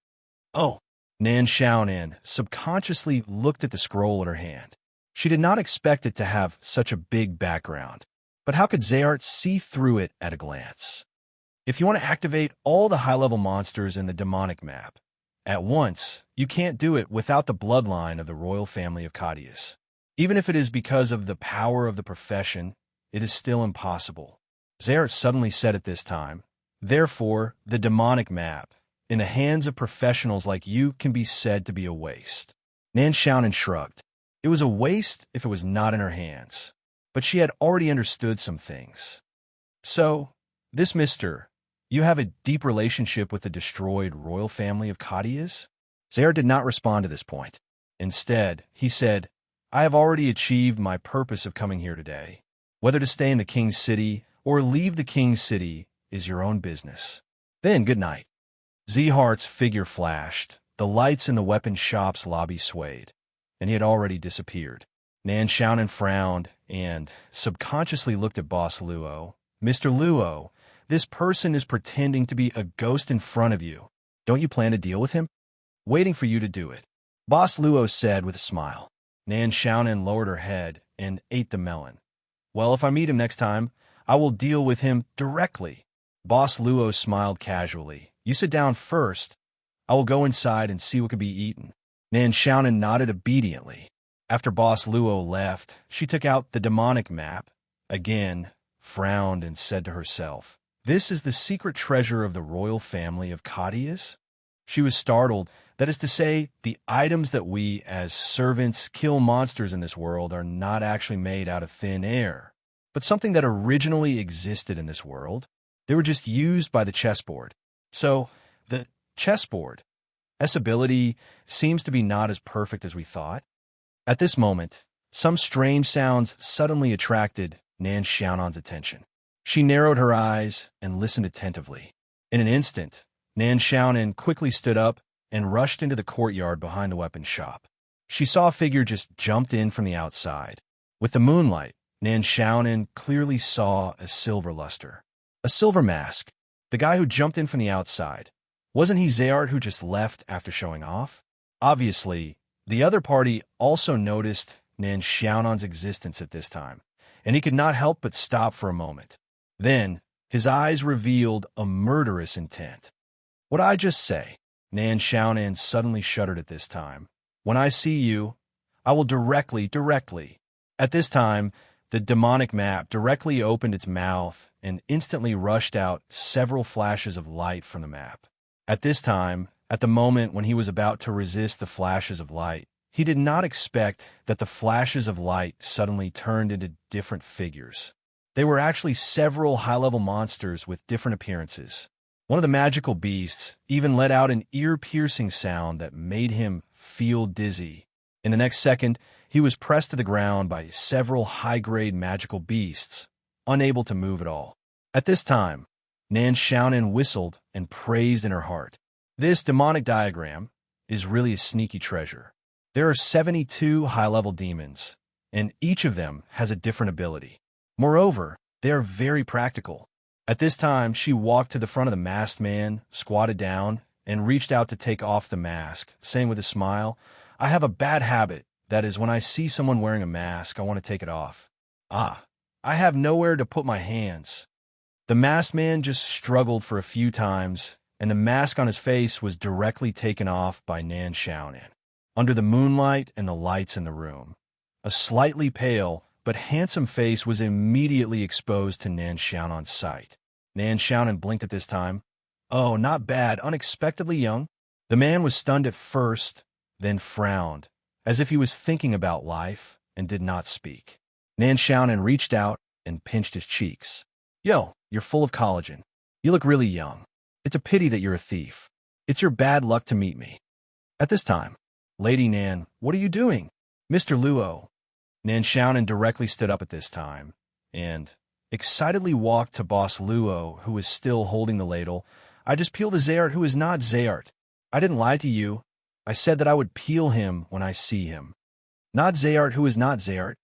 Oh, Nan Xiaonan subconsciously looked at the scroll in her hand. She did not expect it to have such a big background, but how could Zayart see through it at a glance? If you want to activate all the high-level monsters in the demonic map at once, you can't do it without the bloodline of the royal family of Kadias. Even if it is because of the power of the profession, it is still impossible. Zayart suddenly said at this time, Therefore, the demonic map, in the hands of professionals like you, can be said to be a waste. Nan Xiaonan shrugged. It was a waste if it was not in her hands, but she had already understood some things. So, this mister, you have a deep relationship with the destroyed royal family of Kadias? Zayart did not respond to this point. Instead, he said, I have already achieved my purpose of coming here today. Whether to stay in the king's city or leave the king's city is your own business. Then, good night. Zehart's figure flashed, the lights in the weapon shop's lobby swayed, and he had already disappeared. Nan Xiaonan frowned and subconsciously looked at Boss Luo. Mr. Luo, this person is pretending to be a ghost in front of you. Don't you plan to deal with him? Waiting for you to do it, Boss Luo said with a smile. Nan Xiaonan lowered her head and ate the melon. Well, if I meet him next time, I will deal with him directly. Boss Luo smiled casually. You sit down first. I will go inside and see what could be eaten. Nan Xiaonan nodded obediently. After Boss Luo left, she took out the demonic map, again, frowned and said to herself, this is the secret treasure of the royal family of Cadius? She was startled. That is to say, the items that we, as servants, kill monsters in this world are not actually made out of thin air, but something that originally existed in this world. They were just used by the chessboard. So, the chessboard, its ability seems to be not as perfect as we thought. At this moment, some strange sounds suddenly attracted Nan Xiaonan's attention. She narrowed her eyes and listened attentively. In an instant, Nan Xiaonan quickly stood up and rushed into the courtyard behind the weapon shop. She saw a figure just jumped in from the outside. With the moonlight, Nan Xiaonan clearly saw a silver luster. A silver mask. The guy who jumped in from the outside. Wasn't he Zayart who just left after showing off? Obviously, the other party also noticed Nan Xiaonan's existence at this time, and he could not help but stop for a moment. Then, his eyes revealed a murderous intent. What'd I just say? Nan Xiaonan suddenly shuddered at this time. When I see you, I will directly. At this time, the demonic map directly opened its mouth and instantly rushed out several flashes of light from the map. At this time, at the moment when he was about to resist the flashes of light, he did not expect that the flashes of light suddenly turned into different figures. They were actually several high-level monsters with different appearances. One of the magical beasts even let out an ear-piercing sound that made him feel dizzy. In the next second, he was pressed to the ground by several high-grade magical beasts, unable to move at all. At this time, Nan Xiaonan whistled and praised in her heart. This demonic diagram is really a sneaky treasure. There are 72 high-level demons, and each of them has a different ability. Moreover, they are very practical. At this time, she walked to the front of the masked man, squatted down, and reached out to take off the mask, saying with a smile, I have a bad habit. That is, when I see someone wearing a mask, I want to take it off. I have nowhere to put my hands. The masked man just struggled for a few times, and the mask on his face was directly taken off by Nan Xiaonan. Under the moonlight and the lights in the room, a slightly pale but handsome face was immediately exposed to Nan Xiaonan's sight. Nan Xiaonan blinked at this time. Oh, not bad, unexpectedly young. The man was stunned at first, then frowned, as if he was thinking about life, and did not speak. Nan Xiaonan reached out and pinched his cheeks. Yo, you're full of collagen. You look really young. It's a pity that you're a thief. It's your bad luck to meet me. At this time, Lady Nan, what are you doing? Mr. Luo. Nan Xiaonan directly stood up at this time, and excitedly walked to Boss Luo, who was still holding the ladle. I just peeled a Zayart who is not Zayart. I didn't lie to you. I said that I would peel him when I see him. Not Zayart who is not Zayart.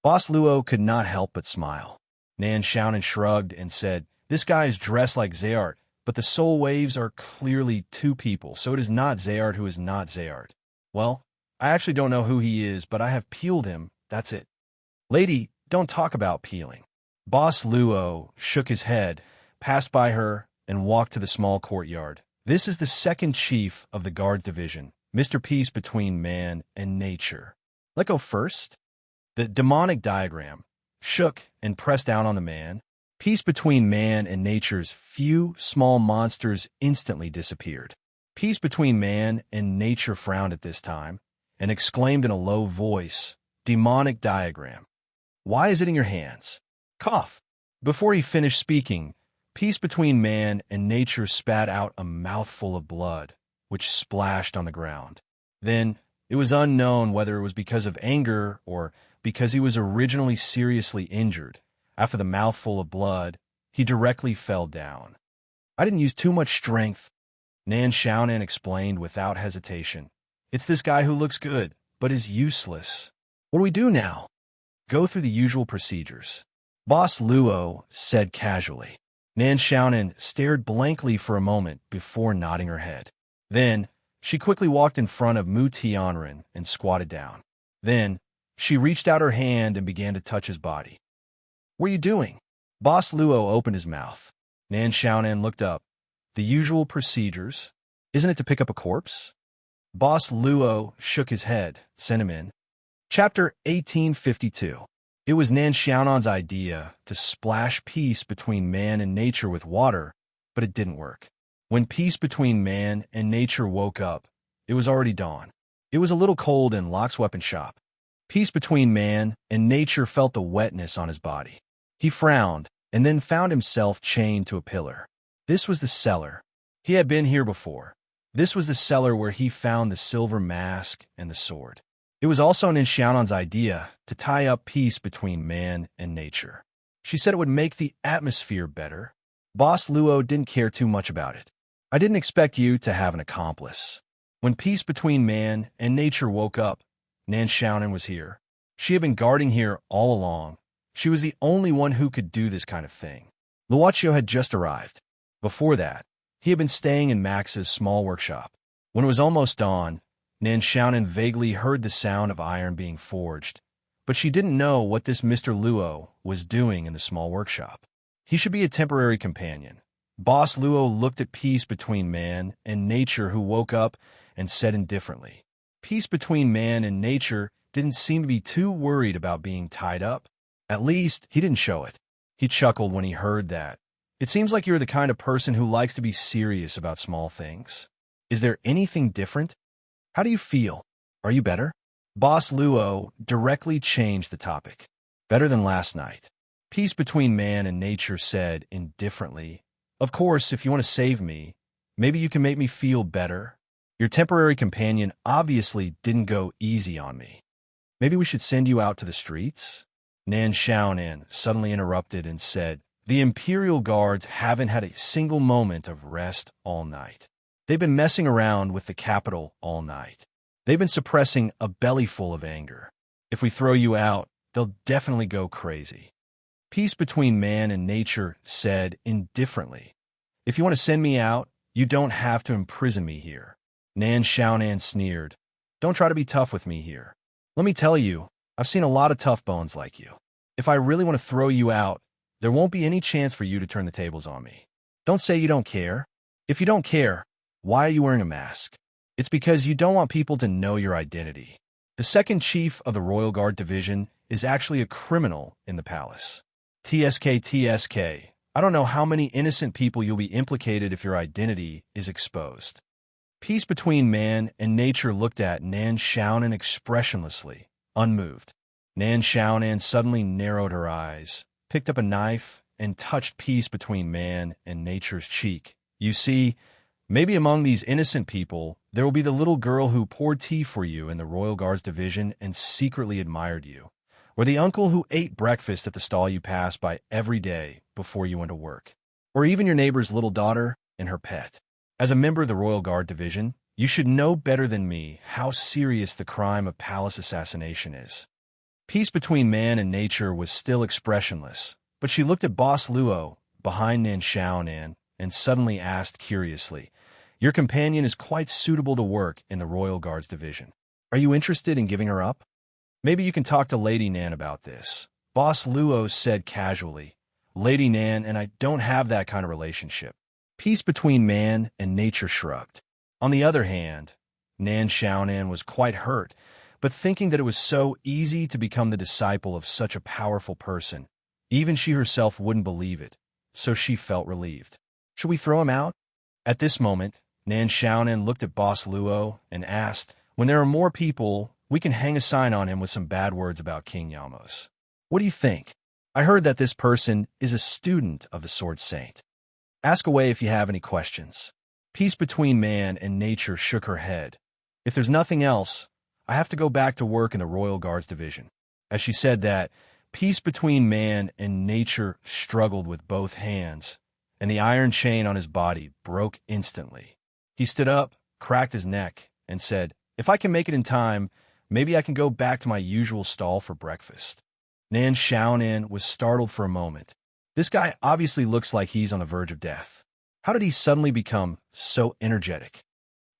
Boss Luo could not help but smile. Nan Xiaonan shrugged and said, this guy is dressed like Zayart, but the soul waves are clearly two people, so it is not Zayart who is not Zayart. Well, I actually don't know who he is, but I have peeled him. That's it. Lady, don't talk about peeling. Boss Luo shook his head, passed by her, and walked to the small courtyard. This is the second chief of the guards division, Mr. Peace between man and nature. Let go first. The demonic diagram shook and pressed down on the man. Peace between man and nature's few small monsters instantly disappeared. Peace between man and nature frowned at this time and exclaimed in a low voice, demonic diagram. Why is it in your hands? Cough. Before he finished speaking, peace between man and nature spat out a mouthful of blood, which splashed on the ground. Then, it was unknown whether it was because of anger or because he was originally seriously injured. After the mouthful of blood, he directly fell down. I didn't use too much strength, Nan Xiaonan explained without hesitation. It's this guy who looks good, but is useless. What do we do now? Go through the usual procedures. Boss Luo said casually. Nan Xiaonan stared blankly for a moment before nodding her head. Then, she quickly walked in front of Mu Tianren and squatted down. Then, she reached out her hand and began to touch his body. What are you doing? Boss Luo opened his mouth. Nan Xiaonan looked up. The usual procedures. Isn't it to pick up a corpse? Boss Luo shook his head, sent him in. Chapter 1852. It was Nan Xiaonan's idea to splash peace between man and nature with water, but it didn't work. When peace between man and nature woke up, it was already dawn. It was a little cold in Locke's weapon shop. Peace between man and nature felt the wetness on his body. He frowned and then found himself chained to a pillar. This was the cellar. He had been here before. This was the cellar where he found the silver mask and the sword. It was also Nan Xiaonan's idea to tie up peace between man and nature. She said it would make the atmosphere better. Boss Luo didn't care too much about it. I didn't expect you to have an accomplice. When peace between man and nature woke up, Nan Xiaonan was here. She had been guarding here all along. She was the only one who could do this kind of thing. Luochio had just arrived. Before that, he had been staying in Max's small workshop. When it was almost dawn, Nan Xiaonan vaguely heard the sound of iron being forged, but she didn't know what this Mr. Luo was doing in the small workshop. He should be a temporary companion. Boss Luo looked at peace between man and nature who woke up and said indifferently. Peace between man and nature didn't seem to be too worried about being tied up. At least, he didn't show it. He chuckled when he heard that. It seems like you're the kind of person who likes to be serious about small things. Is there anything different? How do you feel? Are you better? Boss Luo directly changed the topic. Better than last night. Peace between man and nature said indifferently. Of course, if you want to save me, maybe you can make me feel better. Your temporary companion obviously didn't go easy on me. Maybe we should send you out to the streets? Nan Xiaonan suddenly interrupted and said, the Imperial Guards haven't had a single moment of rest all night. They've been messing around with the capital all night. They've been suppressing a bellyful of anger. If we throw you out, they'll definitely go crazy. Peace between man and nature said indifferently. If you want to send me out, you don't have to imprison me here. Nan Xiaonan sneered. Don't try to be tough with me here. Let me tell you, I've seen a lot of tough bones like you. If I really want to throw you out, there won't be any chance for you to turn the tables on me. Don't say you don't care. If you don't care, why are you wearing a mask? It's because you don't want people to know your identity. The second chief of the Royal Guard Division is actually a criminal in the palace. TSK. I don't know how many innocent people you'll be implicated if your identity is exposed. Peace between man and nature looked at Nan Xiaonan expressionlessly, unmoved. Nan Xiaonan suddenly narrowed her eyes, picked up a knife, and touched peace between man and nature's cheek. You see, maybe among these innocent people, there will be the little girl who poured tea for you in the Royal Guards Division and secretly admired you, or the uncle who ate breakfast at the stall you passed by every day before you went to work, or even your neighbor's little daughter and her pet. As a member of the Royal Guard Division, you should know better than me how serious the crime of palace assassination is. Peace between man and nature was still expressionless, but she looked at Boss Luo behind Nan Xiaonan and suddenly asked curiously, your companion is quite suitable to work in the Royal Guards Division. Are you interested in giving her up? Maybe you can talk to Lady Nan about this. Boss Luo said casually, Lady Nan and I don't have that kind of relationship. Peace between man and nature shrugged. On the other hand, Nan Xiaonan was quite hurt, but thinking that it was so easy to become the disciple of such a powerful person, even she herself wouldn't believe it, so she felt relieved. Should we throw him out? At this moment, Nan Xiaonan looked at Boss Luo and asked, when there are more people, we can hang a sign on him with some bad words about King Yamos. What do you think? I heard that this person is a student of the Sword Saint. Ask away if you have any questions. Peace between man and nature shook her head. If there's nothing else, I have to go back to work in the Royal Guards Division. As she said that, Peace between man and nature struggled with both hands, and the iron chain on his body broke instantly. He stood up, cracked his neck, and said, "If I can make it in time, maybe I can go back to my usual stall for breakfast." Nan Xiaonan was startled for a moment. This guy obviously looks like he's on the verge of death. How did he suddenly become so energetic?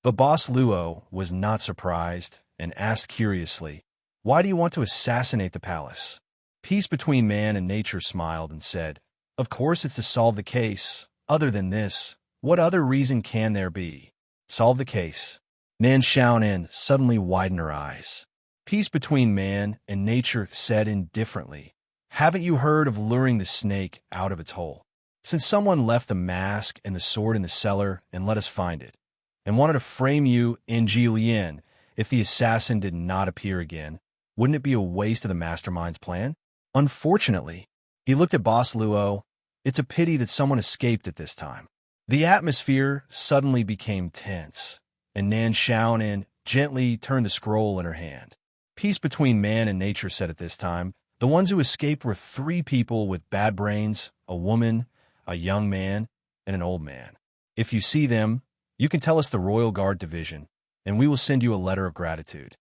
But Boss Luo was not surprised and asked curiously, "Why do you want to assassinate the palace?" Peace between man and nature smiled and said, "Of course it's to solve the case. Other than this, what other reason can there be? Solve the case." Nan Xiaonan suddenly widened her eyes. Peace between man and nature said indifferently, "Haven't you heard of luring the snake out of its hole? Since someone left the mask and the sword in the cellar and let us find it, and wanted to frame you in Jilian if the assassin did not appear again, wouldn't it be a waste of the mastermind's plan? Unfortunately," he looked at Boss Luo, "it's a pity that someone escaped at this time." The atmosphere suddenly became tense, and Nan Xiaonan gently turned the scroll in her hand. Peace between man and nature said at this time, "The ones who escaped were 3 people with bad brains, a woman, a young man, and an old man. If you see them, you can tell us the Royal Guard Division, and we will send you a letter of gratitude."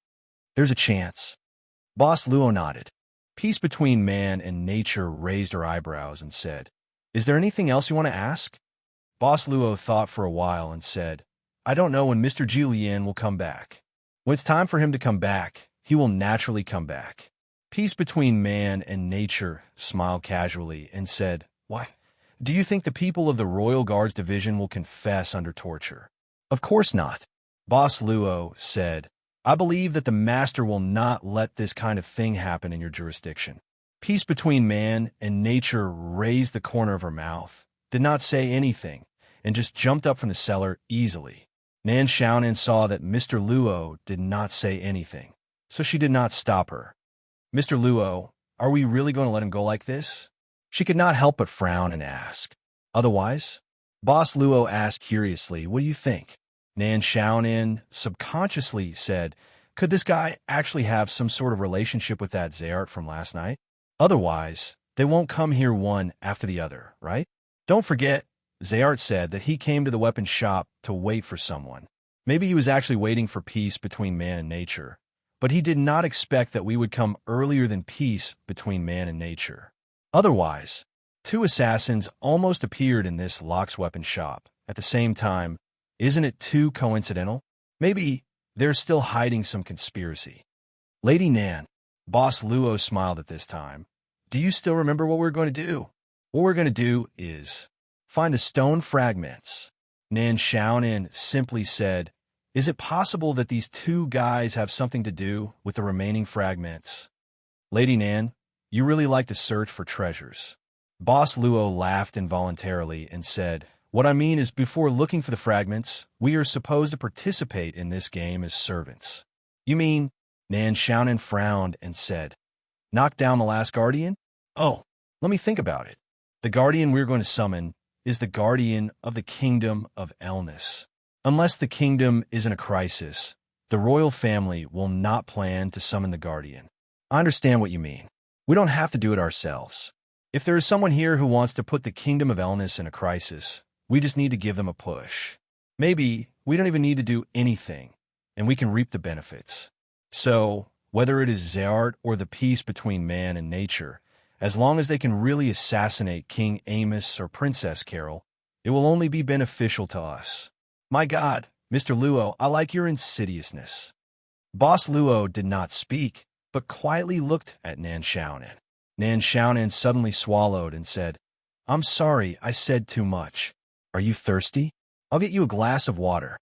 "There's a chance." Boss Luo nodded. Peace between man and nature raised her eyebrows and said, "Is there anything else you want to ask?" Boss Luo thought for a while and said, "I don't know when Mr. Jilian will come back. When it's time for him to come back, he will naturally come back." Peace between man and nature smiled casually and said, "Why, do you think the people of the Royal Guards Division will confess under torture?" "Of course not." Boss Luo said, "I believe that the master will not let this kind of thing happen in your jurisdiction." Peace between man and nature raised the corner of her mouth, did not say anything, and just jumped up from the cellar easily. Nan Xiaonan saw that Mr. Luo did not say anything, so she did not stop her. "Mr. Luo, are we really going to let him go like this?" She could not help but frown and ask, "Otherwise?" Boss Luo asked curiously, "What do you think?" Nan Xiaonan subconsciously said, "Could this guy actually have some sort of relationship with that Zayart from last night? Otherwise, they won't come here one after the other, right? Don't forget, Zayart said that he came to the weapon shop to wait for someone. Maybe he was actually waiting for peace between man and nature, but he did not expect that we would come earlier than peace between man and nature. Otherwise, 2 assassins almost appeared in this Locke's weapon shop at the same time. Isn't it too coincidental? Maybe they're still hiding some conspiracy." "Lady Nan," Boss Luo smiled at this time, "do you still remember what we're going to do?" "What we're going to do is find the stone fragments." Nan Xiaonan simply said, "Is it possible that these 2 guys have something to do with the remaining fragments?" "Lady Nan, you really like to search for treasures." Boss Luo laughed involuntarily and said, "What I mean is, before looking for the fragments, we are supposed to participate in this game as servants." "You mean?" Nan Xiaonan frowned and said, "Knock down the last guardian?" "Oh, let me think about it. The guardian we're going to summon is the guardian of the kingdom of Elnis. Unless the kingdom is in a crisis, the royal family will not plan to summon the guardian." "I understand what you mean. We don't have to do it ourselves. If there is someone here who wants to put the kingdom of Elnis in a crisis, we just need to give them a push. Maybe we don't even need to do anything, and we can reap the benefits. So, whether it is Zayart or the peace between man and nature, as long as they can really assassinate King Amos or Princess Carol, it will only be beneficial to us." "My God, Mr. Luo, I like your insidiousness." Boss Luo did not speak, but quietly looked at Nan Xiaonan. Nan Xiaonan suddenly swallowed and said, "I'm sorry, I said too much. Are you thirsty? I'll get you a glass of water."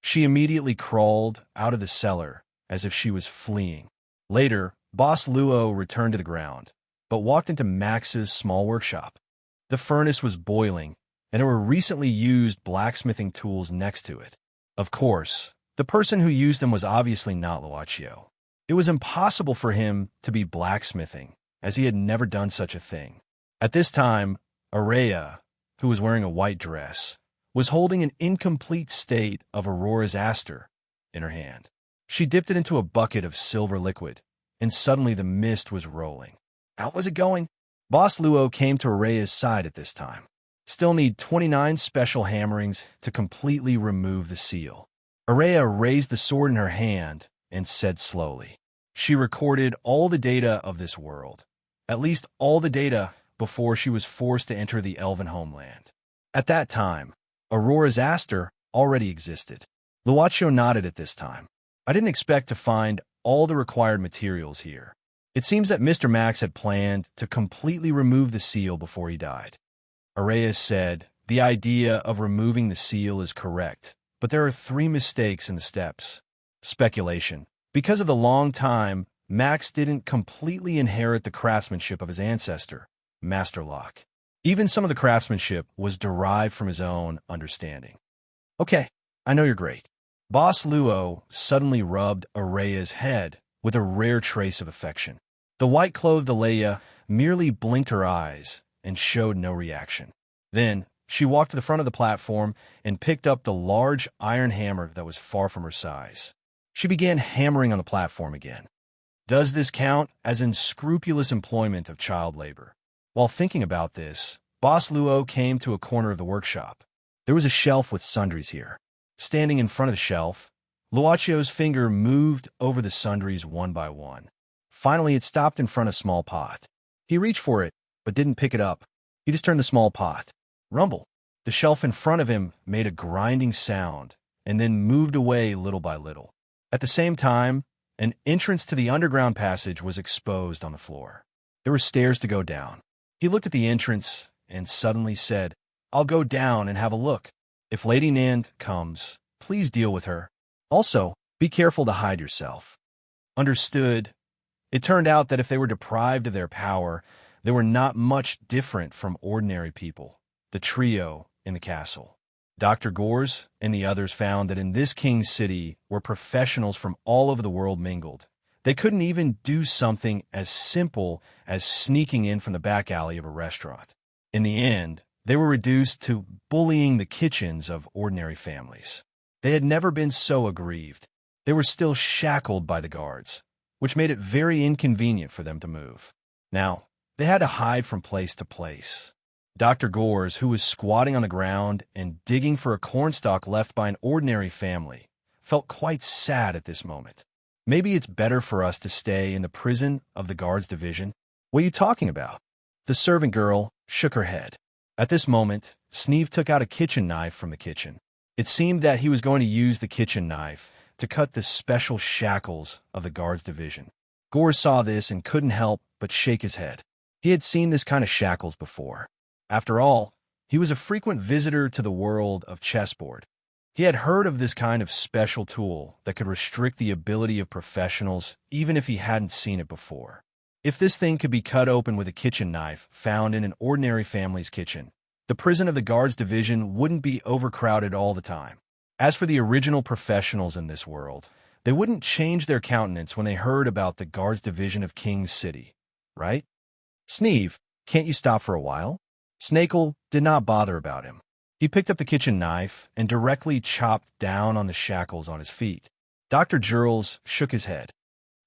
She immediately crawled out of the cellar as if she was fleeing. Later, Boss Luo returned to the ground, but walked into Max's small workshop. The furnace was boiling, and there were recently used blacksmithing tools next to it. Of course, the person who used them was obviously not Luochio. It was impossible for him to be blacksmithing, as he had never done such a thing. At this time, Araya, who was wearing a white dress, was holding an incomplete state of Aurora's aster in her hand. She dipped it into a bucket of silver liquid, and suddenly the mist was rolling. How was it going? Boss Luo came to Araya's side at this time. Still need 29 special hammerings to completely remove the seal. Araya raised the sword in her hand and said slowly. She recorded all the data of this world, at least all the data before she was forced to enter the elven homeland. At that time, Aurora's Aster already existed. Luaccio nodded at this time. I didn't expect to find all the required materials here. It seems that Mr. Max had planned to completely remove the seal before he died. Araya said, the idea of removing the seal is correct, but there are 3 mistakes in the steps. Speculation. Because of the long time, Max didn't completely inherit the craftsmanship of his ancestor, Master Locke. Even some of the craftsmanship was derived from his own understanding. Okay, I know you're great. Boss Luo suddenly rubbed Araya's head with a rare trace of affection. The white-clothed Alea merely blinked her eyes and showed no reaction. Then, she walked to the front of the platform and picked up the large iron hammer that was far from her size. She began hammering on the platform again. Does this count as unscrupulous employment of child labor? While thinking about this, Boss Luo came to a corner of the workshop. There was a shelf with sundries here. Standing in front of the shelf, Luaccio's finger moved over the sundries one by one. Finally, it stopped in front of a small pot. He reached for it, but didn't pick it up. He just turned the small pot. Rumble. The shelf in front of him made a grinding sound and then moved away little by little. At the same time, an entrance to the underground passage was exposed on the floor. There were stairs to go down. He looked at the entrance and suddenly said, I'll go down and have a look. If Lady Nand comes, please deal with her. Also, be careful to hide yourself. Understood. It turned out that if they were deprived of their power, they were not much different from ordinary people, the trio in the castle. Dr. Gores and the others found that in this king's city where professionals from all over the world mingled, they couldn't even do something as simple as sneaking in from the back alley of a restaurant. In the end, they were reduced to bullying the kitchens of ordinary families. They had never been so aggrieved. They were still shackled by the guards, which made it very inconvenient for them to move. Now, they had to hide from place to place. Dr. Gores, who was squatting on the ground and digging for a cornstalk left by an ordinary family, felt quite sad at this moment. Maybe it's better for us to stay in the prison of the guards division. What are you talking about? The servant girl shook her head. At this moment, Sneeve took out a kitchen knife from the kitchen. It seemed that he was going to use the kitchen knife to cut the special shackles of the guards division. Gores saw this and couldn't help but shake his head. He had seen this kind of shackles before. After all, he was a frequent visitor to the world of chessboard. He had heard of this kind of special tool that could restrict the ability of professionals even if he hadn't seen it before. If this thing could be cut open with a kitchen knife found in an ordinary family's kitchen, the prison of the guards division wouldn't be overcrowded all the time. As for the original professionals in this world, they wouldn't change their countenance when they heard about the guards division of King's City, right? Sneeve, can't you stop for a while? Snakel did not bother about him. He picked up the kitchen knife and directly chopped down on the shackles on his feet. Dr. Jurls shook his head.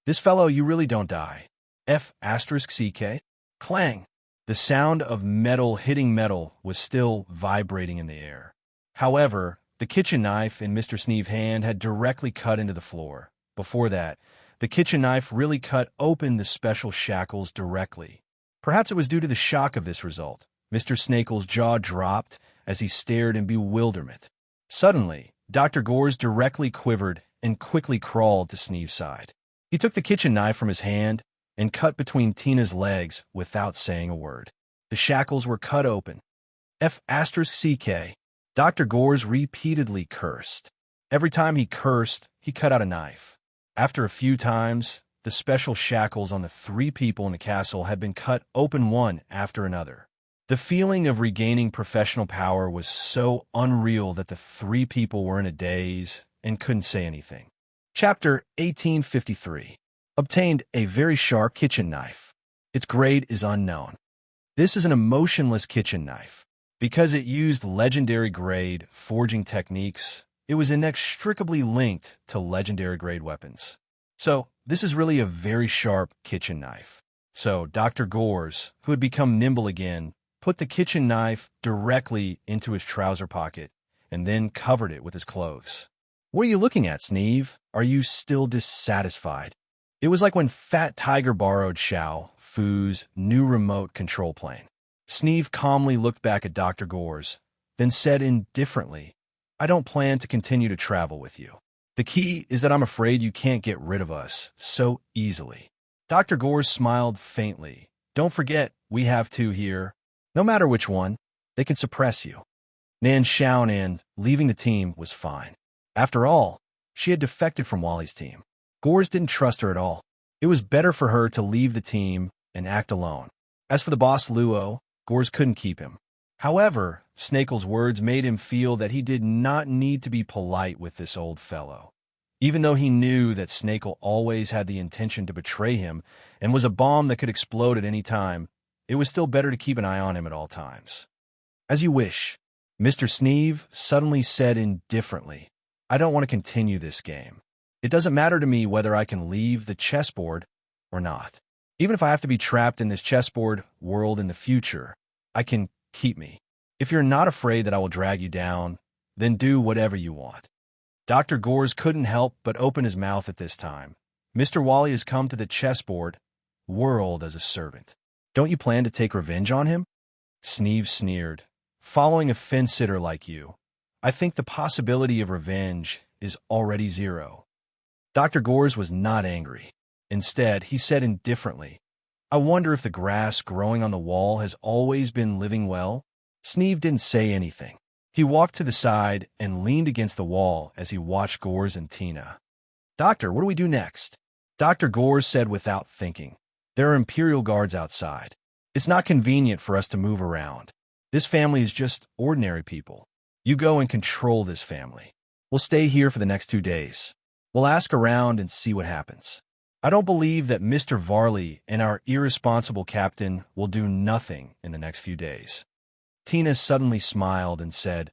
This fellow, you really don't die. F***CK? Clang! The sound of metal hitting metal was still vibrating in the air. However, the kitchen knife in Mr. Sneeve's hand had directly cut into the floor. Before that, the kitchen knife really cut open the special shackles directly. Perhaps it was due to the shock of this result. Mr. Snakel's jaw dropped as he stared in bewilderment. Suddenly, Dr. Gores directly quivered and quickly crawled to Sneeve's side. He took the kitchen knife from his hand and cut between Tina's legs without saying a word. The shackles were cut open. F***CK. Dr. Gores repeatedly cursed. Every time he cursed, he cut out a knife. After a few times, the special shackles on the 3 people in the castle had been cut open one after another. The feeling of regaining professional power was so unreal that the 3 people were in a daze and couldn't say anything. Chapter 1853. Obtained a very sharp kitchen knife. Its grade is unknown. This is an emotionless kitchen knife. Because it used legendary grade forging techniques, it was inextricably linked to legendary grade weapons. So, this is really a very sharp kitchen knife. So Dr. Gores, who had become nimble again, put the kitchen knife directly into his trouser pocket and then covered it with his clothes. What are you looking at, Sneeve? Are you still dissatisfied? It was like when Fat Tiger borrowed Xiao Fu's new remote control plane. Sneeve calmly looked back at Dr. Gores, then said indifferently, I don't plan to continue to travel with you. The key is that I'm afraid you can't get rid of us so easily. Dr. Gores smiled faintly. Don't forget, we have two here. No matter which one, they can suppress you. Nan Xiaonan, leaving the team, was fine. After all, she had defected from Wally's team. Gores didn't trust her at all. It was better for her to leave the team and act alone. As for the boss Luo, Gores couldn't keep him. However, Snakel's words made him feel that he did not need to be polite with this old fellow. Even though he knew that Snakel always had the intention to betray him and was a bomb that could explode at any time, it was still better to keep an eye on him at all times. As you wish, Mr. Sneeve suddenly said indifferently, I don't want to continue this game. It doesn't matter to me whether I can leave the chessboard or not. Even if I have to be trapped in this chessboard world in the future, I can keep me. If you're not afraid that I will drag you down, then do whatever you want. Dr. Gores couldn't help but open his mouth at this time. Mr. Wally has come to the chessboard world as a servant. Don't you plan to take revenge on him? Sneeve sneered. Following a fence-sitter like you, I think the possibility of revenge is already zero. Dr. Gores was not angry. Instead, he said indifferently, I wonder if the grass growing on the wall has always been living well? Sneeve didn't say anything. He walked to the side and leaned against the wall as he watched Gores and Tina. Doctor, what do we do next? Dr. Gores said without thinking. There are Imperial guards outside. It's not convenient for us to move around. This family is just ordinary people. You go and control this family. We'll stay here for the next 2 days. We'll ask around and see what happens. I don't believe that Mr. Varley and our irresponsible captain will do nothing in the next few days. Tina suddenly smiled and said,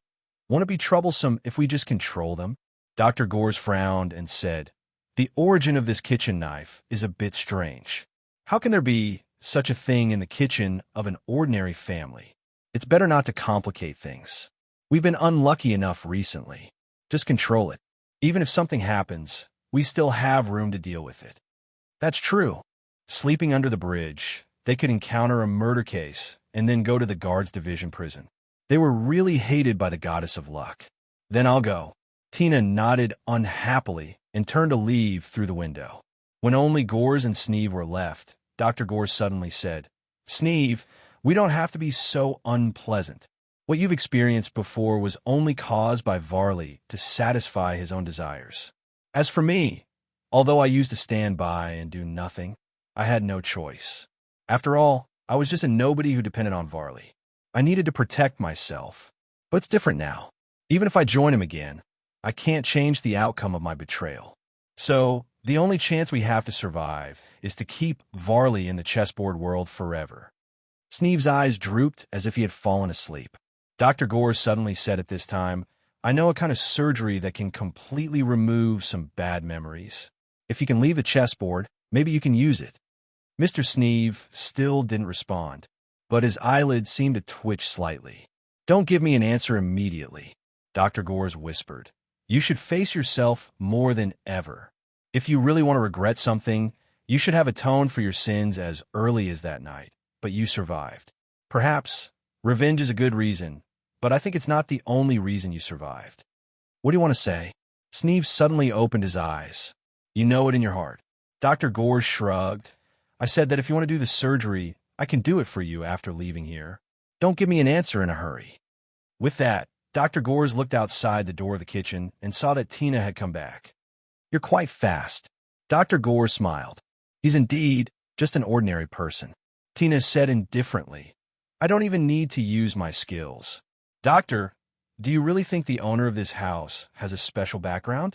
Won't it be troublesome if we just control them? Dr. Gores frowned and said, The origin of this kitchen knife is a bit strange. How can there be such a thing in the kitchen of an ordinary family? It's better not to complicate things. We've been unlucky enough recently. Just control it. Even if something happens, we still have room to deal with it. That's true. Sleeping under the bridge, they could encounter a murder case and then go to the guards division prison. They were really hated by the goddess of luck. Then I'll go. Tina nodded unhappily and turned to leave through the window. When only Gores and Sneeve were left, Dr. Gores suddenly said, Sneeve, we don't have to be so unpleasant. What you've experienced before was only caused by Varley to satisfy his own desires. As for me, although I used to stand by and do nothing, I had no choice. After all, I was just a nobody who depended on Varley. I needed to protect myself. But it's different now. Even if I join him again, I can't change the outcome of my betrayal. So, the only chance we have to survive is to keep Varley in the chessboard world forever. Sneeve's eyes drooped as if he had fallen asleep. Dr. Gores suddenly said at this time, I know a kind of surgery that can completely remove some bad memories. If you can leave the chessboard, maybe you can use it. Mr. Sneeve still didn't respond, but his eyelids seemed to twitch slightly. Don't give me an answer immediately, Dr. Gores whispered. You should face yourself more than ever. If you really want to regret something, you should have atoned for your sins as early as that night, but you survived. Perhaps revenge is a good reason, but I think it's not the only reason you survived. What do you want to say? Sneeve suddenly opened his eyes. You know it in your heart. Dr. Gores shrugged. I said that if you want to do the surgery, I can do it for you after leaving here. Don't give me an answer in a hurry. With that, Dr. Gores looked outside the door of the kitchen and saw that Tina had come back. You're quite fast. Dr. Gores smiled. He's indeed just an ordinary person. Tina said indifferently, I don't even need to use my skills. Doctor, do you really think the owner of this house has a special background?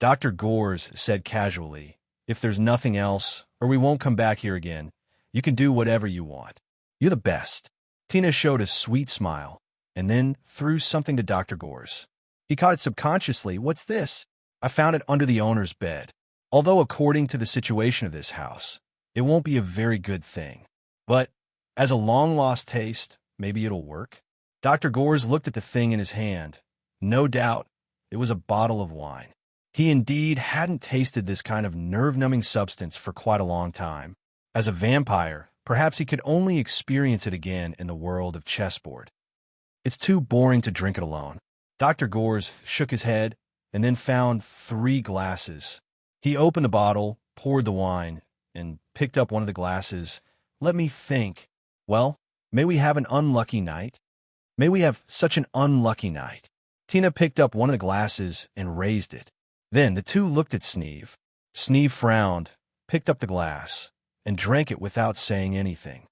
Dr. Gores said casually, if there's nothing else, or we won't come back here again, you can do whatever you want. You're the best. Tina showed a sweet smile, and then threw something to Dr. Gores. He caught it subconsciously. What's this? I found it under the owner's bed. Although according to the situation of this house, it won't be a very good thing. But as a long-lost taste, maybe it'll work. Dr. Gores looked at the thing in his hand. No doubt, it was a bottle of wine. He indeed hadn't tasted this kind of nerve-numbing substance for quite a long time. As a vampire, perhaps he could only experience it again in the world of chessboard. It's too boring to drink it alone. Dr. Gores shook his head and then found 3 glasses. He opened the bottle, poured the wine, and picked up one of the glasses. Let me think. Well, may we have an unlucky night? May we have such an unlucky night. Tina picked up one of the glasses and raised it. Then the two looked at Sneeve. Sneeve frowned, picked up the glass, and drank it without saying anything.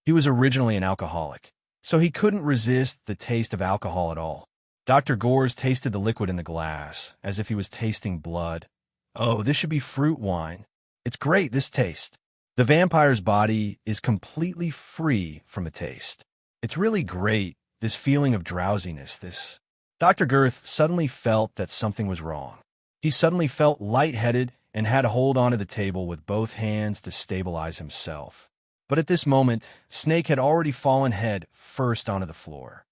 He was originally an alcoholic, so he couldn't resist the taste of alcohol at all. Dr. Gores tasted the liquid in the glass, as if he was tasting blood. Oh, this should be fruit wine. It's great, this taste. The vampire's body is completely free from a taste. It's really great, this feeling of drowsiness, this. Dr. Girth suddenly felt that something was wrong. He suddenly felt lightheaded and had to hold onto the table with both hands to stabilize himself. But at this moment, Snake had already fallen head first onto the floor.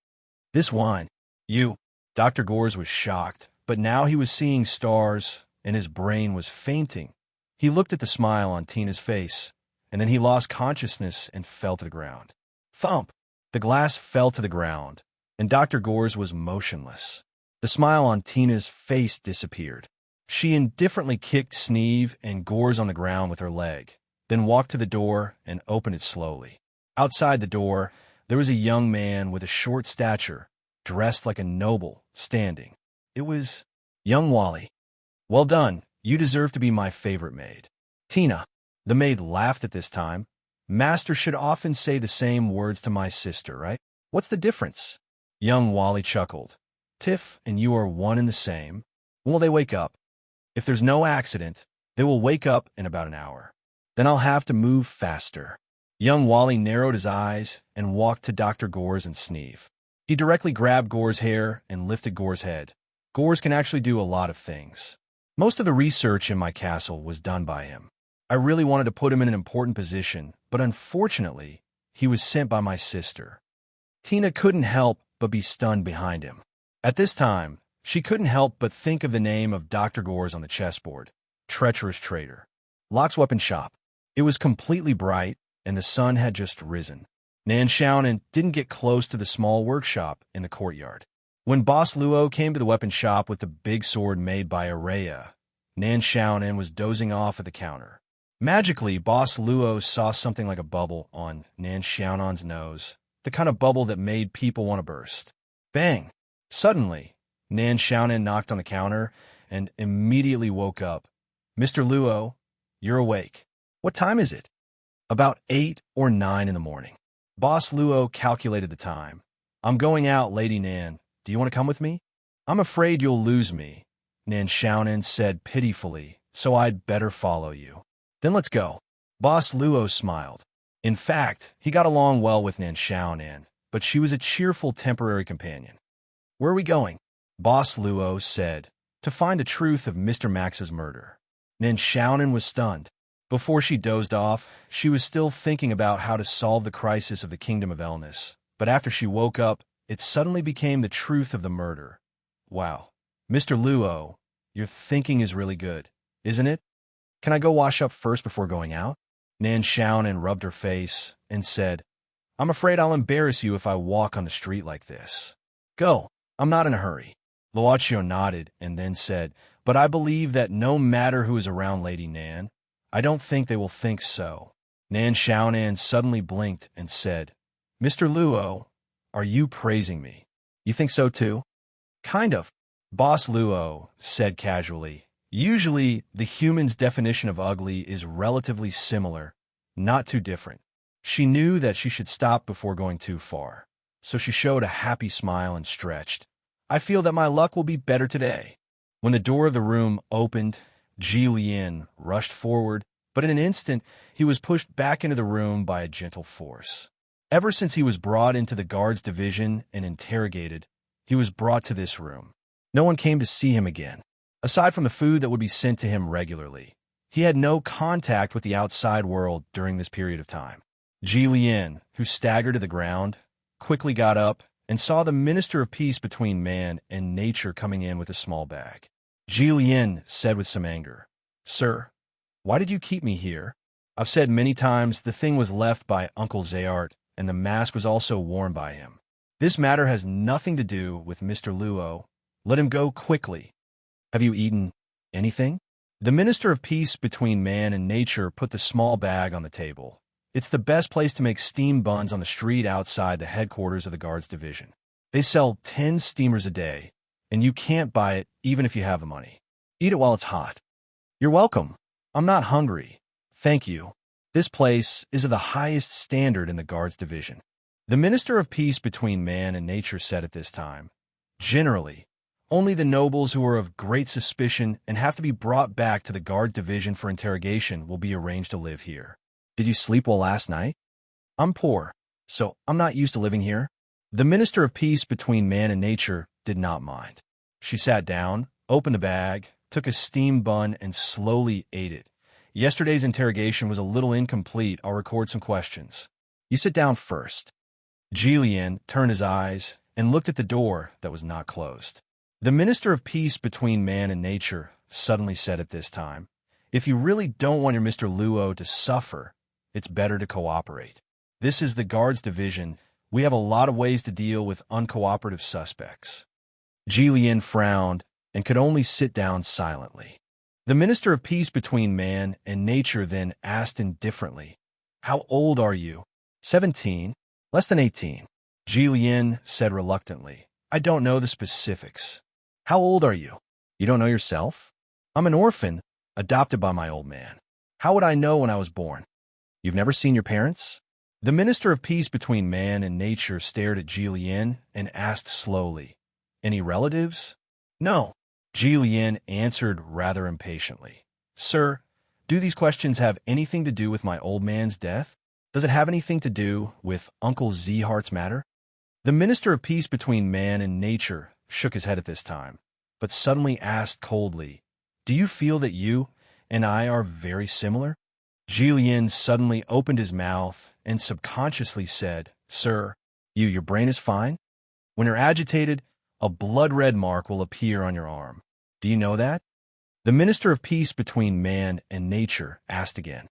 This wine, you. Dr. Gores was shocked, but now he was seeing stars, and his brain was fainting. He looked at the smile on Tina's face, and then he lost consciousness and fell to the ground. Thump! The glass fell to the ground, and Dr. Gores was motionless. The smile on Tina's face disappeared. She indifferently kicked Sneeve and Gores on the ground with her leg, then walked to the door and opened it slowly. Outside the door, there was a young man with a short stature, dressed like a noble, standing. It was young Wally. Well done, you deserve to be my favorite maid. Tina. The maid laughed at this time. Master should often say the same words to my sister, right? What's the difference? Young Wally chuckled. Tiff and you are one and the same. When will they wake up? If there's no accident, they will wake up in about an hour. Then I'll have to move faster. Young Wally narrowed his eyes and walked to Dr. Gores and Sneeve. He directly grabbed Gore's hair and lifted Gore's head. Gores can actually do a lot of things. Most of the research in my castle was done by him. I really wanted to put him in an important position, but unfortunately, he was sent by my sister. Tina couldn't help but be stunned behind him. At this time, she couldn't help but think of the name of Dr. Gores on the chessboard. Treacherous traitor. Locke's weapon shop. It was completely bright, and the sun had just risen. Nan Xiaonan didn't get close to the small workshop in the courtyard. When Boss Luo came to the weapon shop with the big sword made by Araya, Nan Xiaonan was dozing off at the counter. Magically, Boss Luo saw something like a bubble on Nan Xiaonan's nose, the kind of bubble that made people want to burst. Bang! Suddenly, Nan Xiaonan knocked on the counter and immediately woke up. Mr. Luo, you're awake. What time is it? About 8 or 9 in the morning. Boss Luo calculated the time. I'm going out, Lady Nan. Do you want to come with me? I'm afraid you'll lose me, Nan Xiaonan said pitifully, so I'd better follow you. Then let's go. Boss Luo smiled. In fact, he got along well with Nan Xiaonan, but she was a cheerful temporary companion. Where are we going? Boss Luo said, to find the truth of Mr. Max's murder. Nan Xiaonan was stunned. Before she dozed off, she was still thinking about how to solve the crisis of the Kingdom of Elness, but after she woke up, it suddenly became the truth of the murder. Wow. Mr. Luo, your thinking is really good, isn't it? Can I go wash up first before going out? Nan Xiaonan rubbed her face and said, I'm afraid I'll embarrass you if I walk on the street like this. Go. I'm not in a hurry. Luochio nodded and then said, but I believe that no matter who is around Lady Nan, I don't think they will think so. Nan Xiaonan suddenly blinked and said, Mr. Luo, are you praising me? You think so too? Kind of. Boss Luo said casually, usually the human's definition of ugly is relatively similar, not too different. She knew that she should stop before going too far, so she showed a happy smile and stretched. I feel that my luck will be better today. When the door of the room opened, Ji Lian rushed forward, but in an instant he was pushed back into the room by a gentle force. Ever since he was brought into the guards division and interrogated, he was brought to this room. No one came to see him again. Aside from the food that would be sent to him regularly, He had no contact with the outside world during this period of time. Ji Lian, who staggered to the ground, quickly got up and saw the Minister of Peace between man and nature coming in with a small bag. Ji Lian said with some anger, "Sir, why did you keep me here? I've said many times the thing was left by Uncle Zayart, and the mask was also worn by him. This matter has nothing to do with Mr. Luo. Let him go quickly. Have you eaten anything?" The Minister of Peace between man and nature put the small bag on the table. It's the best place to make steam buns on the street outside the headquarters of the Guards Division. They sell 10 steamers a day, and you can't buy it even if you have the money. Eat it while it's hot. You're welcome. I'm not hungry. Thank you. This place is of the highest standard in the Guards Division. The Minister of Peace between man and nature said at this time, "Generally, only the nobles who are of great suspicion and have to be brought back to the Guard Division for interrogation will be arranged to live here. Did you sleep well last night? I'm poor, so I'm not used to living here." The Minister of Peace between man and nature did not mind. She sat down, opened the bag, took a steam bun, and slowly ate it. "Yesterday's interrogation was a little incomplete. I'll record some questions. You sit down first." Ji Lian turned his eyes and looked at the door that was not closed. The Minister of Peace between man and nature suddenly said at this time, "If you really don't want your Mr. Luo to suffer, it's better to cooperate. This is the Guards Division. We have a lot of ways to deal with uncooperative suspects." Ji Lian frowned and could only sit down silently. The Minister of Peace between man and nature then asked indifferently, "How old are you?" 17. Less than 18. Ji Lian said reluctantly, "I don't know the specifics." "How old are you?" "You don't know yourself?" "I'm an orphan, adopted by my old man. How would I know when I was born?" "You've never seen your parents?" The Minister of Peace between man and nature stared at Ji Lian and asked slowly, "Any relatives?" "No." Ji Lian answered rather impatiently, "Sir, do these questions have anything to do with my old man's death? Does it have anything to do with Uncle Zayart's matter?" The Minister of Peace between man and nature shook his head at this time, but suddenly asked coldly, "Do you feel that you and I are very similar?" Ji Lian suddenly opened his mouth and subconsciously said, "Sir, your brain is fine? When you're agitated, a blood-red mark will appear on your arm. Do you know that?" The Minister of Peace between man and nature asked again,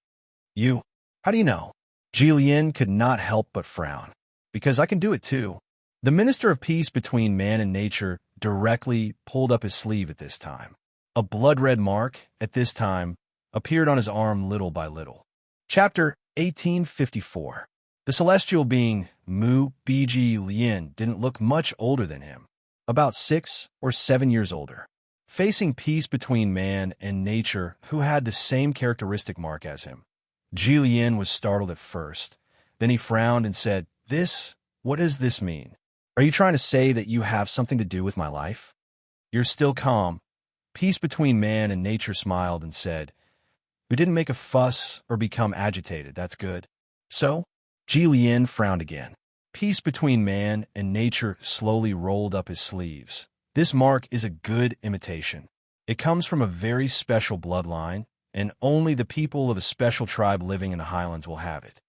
"You, how do you know?" Ji Lian could not help but frown. "Because I can do it too." The Minister of Peace between man and nature directly pulled up his sleeve at this time. A blood-red mark, at this time, appeared on his arm little by little. Chapter 1854. The celestial being Mu Biji Lian didn't look much older than him, about 6 or 7 years older. Facing peace between man and nature, who had the same characteristic mark as him, Ji Lian was startled at first. Then he frowned and said, What does this mean? Are you trying to say that you have something to do with my life?" "You're still calm." Peace between man and nature smiled and said, "We didn't make a fuss or become agitated, that's good." "So?" Ji Lian frowned again. Peace between man and nature slowly rolled up his sleeves. "This mark is a good imitation. It comes from a very special bloodline, and only the people of a special tribe living in the highlands will have it."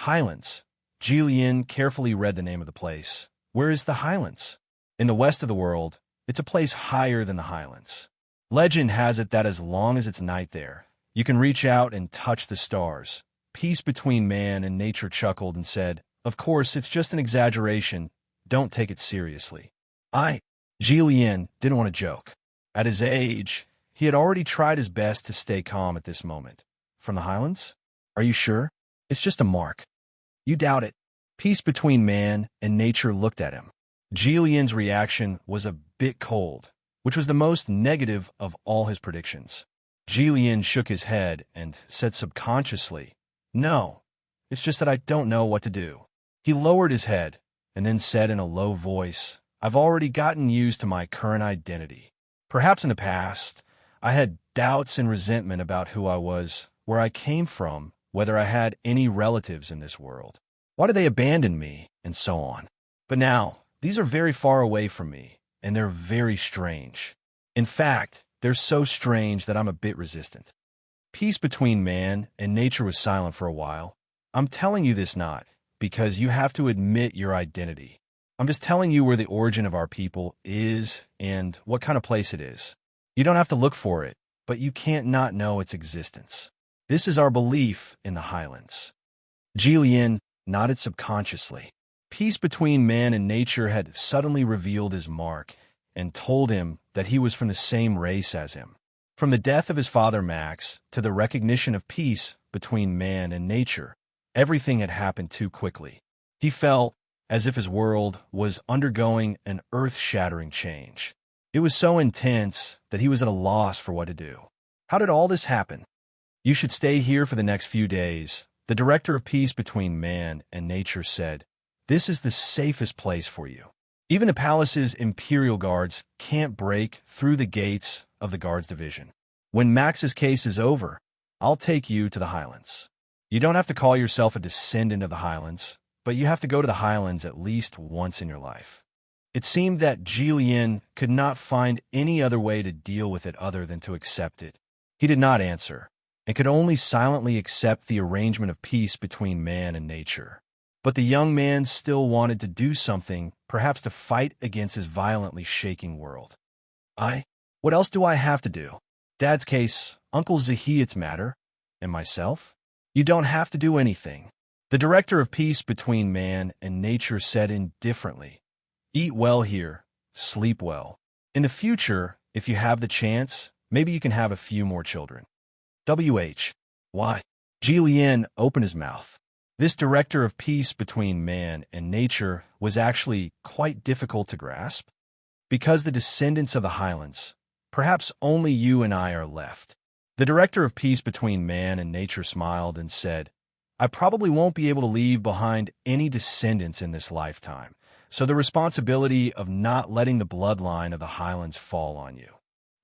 "Highlands?" Ji Lian carefully read the name of the place. "Where is the highlands?" "In the west of the world. It's a place higher than the highlands. Legend has it that as long as it's night there, you can reach out and touch the stars." Peace between man and nature chuckled and said, "Of course, it's just an exaggeration. Don't take it seriously." Ji Lian didn't want to joke. At his age, he had already tried his best to stay calm at this moment. "From the highlands? Are you sure? It's just a mark." "You doubt it." Peace between man and nature looked at him. Ji Lian's reaction was a bit cold, which was the most negative of all his predictions. Ji Lian shook his head and said subconsciously, "No, it's just that I don't know what to do." He lowered his head and then said in a low voice, "I've already gotten used to my current identity. Perhaps in the past, I had doubts and resentment about who I was, where I came from, whether I had any relatives in this world. Why did they abandon me, and so on. But now, these are very far away from me, and they're very strange. In fact, they're so strange that I'm a bit resistant." Peace between man and nature was silent for a while. I'm telling you this not because you have to admit your identity. I'm just telling you where the origin of our people is and what kind of place it is. You don't have to look for it, but you can't not know its existence. This is our belief in the Highlands. Jillian nodded subconsciously. Peace between man and nature had suddenly revealed his mark and told him that he was from the same race as him. From the death of his father Max to the recognition of peace between man and nature, everything had happened too quickly. He felt as if his world was undergoing an earth-shattering change. It was so intense that he was at a loss for what to do. How did all this happen? You should stay here for the next few days, the director of peace between man and nature said. This is the safest place for you. Even the palace's imperial guards can't break through the gates of the guards division. When Max's case is over, I'll take you to the Highlands. You don't have to call yourself a descendant of the Highlands, but you have to go to the Highlands at least once in your life. It seemed that Jillian could not find any other way to deal with it other than to accept it. He did not answer, and could only silently accept the arrangement of peace between man and nature. But the young man still wanted to do something, perhaps to fight against his violently shaking world. What else do I have to do? Dad's case, Uncle Zahiyat's matter, and myself? You don't have to do anything. The director of peace between man and nature said indifferently, eat well here, sleep well. In the future, if you have the chance, maybe you can have a few more children. Why? Jillian opened his mouth. This director of peace between man and nature was actually quite difficult to grasp. Because the descendants of the Highlands, perhaps only you and I are left. The director of peace between man and nature smiled and said, I probably won't be able to leave behind any descendants in this lifetime, so the responsibility of not letting the bloodline of the Highlands fall on you.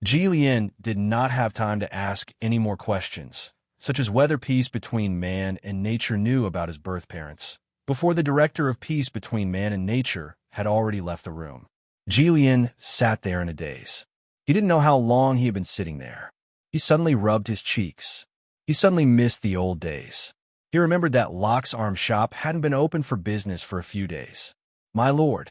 Jillian did not have time to ask any more questions, such as whether peace between man and nature knew about his birth parents, before the director of peace between man and nature had already left the room. Jillian sat there in a daze. He didn't know how long he had been sitting there. He suddenly rubbed his cheeks. He suddenly missed the old days. He remembered that Locke's arm shop hadn't been open for business for a few days. My lord.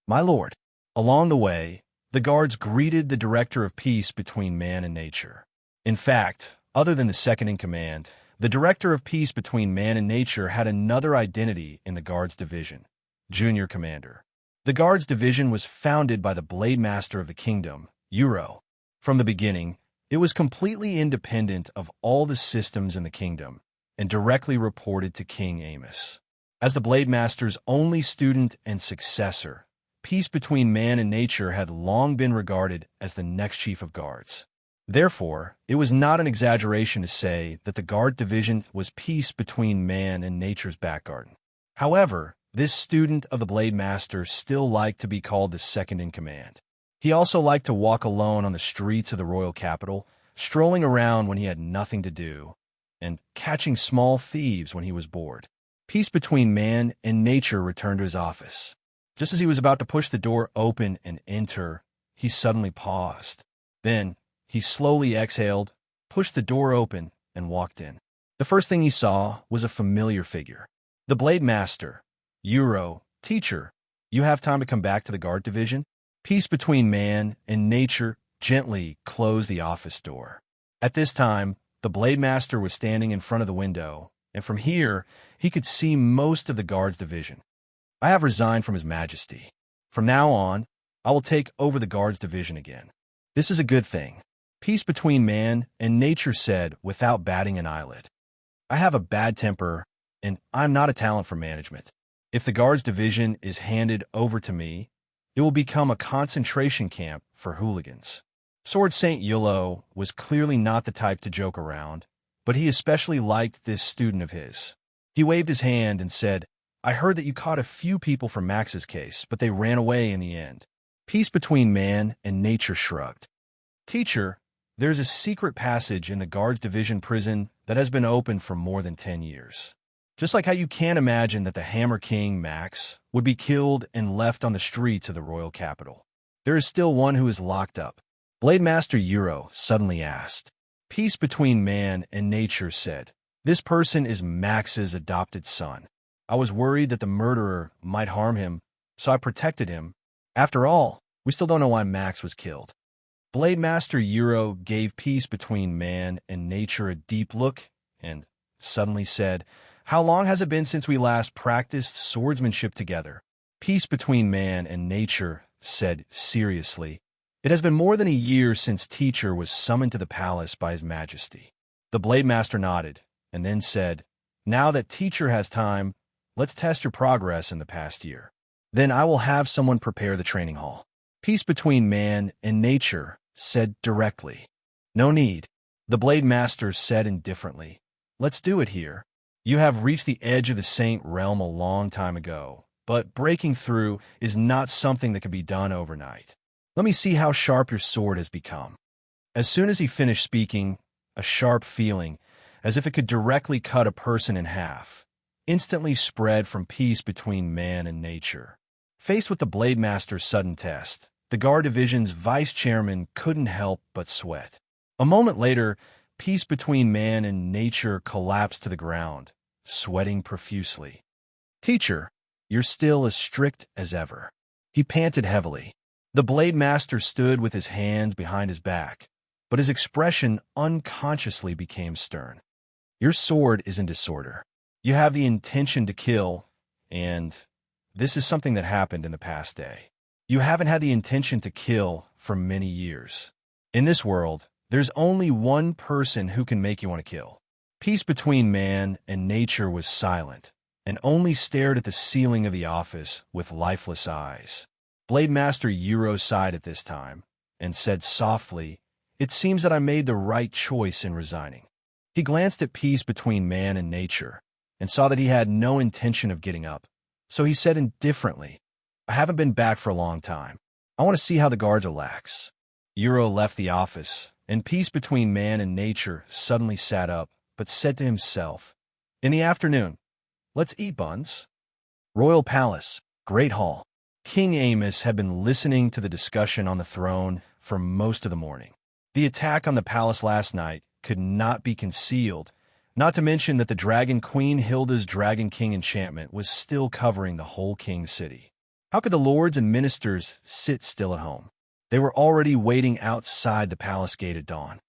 My lord. Along the way, the guards greeted the director of peace between man and nature. In fact, other than the second-in-command, the director of peace between man and nature had another identity in the guards division, junior commander. The guards division was founded by the blade master of the kingdom, Euro. From the beginning, it was completely independent of all the systems in the kingdom and directly reported to King Amos. As the blade master's only student and successor, peace between man and nature had long been regarded as the next chief of guards. Therefore, it was not an exaggeration to say that the guard division was peace between man and nature's back garden. However, this student of the blade master still liked to be called the second-in-command. He also liked to walk alone on the streets of the royal capital, strolling around when he had nothing to do, and catching small thieves when he was bored. Peace between man and nature returned to his office. Just as he was about to push the door open and enter, he suddenly paused. Then, he slowly exhaled, pushed the door open, and walked in. The first thing he saw was a familiar figure. The blade master. Euro, teacher, you have time to come back to the guard division? Peace between man and nature gently closed the office door. At this time, the blade master was standing in front of the window, and from here, he could see most of the guards division. I have resigned from His Majesty. From now on, I will take over the guards division again. This is a good thing. Peace between man and nature said without batting an eyelid. I have a bad temper, and I'm not a talent for management. If the guards division is handed over to me, it will become a concentration camp for hooligans. Sword Saint Yulo was clearly not the type to joke around, but he especially liked this student of his. He waved his hand and said, I heard that you caught a few people from Max's case, but they ran away in the end. Peace between man and nature shrugged. Teacher, there's a secret passage in the guards division prison that has been open for more than 10 years. Just like how you can't imagine that the Hammer King, Max, would be killed and left on the streets of the royal capital. There is still one who is locked up. Blade Master Euro suddenly asked. Peace between man and nature said, "This person is Max's adopted son. I was worried that the murderer might harm him, so I protected him. After all, we still don't know why Max was killed." Blade Master Euro gave peace between man and nature a deep look and suddenly said, "How long has it been since we last practiced swordsmanship together?" Peace between man and nature said seriously, "It has been more than a year since Teacher was summoned to the palace by His Majesty." The Blade Master nodded and then said, "Now that Teacher has time, let's test your progress in the past year. Then I will have someone prepare the training hall." Peace between man and nature said directly, "No need." The Blade Master said indifferently, "Let's do it here. You have reached the edge of the Saint Realm a long time ago, but breaking through is not something that can be done overnight. Let me see how sharp your sword has become." As soon as he finished speaking, a sharp feeling, as if it could directly cut a person in half, instantly spread from peace between man and nature. Faced with the Blade Master's sudden test, the Guard Division's vice-chairman couldn't help but sweat. A moment later, peace between man and nature collapsed to the ground, sweating profusely. "Teacher, you're still as strict as ever." He panted heavily. The Blade Master stood with his hands behind his back, but his expression unconsciously became stern. "Your sword is in disorder. You have the intention to kill, and this is something that happened in the past day. You haven't had the intention to kill for many years. In this world, there's only one person who can make you want to kill." Peace between man and nature was silent, and only stared at the ceiling of the office with lifeless eyes. Blade Master Euro sighed at this time, and said softly, "It seems that I made the right choice in resigning." He glanced at peace between man and nature, and saw that he had no intention of getting up, so he said indifferently, "I haven't been back for a long time. I want to see how the guards relax." Euro left the office, and peace between man and nature suddenly sat up, but said to himself, "In the afternoon, let's eat buns." Royal Palace, Great Hall. King Amos had been listening to the discussion on the throne for most of the morning. The attack on the palace last night could not be concealed, not to mention that the Dragon Queen Hilda's Dragon King enchantment was still covering the whole King City. How could the lords and ministers sit still at home? They were already waiting outside the palace gate at dawn.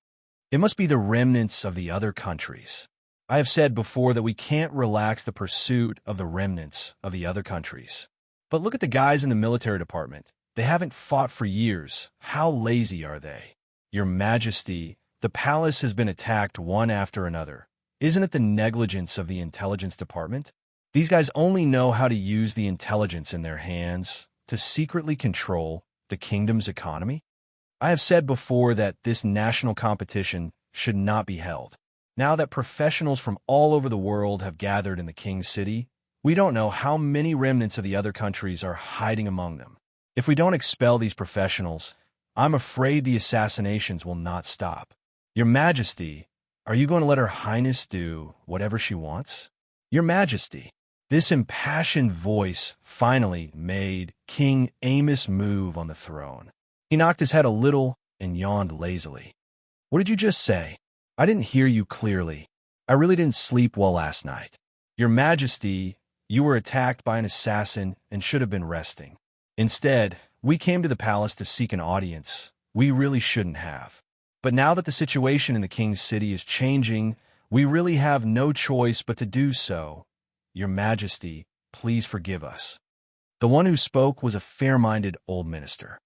It must be the remnants of the other countries. I have said before that we can't relax the pursuit of the remnants of the other countries. But look at the guys in the military department. They haven't fought for years. How lazy are they? Your Majesty, the palace has been attacked one after another. Isn't it the negligence of the intelligence department? These guys only know how to use the intelligence in their hands to secretly control the kingdom's economy. I have said before that this national competition should not be held. Now that professionals from all over the world have gathered in the King's City, we don't know how many remnants of the other countries are hiding among them. If we don't expel these professionals, I'm afraid the assassinations will not stop. Your Majesty, are you going to let Her Highness do whatever she wants? Your Majesty. This impassioned voice finally made King Amos move on the throne. He knocked his head a little and yawned lazily. "What did you just say? I didn't hear you clearly. I really didn't sleep well last night." Your Majesty, you were attacked by an assassin and should have been resting. Instead, we came to the palace to seek an audience. We really shouldn't have. But now that the situation in the King's City is changing, we really have no choice but to do so. Your Majesty, please forgive us. The one who spoke was a fair-minded old minister.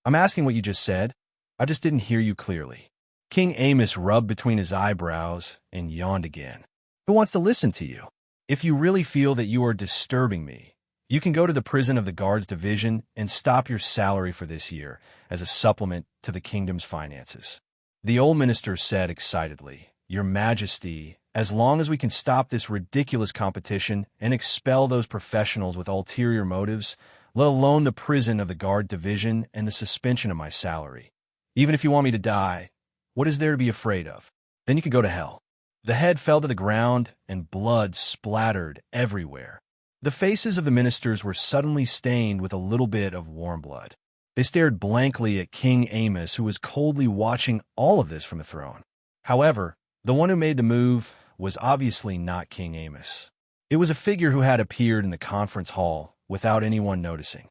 "I'm asking what you just said. I just didn't hear you clearly." King Amos rubbed between his eyebrows and yawned again. "Who wants to listen to you? If you really feel that you are disturbing me, you can go to the prison of the Guards Division and stop your salary for this year as a supplement to the kingdom's finances." The old minister said excitedly, "Your Majesty, as long as we can stop this ridiculous competition and expel those professionals with ulterior motives, let alone the prison of the Guard Division and the suspension of my salary. Even if you want me to die, what is there to be afraid of? Then you can go to hell." The head fell to the ground, and blood splattered everywhere. The faces of the ministers were suddenly stained with a little bit of warm blood. They stared blankly at King Amos, who was coldly watching all of this from the throne. However, the one who made the move was obviously not King Amos. It was a figure who had appeared in the conference hall without anyone noticing.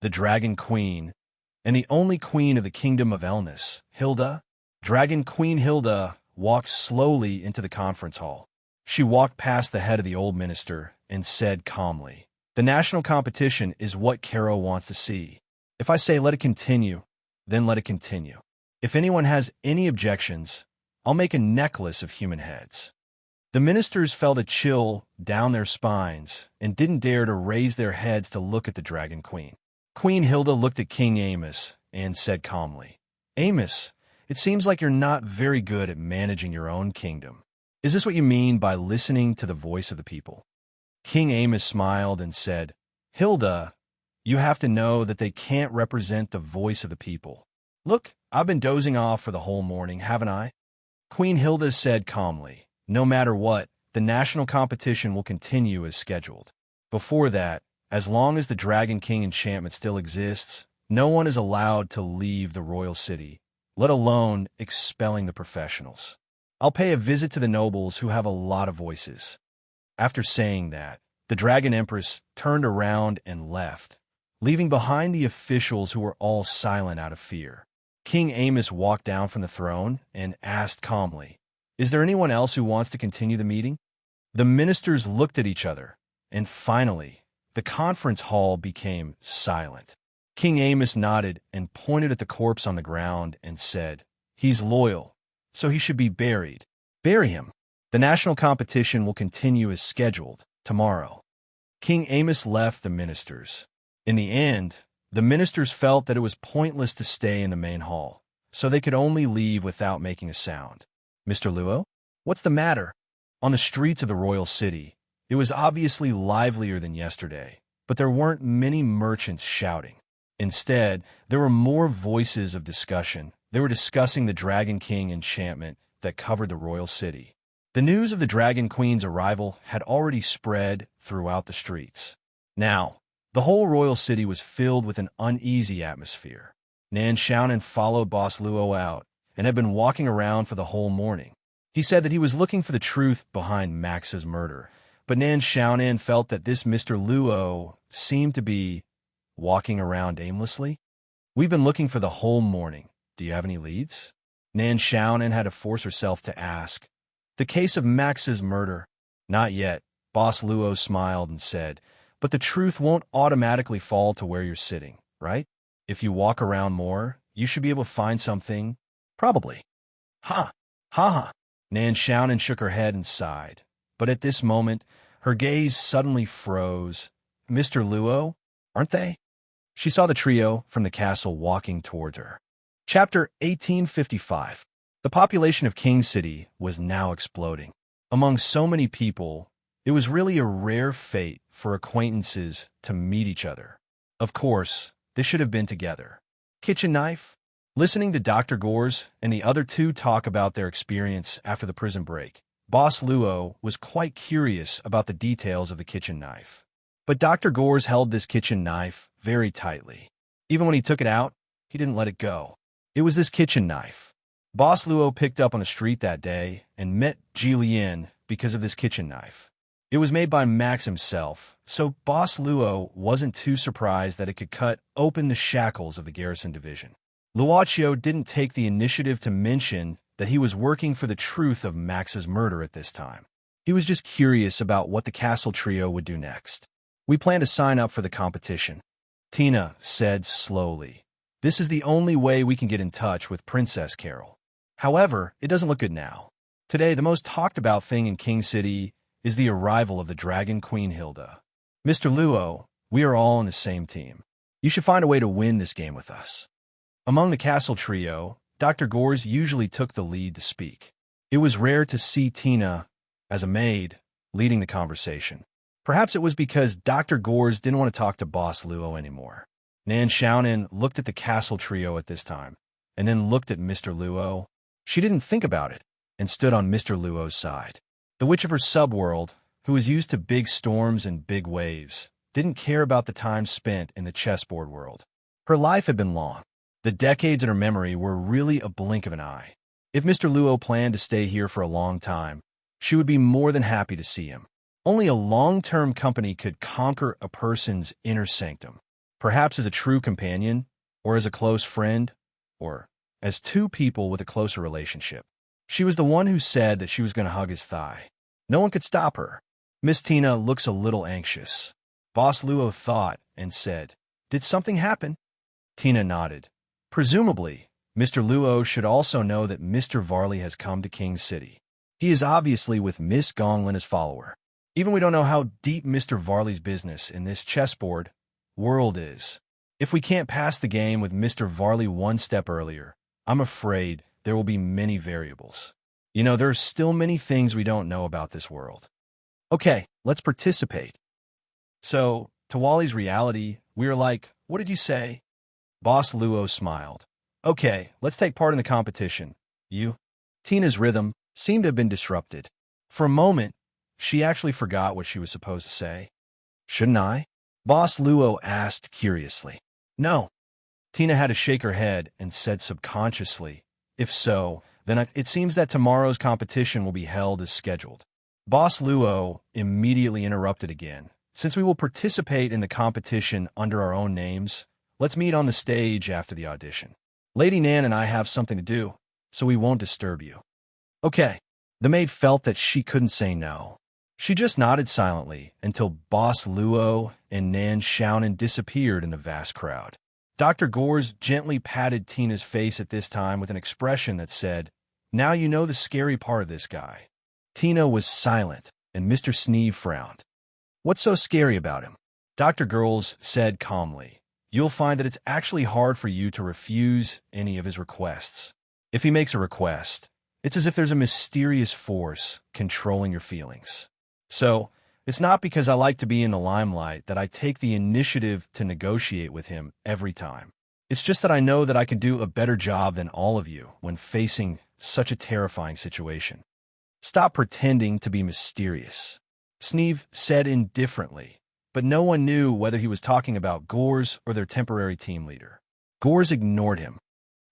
The Dragon Queen, and the only queen of the Kingdom of Elnis, Hilda. Dragon Queen Hilda walked slowly into the conference hall. She walked past the head of the old minister and said calmly, "The national competition is what Caro wants to see. If I say let it continue, then let it continue. If anyone has any objections, I'll make a necklace of human heads." The ministers felt a chill down their spines and didn't dare to raise their heads to look at the Dragon Queen. Queen Hilda looked at King Amos and said calmly, "Amos, it seems like you're not very good at managing your own kingdom. Is this what you mean by listening to the voice of the people?" King Amos smiled and said, "Hilda, you have to know that they can't represent the voice of the people. Look, I've been dozing off for the whole morning, haven't I?" Queen Hilda said calmly, "No matter what, the national competition will continue as scheduled. Before that, as long as the Dragon King enchantment still exists, no one is allowed to leave the royal city, let alone expelling the professionals. I'll pay a visit to the nobles who have a lot of voices." After saying that, the Dragon Empress turned around and left, leaving behind the officials who were all silent out of fear. King Amos walked down from the throne and asked calmly, "Is there anyone else who wants to continue the meeting?" The ministers looked at each other, and finally, the conference hall became silent. King Amos nodded and pointed at the corpse on the ground and said, "He's loyal, so he should be buried. Bury him. The national competition will continue as scheduled tomorrow." King Amos left the ministers. In the end, the ministers felt that it was pointless to stay in the main hall, so they could only leave without making a sound. "Mr. Luo, what's the matter?" On the streets of the royal city, it was obviously livelier than yesterday, but there weren't many merchants shouting. Instead, there were more voices of discussion. They were discussing the Dragon King enchantment that covered the royal city. The news of the Dragon Queen's arrival had already spread throughout the streets. Now, the whole royal city was filled with an uneasy atmosphere. Nan Xiaonan followed Boss Luo out and had been walking around for the whole morning. He said that he was looking for the truth behind Max's murder, but Nan Xiaonan felt that this Mr. Luo seemed to be walking around aimlessly. "We've been looking for the whole morning. Do you have any leads?" Nan Xiaonan had to force herself to ask. "The case of Max's murder?" "Not yet." Boss Luo smiled and said, "But the truth won't automatically fall to where you're sitting, right? If you walk around more, you should be able to find something. Probably." "Ha! Ha ha!" Nan Xiaonan shook her head and sighed. But at this moment, her gaze suddenly froze. "Mr. Luo, aren't they?" She saw the trio from the castle walking towards her. Chapter 1855. The population of King City was now exploding. Among so many people, it was really a rare fate for acquaintances to meet each other. Of course, they should have been together. Kitchen knife? Listening to Dr. Gores and the other two talk about their experience after the prison break, Boss Luo was quite curious about the details of the kitchen knife. But Dr. Gores held this kitchen knife very tightly. Even when he took it out, he didn't let it go. It was this kitchen knife Boss Luo picked up on the street that day and met Jillian because of this kitchen knife. It was made by Max himself, so Boss Luo wasn't too surprised that it could cut open the shackles of the garrison division. Luochio didn't take the initiative to mention that he was working for the truth of Max's murder at this time. He was just curious about what the castle trio would do next. "We plan to sign up for the competition," Tina said slowly. "This is the only way we can get in touch with Princess Carol. However, it doesn't look good now. Today, the most talked about thing in King City is the arrival of the Dragon Queen Hilda. Mr. Luo, we are all on the same team. You should find a way to win this game with us." Among the castle trio, Dr. Gores usually took the lead to speak. It was rare to see Tina, as a maid, leading the conversation. Perhaps it was because Dr. Gores didn't want to talk to Boss Luo anymore. Nan Xiaonan looked at the castle trio at this time, and then looked at Mr. Luo. She didn't think about it, and stood on Mr. Luo's side. The witch of her subworld, who was used to big storms and big waves, didn't care about the time spent in the chessboard world. Her life had been long. The decades in her memory were really a blink of an eye. If Mr. Luo planned to stay here for a long time, she would be more than happy to see him. Only a long-term company could conquer a person's inner sanctum, perhaps as a true companion, or as a close friend, or as two people with a closer relationship. She was the one who said that she was going to hug his thigh. No one could stop her. Miss Tina looks a little anxious. Boss Luo thought and said, "Did something happen?" Tina nodded. Presumably, Mr. Luo should also know that Mr. Varley has come to King's City. He is obviously with Miss Gonglin as follower. Even we don't know how deep Mr. Varley's business in this chessboard world is. If we can't pass the game with Mr. Varley one step earlier, I'm afraid there will be many variables. You know, there are still many things we don't know about this world. Okay, let's participate. So, to Wally's reality, we are like, what did you say? Boss Luo smiled. Okay, let's take part in the competition. You? Tina's rhythm seemed to have been disrupted. For a moment, she actually forgot what she was supposed to say. Shouldn't I? Boss Luo asked curiously. No. Tina had to shake her head and said subconsciously, if so, then it seems that tomorrow's competition will be held as scheduled. Boss Luo immediately interrupted again. Since we will participate in the competition under our own names, let's meet on the stage after the audition. Lady Nan and I have something to do, so we won't disturb you. Okay. The maid felt that she couldn't say no. She just nodded silently until Boss Luo and Nan Xiaonan disappeared in the vast crowd. Dr. Gores gently patted Tina's face at this time with an expression that said, "Now you know the scary part of this guy." Tina was silent, and Mr. Sneeve frowned. "What's so scary about him?" Dr. Gores said calmly, "You'll find that it's actually hard for you to refuse any of his requests. If he makes a request, it's as if there's a mysterious force controlling your feelings. So, it's not because I like to be in the limelight that I take the initiative to negotiate with him every time. It's just that I know that I can do a better job than all of you when facing such a terrifying situation. Stop pretending to be mysterious," Sneeve said indifferently, but no one knew whether he was talking about Gores or their temporary team leader. Gores ignored him.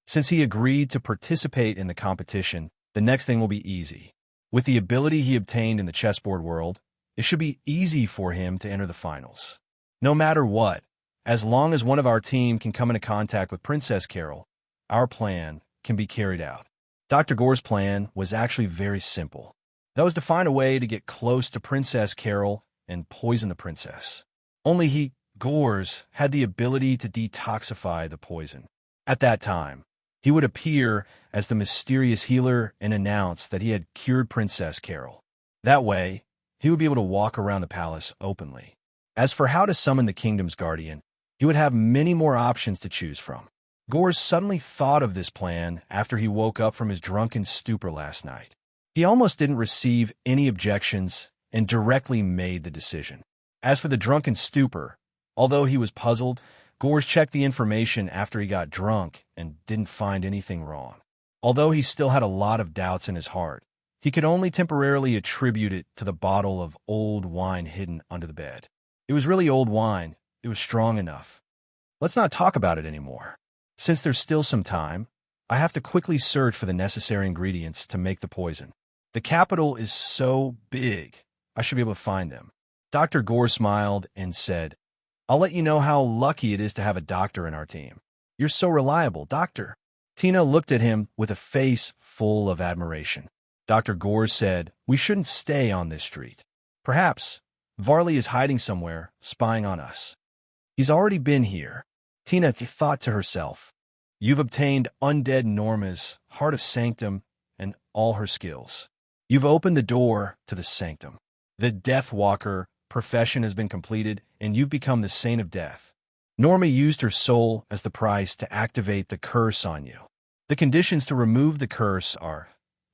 Since he agreed to participate in the competition, the next thing will be easy. With the ability he obtained in the chessboard world, it should be easy for him to enter the finals. No matter what, as long as one of our team can come into contact with Princess Carol, our plan can be carried out. Dr. Gore's plan was actually very simple. That was to find a way to get close to Princess Carol and poison the princess. Only he, Gores, had the ability to detoxify the poison. At that time, he would appear as the mysterious healer and announce that he had cured Princess Carol. That way, he would be able to walk around the palace openly. As for how to summon the kingdom's guardian, he would have many more options to choose from. Gores suddenly thought of this plan after he woke up from his drunken stupor last night. He almost didn't receive any objections and directly made the decision. As for the drunken stupor, although he was puzzled, Gores checked the information after he got drunk and didn't find anything wrong. Although he still had a lot of doubts in his heart, he could only temporarily attribute it to the bottle of old wine hidden under the bed. It was really old wine. It was strong enough. Let's not talk about it anymore. Since there's still some time, I have to quickly search for the necessary ingredients to make the poison. The capital is so big, I should be able to find them. Dr. Gore smiled and said, "I'll let you know how lucky it is to have a doctor in our team. You're so reliable, doctor." Tina looked at him with a face full of admiration. Dr. Gore said, "We shouldn't stay on this street. Perhaps Varley is hiding somewhere, spying on us. He's already been here." Tina thought to herself, "You've obtained undead Norma's Heart of Sanctum and all her skills. You've opened the door to the Sanctum. The Death Walker profession has been completed, and you've become the Saint of Death. Norma used her soul as the price to activate the curse on you. The conditions to remove the curse are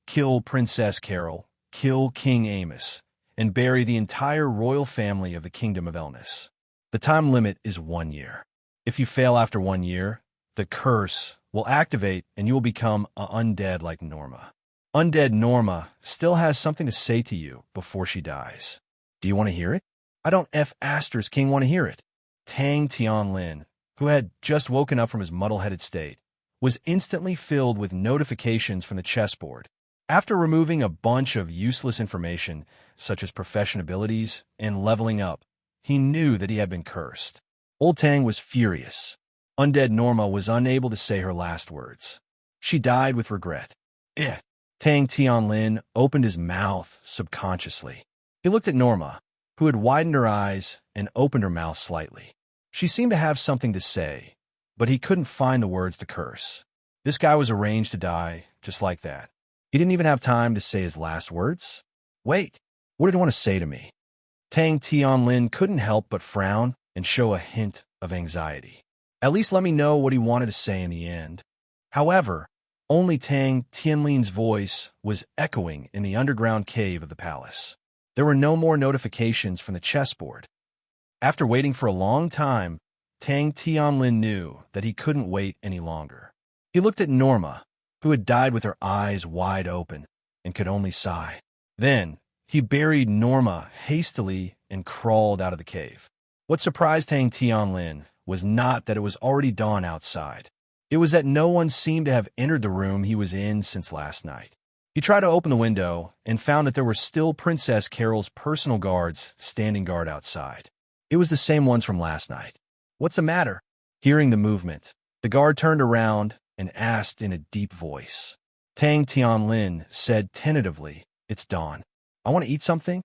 kill Princess Carol, kill King Amos, and bury the entire royal family of the Kingdom of Elnis. The time limit is 1 year. If you fail after 1 year, the curse will activate and you will become undead like Norma. Undead Norma still has something to say to you before she dies. Do you want to hear it?" "I don't F***'s King want to hear it." Tang Tianlin, who had just woken up from his muddle-headed state, was instantly filled with notifications from the chessboard. After removing a bunch of useless information, such as profession abilities and leveling up, he knew that he had been cursed. Old Tang was furious. Undead Norma was unable to say her last words. She died with regret. Eh. Tang Tianlin opened his mouth subconsciously. He looked at Norma, who had widened her eyes and opened her mouth slightly. She seemed to have something to say, but he couldn't find the words to curse. This guy was arranged to die just like that. He didn't even have time to say his last words. Wait, what did he want to say to me? Tang Tianlin couldn't help but frown and show a hint of anxiety. At least let me know what he wanted to say in the end. However, only Tang Tianlin's voice was echoing in the underground cave of the palace. There were no more notifications from the chessboard. After waiting for a long time, Tang Tianlin knew that he couldn't wait any longer. He looked at Norma, who had died with her eyes wide open and could only sigh. Then, he buried Norma hastily and crawled out of the cave. What surprised Tang Tianlin was not that it was already dawn outside. It was that no one seemed to have entered the room he was in since last night. He tried to open the window and found that there were still Princess Carol's personal guards standing guard outside. It was the same ones from last night. What's the matter? Hearing the movement, the guard turned around and asked in a deep voice. Tang Tianlin said tentatively, "It's dawn. I want to eat something.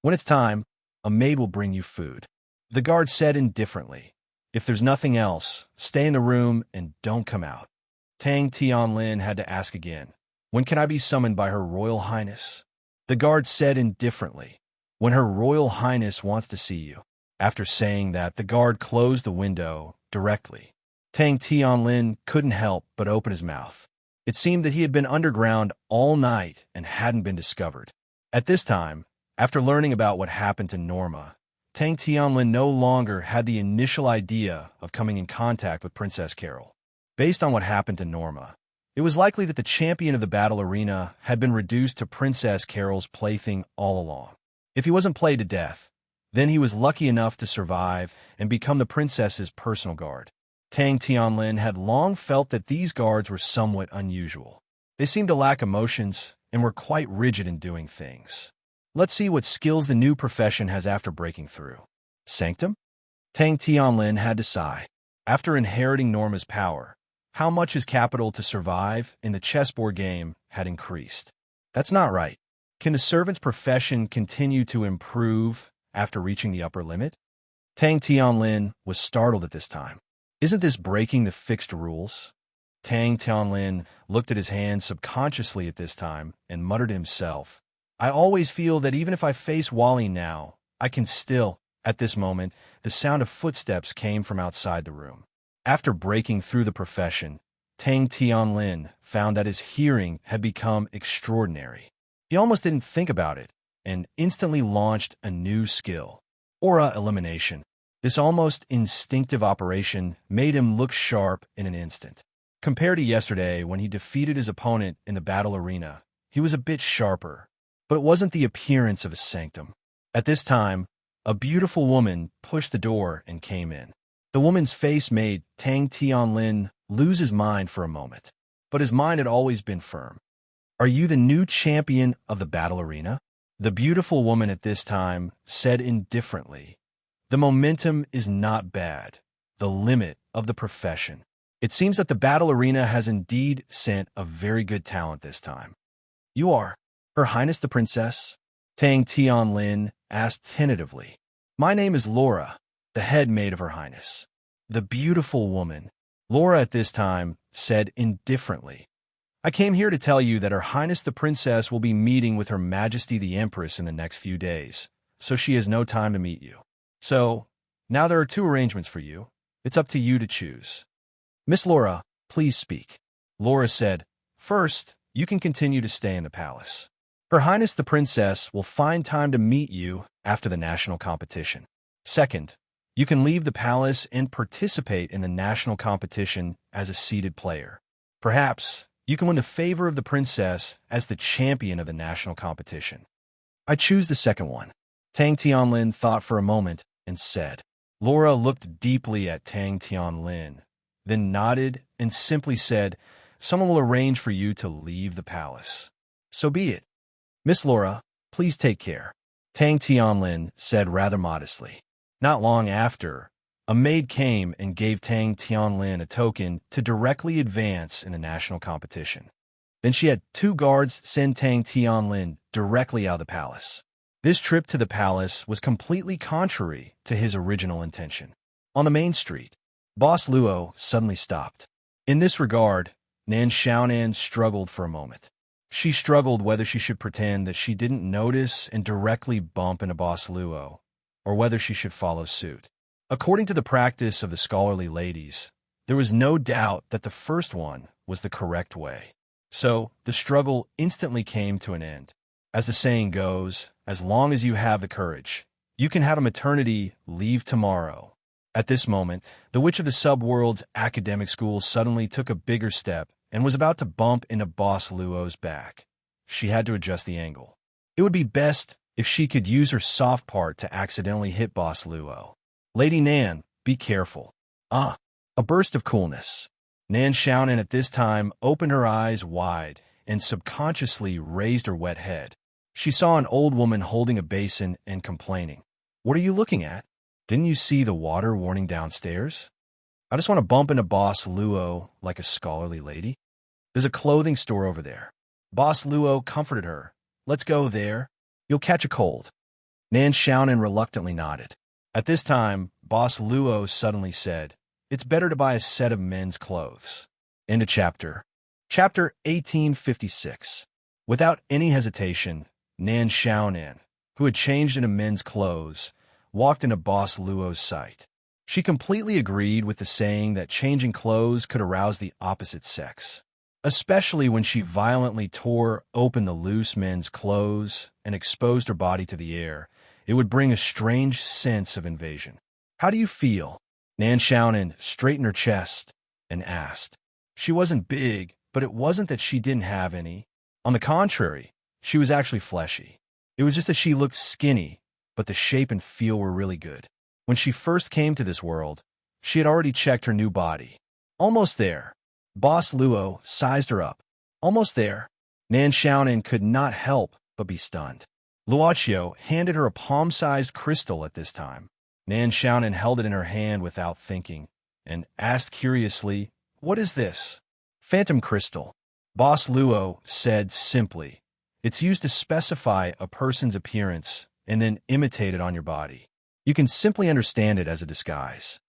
When it's time, a maid will bring you food." The guard said indifferently, "If there's nothing else, stay in the room and don't come out." Tang Tianlin had to ask again, "When can I be summoned by Her Royal Highness?" The guard said indifferently, "When Her Royal Highness wants to see you." After saying that, the guard closed the window directly. Tang Tianlin couldn't help but open his mouth. It seemed that he had been underground all night and hadn't been discovered. At this time, after learning about what happened to Norma, Tang Tianlin no longer had the initial idea of coming in contact with Princess Carol. Based on what happened to Norma, it was likely that the champion of the battle arena had been reduced to Princess Carol's plaything all along. If he wasn't played to death, then he was lucky enough to survive and become the princess's personal guard. Tang Tianlin had long felt that these guards were somewhat unusual. They seemed to lack emotions and were quite rigid in doing things. Let's see what skills the new profession has after breaking through. Sanctum? Tang Tianlin had to sigh. After inheriting Norma's power, how much his capital to survive in the chessboard game had increased. That's not right. Can the servant's profession continue to improve after reaching the upper limit? Tang Tianlin was startled at this time. Isn't this breaking the fixed rules? Tang Tianlin looked at his hands subconsciously at this time and muttered to himself, "I always feel that even if I face Wally now, I can still." At this moment, the sound of footsteps came from outside the room. After breaking through the profession, Tang Tianlin found that his hearing had become extraordinary. He almost didn't think about it and instantly launched a new skill, aura elimination. This almost instinctive operation made him look sharp in an instant. Compared to yesterday when he defeated his opponent in the battle arena, he was a bit sharper, but it wasn't the appearance of a sanctum. At this time, a beautiful woman pushed the door and came in. The woman's face made Tang Tianlin lose his mind for a moment, but his mind had always been firm. "Are you the new champion of the battle arena?" The beautiful woman at this time said indifferently, "The momentum is not bad. The limit of the profession. It seems that the battle arena has indeed sent a very good talent this time." "You are Her Highness the Princess?" Tang Tianlin asked tentatively. "My name is Laura, the head maid of Her Highness." The beautiful woman, Laura at this time, said indifferently, "I came here to tell you that Her Highness the Princess will be meeting with Her Majesty the Empress in the next few days, so she has no time to meet you. So, now there are two arrangements for you. It's up to you to choose." "Miss Laura, please speak." Laura said, "First, you can continue to stay in the palace. Her Highness the Princess will find time to meet you after the national competition. Second, you can leave the palace and participate in the national competition as a seated player. Perhaps you can win the favor of the princess as the champion of the national competition." "I choose the second one." Tang Tianlin thought for a moment and said. Laura looked deeply at Tang Tianlin, then nodded and simply said, "Someone will arrange for you to leave the palace." "So be it. Miss Laura, please take care," Tang Tianlin said rather modestly. Not long after, a maid came and gave Tang Tianlin a token to directly advance in a national competition. Then she had 2 guards send Tang Tianlin directly out of the palace. This trip to the palace was completely contrary to his original intention. On the main street, Boss Luo suddenly stopped. In this regard, Nan Xiaonan struggled for a moment. She struggled whether she should pretend that she didn't notice and directly bump into Boss Luo, or whether she should follow suit. According to the practice of the scholarly ladies, there was no doubt that the first one was the correct way. So, the struggle instantly came to an end. As the saying goes, as long as you have the courage, you can have a maternity leave tomorrow. At this moment, the witch of the subworld's academic school suddenly took a bigger step and was about to bump into Boss Luo's back. She had to adjust the angle. It would be best if she could use her soft part to accidentally hit Boss Luo. "Lady Nan, be careful." A burst of coolness. Nan Xiaonan at this time opened her eyes wide and subconsciously raised her wet head. She saw an old woman holding a basin and complaining. "What are you looking at? Didn't you see the water warning downstairs? I just want to bump into Boss Luo like a scholarly lady. There's a clothing store over there." Boss Luo comforted her. "Let's go there. You'll catch a cold." Nan Xiaonan reluctantly nodded. At this time, Boss Luo suddenly said, "It's better to buy a set of men's clothes." End of chapter. Chapter 1856. Without any hesitation, Nan Xiaonan, who had changed into men's clothes, walked into Boss Luo's sight. She completely agreed with the saying that changing clothes could arouse the opposite sex, especially when she violently tore open the loose men's clothes and exposed her body to the air. It would bring a strange sense of invasion. "How do you feel?" Nan Xiaonan straightened her chest and asked. She wasn't big, but it wasn't that she didn't have any. On the contrary, she was actually fleshy. It was just that she looked skinny, but the shape and feel were really good. When she first came to this world, she had already checked her new body. "Almost there." Boss Luo sized her up. "Almost there." Nan Xiaonan could not help but be stunned. Luochio handed her a palm-sized crystal at this time. Nan Xiaonan held it in her hand without thinking, and asked curiously, "What is this?" "Phantom crystal," Boss Luo said simply. "It's used to specify a person's appearance and then imitate it on your body. You can simply understand it as a disguise."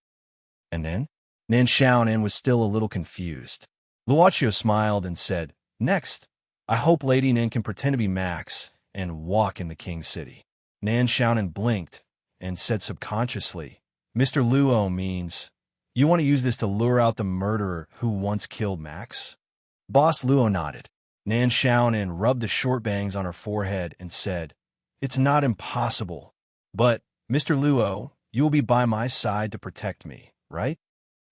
"And then?" Nan Xiaonan was still a little confused. Luochio smiled and said, "Next, I hope Lady Nan can pretend to be Max and walk in the King's City." Nan Xiaonan blinked and said subconsciously, "Mr. Luo means, you want to use this to lure out the murderer who once killed Max?" Boss Luo nodded. Nan Xiaonan rubbed the short bangs on her forehead and said, "It's not impossible. But, Mr. Luo, you will be by my side to protect me, right?"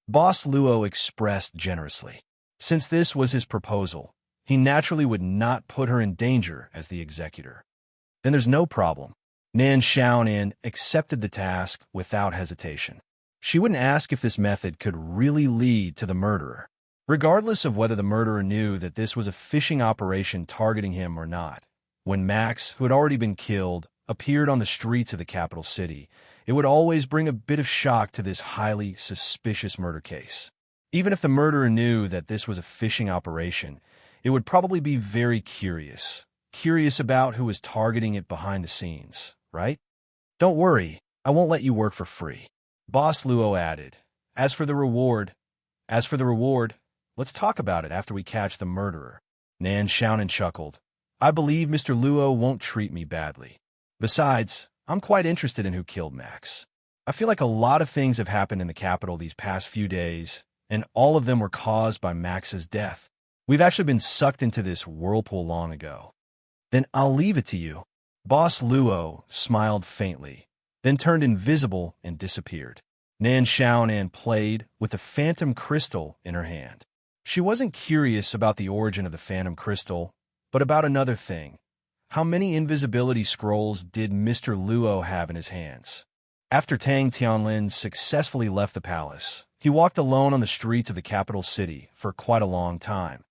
Boss Luo expressed generously. Since this was his proposal, he naturally would not put her in danger as the executor. "Then there's no problem." Nan Xiaonan accepted the task without hesitation. She wouldn't ask if this method could really lead to the murderer. Regardless of whether the murderer knew that this was a fishing operation targeting him or not, when Max, who had already been killed, appeared on the streets of the capital city, it would always bring a bit of shock to this highly suspicious murder case. Even if the murderer knew that this was a fishing operation, it would probably be very curious about who was targeting it behind the scenes, right? "Don't worry, I won't let you work for free," Boss Luo added. As for the reward, let's talk about it after we catch the murderer." Nan Xiaonan chuckled. "I believe Mr. Luo won't treat me badly. Besides, I'm quite interested in who killed Max. I feel like a lot of things have happened in the capital these past few days, and all of them were caused by Max's death. We've actually been sucked into this whirlpool long ago." "Then I'll leave it to you." Boss Luo smiled faintly, then turned invisible and disappeared. Nan Xiaonan played with the phantom crystal in her hand. She wasn't curious about the origin of the phantom crystal, but about another thing. How many invisibility scrolls did Mr. Luo have in his hands? After Tang Tianlin successfully left the palace, he He walked alone on the streets of the capital city for quite a long time.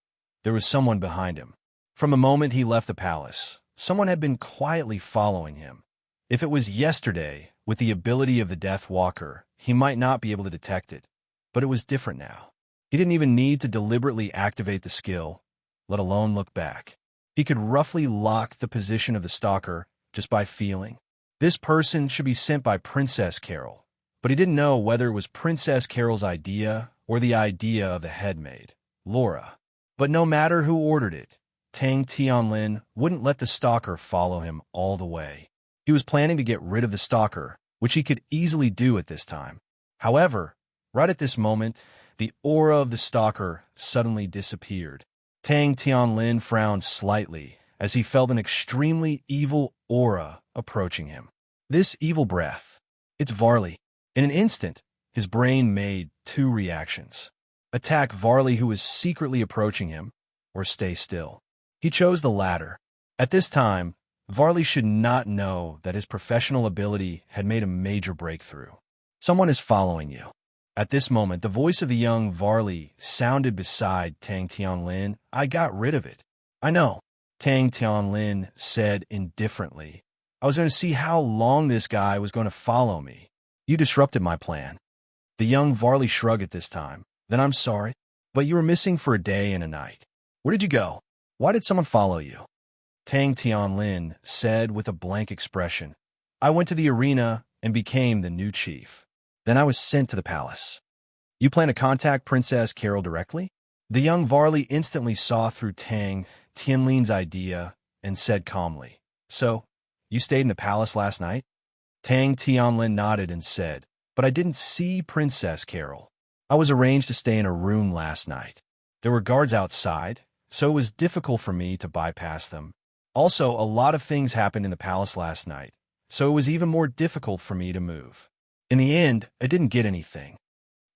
There was someone behind him. From the moment he left the palace, someone had been quietly following him. If it was yesterday, with the ability of the Death Walker, he might not be able to detect it. But it was different now. He didn't even need to deliberately activate the skill, let alone look back. He could roughly lock the position of the stalker just by feeling. This person should be sent by Princess Carol, but he didn't know whether it was Princess Carol's idea or the idea of the headmaid, Laura. But no matter who ordered it, Tang Tianlin wouldn't let the stalker follow him all the way. He was planning to get rid of the stalker, which he could easily do at this time. However, right at this moment, the aura of the stalker suddenly disappeared. Tang Tianlin frowned slightly as he felt an extremely evil aura approaching him. This evil breath, it's Varley. In an instant, his brain made two reactions. Attack Varley, who was secretly approaching him, or stay still. He chose the latter. At this time, Varley should not know that his professional ability had made a major breakthrough. Someone is following you. At this moment, the voice of the young Varley sounded beside Tang Tianlin. I got rid of it. I know, Tang Tianlin said indifferently. I was going to see how long this guy was going to follow me. You disrupted my plan. The young Varley shrugged at this time. Then I'm sorry, but you were missing for a day and a night. Where did you go? Why did someone follow you? Tang Tianlin said with a blank expression. I went to the arena and became the new chief. Then I was sent to the palace. You plan to contact Princess Carol directly? The young Varley instantly saw through Tang Tianlin's idea and said calmly. So, you stayed in the palace last night? Tang Tianlin nodded and said, but I didn't see Princess Carol. I was arranged to stay in a room last night. There were guards outside, so it was difficult for me to bypass them. Also, a lot of things happened in the palace last night, so it was even more difficult for me to move. In the end, I didn't get anything.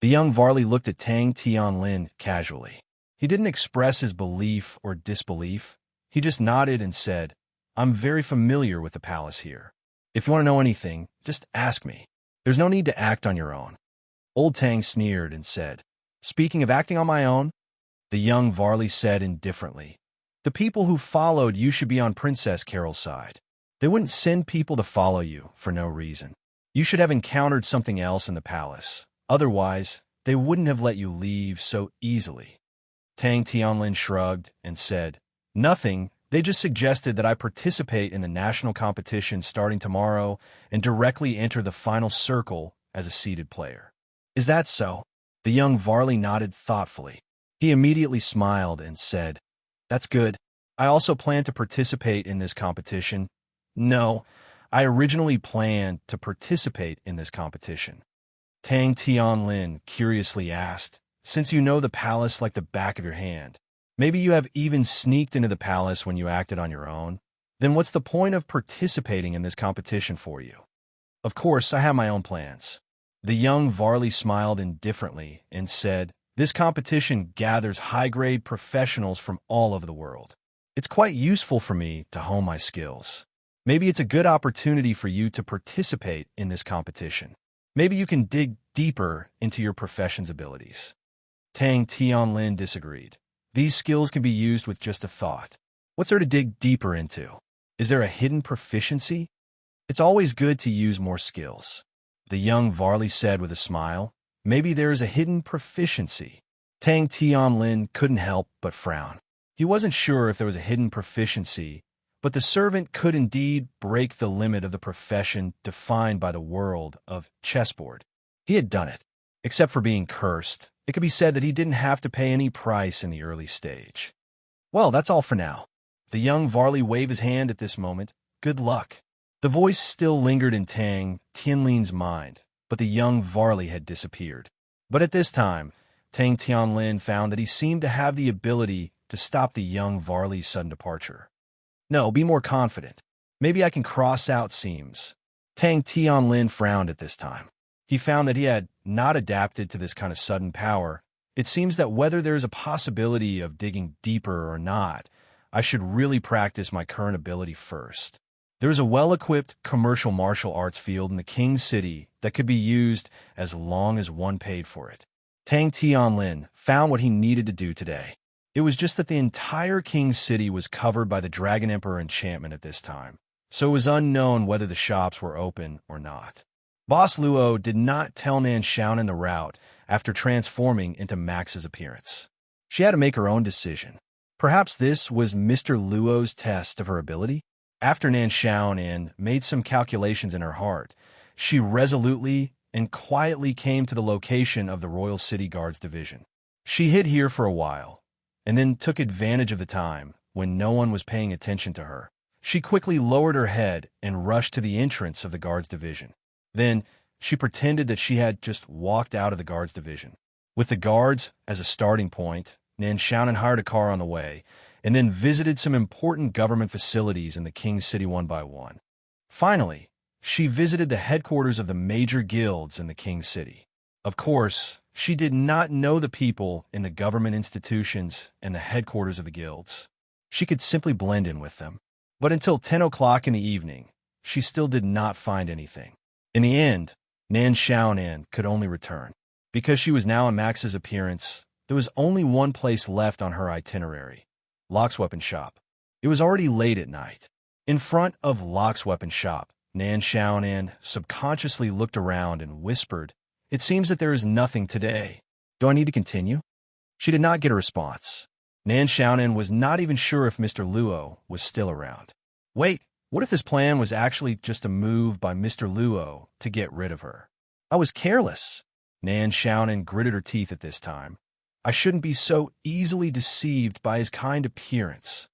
The young Varley looked at Tang Tianlin casually. He didn't express his belief or disbelief. He just nodded and said, I'm very familiar with the palace here. If you want to know anything, just ask me. There's no need to act on your own. Old Tang sneered and said, speaking of acting on my own, the young Varley said indifferently, the people who followed you should be on Princess Carol's side. They wouldn't send people to follow you for no reason. You should have encountered something else in the palace. Otherwise, they wouldn't have let you leave so easily. Tang Tianlin shrugged and said, nothing. They just suggested that I participate in the national competition starting tomorrow and directly enter the final circle as a seeded player. Is that so? The young Varley nodded thoughtfully. He immediately smiled and said, that's good. I also plan to participate in this competition. No, I originally planned to participate in this competition. Tang Tianlin curiously asked, since you know the palace like the back of your hand, maybe you have even sneaked into the palace when you acted on your own, then what's the point of participating in this competition for you? Of course, I have my own plans. The young Varley smiled indifferently and said, this competition gathers high-grade professionals from all over the world. It's quite useful for me to hone my skills. Maybe it's a good opportunity for you to participate in this competition. Maybe you can dig deeper into your profession's abilities. Tang Tianlin disagreed. These skills can be used with just a thought. What's there to dig deeper into? Is there a hidden proficiency? It's always good to use more skills. The young Varley said with a smile, maybe there is a hidden proficiency. Tang Tianlin couldn't help but frown. He wasn't sure if there was a hidden proficiency, but the servant could indeed break the limit of the profession defined by the world of chessboard. He had done it. Except for being cursed, it could be said that he didn't have to pay any price in the early stage. Well, that's all for now. The young Varley waved his hand at this moment. Good luck. The voice still lingered in Tang Tianlin's mind, but the young Varley had disappeared. But at this time, Tang Tianlin found that he seemed to have the ability to stop the young Varley's sudden departure. No, be more confident. Maybe I can cross out seams. Tang Tianlin frowned at this time. He found that he had not adapted to this kind of sudden power. It seems that whether there is a possibility of digging deeper or not, I should really practice my current ability first. There is a well-equipped commercial martial arts field in the King's City that could be used as long as one paid for it. Tang Tianlin found what he needed to do today. It was just that the entire King's City was covered by the Dragon Emperor enchantment at this time, so it was unknown whether the shops were open or not. Boss Luo did not tell Nan Xiaonan the route after transforming into Max's appearance. She had to make her own decision. Perhaps this was Mr. Luo's test of her ability? After Nan Xiaonan made some calculations in her heart, she resolutely and quietly came to the location of the Royal City Guards Division. She hid here for a while, and then took advantage of the time when no one was paying attention to her. She quickly lowered her head and rushed to the entrance of the Guards Division. Then, she pretended that she had just walked out of the Guards Division. With the guards as a starting point, Nan Xiaonan hired a car on the way, and then visited some important government facilities in the King's City one by one. Finally, she visited the headquarters of the major guilds in the King's City. Of course, she did not know the people in the government institutions and the headquarters of the guilds. She could simply blend in with them. But until 10 o'clock in the evening, she still did not find anything. In the end, Nan Xiaonan could only return. Because she was now in Max's appearance, there was only one place left on her itinerary: Locke's weapon shop. It was already late at night. In front of Locke's weapon shop, Nan Xiaonan subconsciously looked around and whispered, "It seems that there is nothing today. Do I need to continue?" She did not get a response. Nan Xiaonan was not even sure if Mr. Luo was still around. Wait, what if this plan was actually just a move by Mr. Luo to get rid of her? I was careless. Nan Xiaonan gritted her teeth at this time. I shouldn't be so easily deceived by his kind appearance.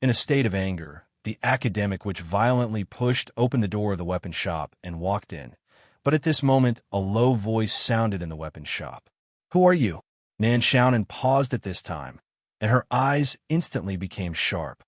In a state of anger, the academic which violently pushed open the door of the weapon shop and walked in. But at this moment, a low voice sounded in the weapon shop. "Who are you?" Nan Xiaonan paused at this time, and her eyes instantly became sharp.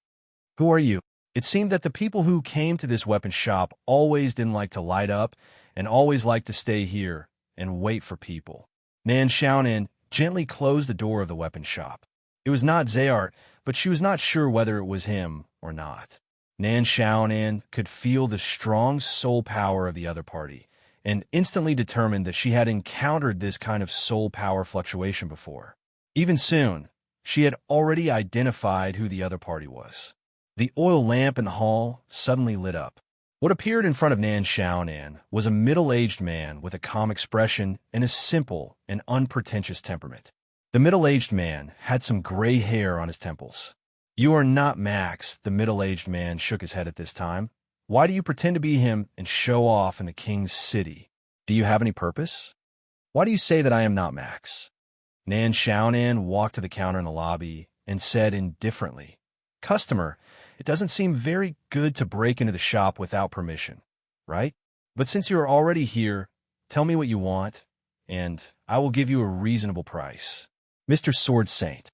"Who are you?" It seemed that the people who came to this weapon shop always didn't like to light up and always liked to stay here and wait for people. Nan Xiaonan gently closed the door of the weapon shop. It was not Zayart, but she was not sure whether it was him or not. Nan Xiaonan could feel the strong soul power of the other party, and instantly determined that she had encountered this kind of soul power fluctuation before. Even soon, she had already identified who the other party was. The oil lamp in the hall suddenly lit up. What appeared in front of Nan Xiaonan was a middle-aged man with a calm expression and a simple and unpretentious temperament. The middle-aged man had some gray hair on his temples. "You are not Max," the middle-aged man shook his head at this time. "Why do you pretend to be him and show off in the King's City? Do you have any purpose? Why do you say that I am not Max?" Nan Xiaonan walked to the counter in the lobby and said indifferently, "Customer, it doesn't seem very good to break into the shop without permission, right? But since you are already here, tell me what you want, and I will give you a reasonable price." Mr. Sword Saint.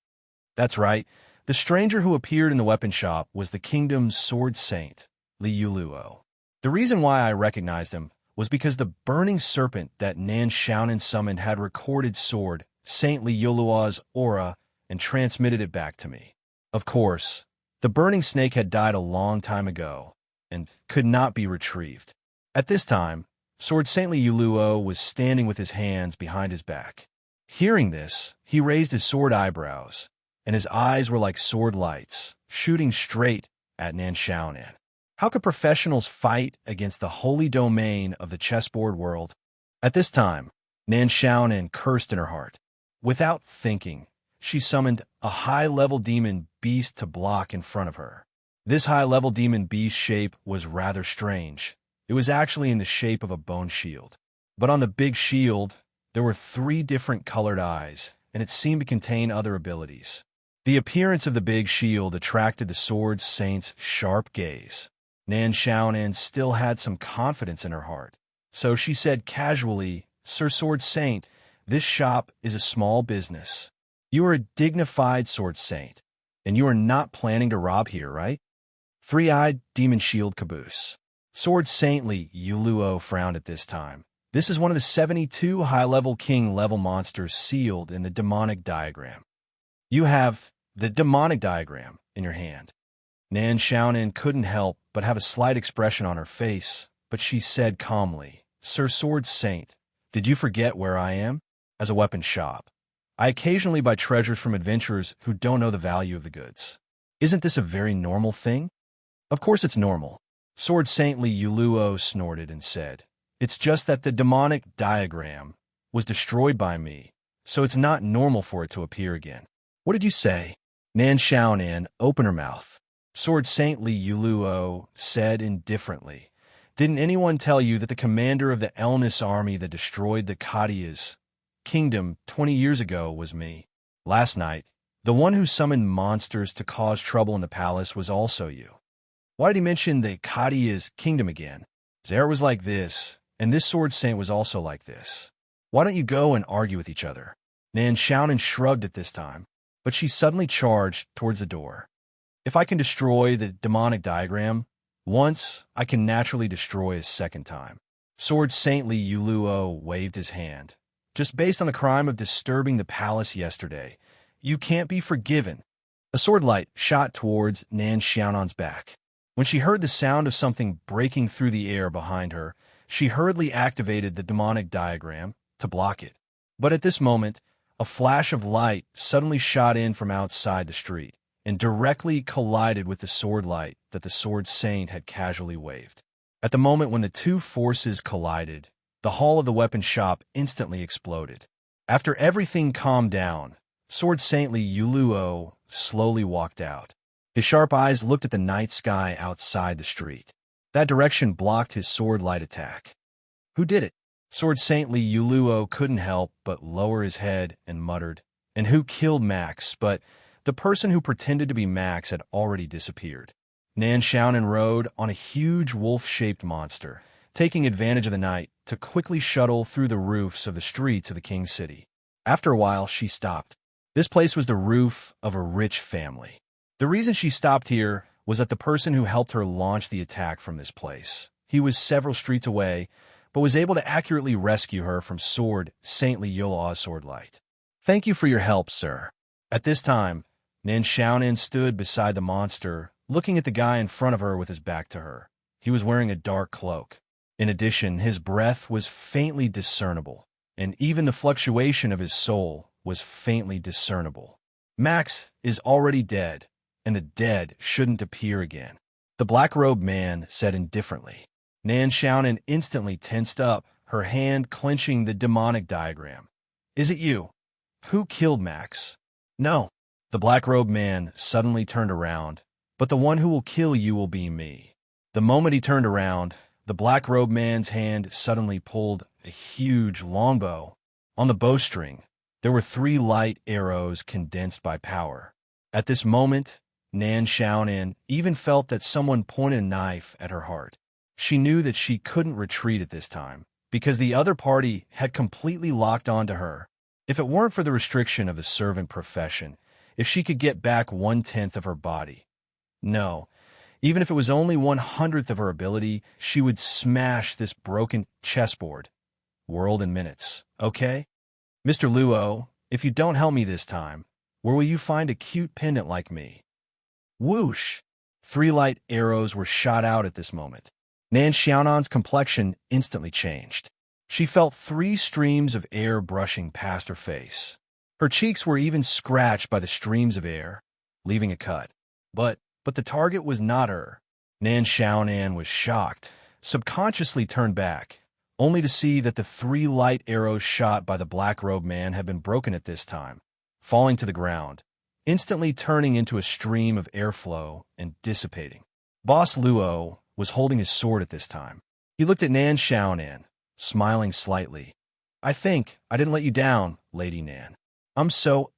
That's right. The stranger who appeared in the weapon shop was the kingdom's sword saint, Li Yuluo. The reason why I recognized him was because the burning serpent that Nan Xiaonan summoned had recorded Sword Saint Li Yuluo's aura and transmitted it back to me. Of course, the burning snake had died a long time ago and could not be retrieved. At this time, Sword Saint Li Yuluo was standing with his hands behind his back. Hearing this, he raised his sword eyebrows, and his eyes were like sword lights, shooting straight at Nan Xiaonan. How could professionals fight against the holy domain of the chessboard world? At this time, Nan Xiaonan cursed in her heart. Without thinking, she summoned a high-level demon beast to block in front of her. This high-level demon beast shape was rather strange. It was actually in the shape of a bone shield. But on the big shield, there were 3 different colored eyes, and it seemed to contain other abilities. The appearance of the big shield attracted the sword saint's sharp gaze. Nan Xiaonan still had some confidence in her heart, so she said casually, "Sir Sword Saint, this shop is a small business. You are a dignified sword saint, and you are not planning to rob here, right?" Three-eyed demon shield caboose. Sword Saintly Yuluo frowned at this time. This is one of the 72 high-level king-level monsters sealed in the demonic diagram. You have the demonic diagram in your hand. Nan Xiaonan couldn't help but have a slight expression on her face, but she said calmly, "Sir Sword Saint, did you forget where I am?" "As a weapon shop. I occasionally buy treasures from adventurers who don't know the value of the goods. Isn't this a very normal thing? Of course it's normal. Sword Saintly Yuluo snorted and said, It's just that the demonic diagram was destroyed by me, so it's not normal for it to appear again. What did you say? Nan Xiaonan opened her mouth. Sword Saintly Yuluo said indifferently, Didn't anyone tell you that the commander of the Elnis army that destroyed the Kadia's kingdom 20 years ago was me? Last night, the one who summoned monsters to cause trouble in the palace was also you. Why did he mention the Kadia's kingdom again? Zara was like this, and this sword saint was also like this. Why don't you go and argue with each other? Nan Xiaonan shrugged at this time, but she suddenly charged towards the door. If I can destroy the demonic diagram once, I can naturally destroy a second time. Sword Saintly Yuluo waved his hand. Just based on the crime of disturbing the palace yesterday, you can't be forgiven. A sword light shot towards Nan Xiaonan's back. When she heard the sound of something breaking through the air behind her, she hurriedly activated the demonic diagram to block it. But at this moment, a flash of light suddenly shot in from outside the street and directly collided with the sword light that the sword saint had casually waved. At the moment when the two forces collided, the hall of the weapon shop instantly exploded. After everything calmed down, Sword Saintly Yuluo slowly walked out. His sharp eyes looked at the night sky outside the street. That direction blocked his sword light attack. Who did it? Sword Saintly Yuluo couldn't help but lower his head and muttered, And who killed Max? But the person who pretended to be Max had already disappeared. Nan Xiaonan rode on a huge wolf-shaped monster, taking advantage of the night to quickly shuttle through the roofs of the streets of the King's City. After a while, she stopped. This place was the roof of a rich family. The reason she stopped here was that the person who helped her launch the attack from this place. He was several streets away, but was able to accurately rescue her from Sword Saintly Yuluo's sword light. Thank you for your help, sir. At this time, Nan Xiaonan stood beside the monster, looking at the guy in front of her with his back to her. He was wearing a dark cloak. In addition, his breath was faintly discernible, and even the fluctuation of his soul was faintly discernible. Max is already dead, and the dead shouldn't appear again, the black-robed man said indifferently. Nan Xiaonan instantly tensed up, her hand clenching the demonic diagram. Is it you? Who killed Max? No. The black-robed man suddenly turned around, but the one who will kill you will be me. The moment he turned around, the black-robed man's hand suddenly pulled a huge longbow. On the bowstring, there were 3 light arrows condensed by power. At this moment, Nan Xiaonan even felt that someone pointed a knife at her heart. She knew that she couldn't retreat at this time, because the other party had completely locked onto her. If it weren't for the restriction of the servant profession, if she could get back 1/10 of her body. No, even if it was only 1/100th of her ability, she would smash this broken chessboard. World in minutes, okay? Mr. Luo, if you don't help me this time, where will you find a cute pendant like me? Whoosh! 3 light arrows were shot out at this moment. Nan Xiaonan's complexion instantly changed. She felt 3 streams of air brushing past her face. Her cheeks were even scratched by the streams of air, leaving a cut. But the target was not her. Nan Xiaonan was shocked, subconsciously turned back, only to see that the 3 light arrows shot by the black-robed man had been broken at this time, falling to the ground, instantly turning into a stream of airflow and dissipating. Boss Luo was holding his sword at this time. He looked at Nan Xiaonan, smiling slightly. I think I didn't let you down, Lady Nan. I'm so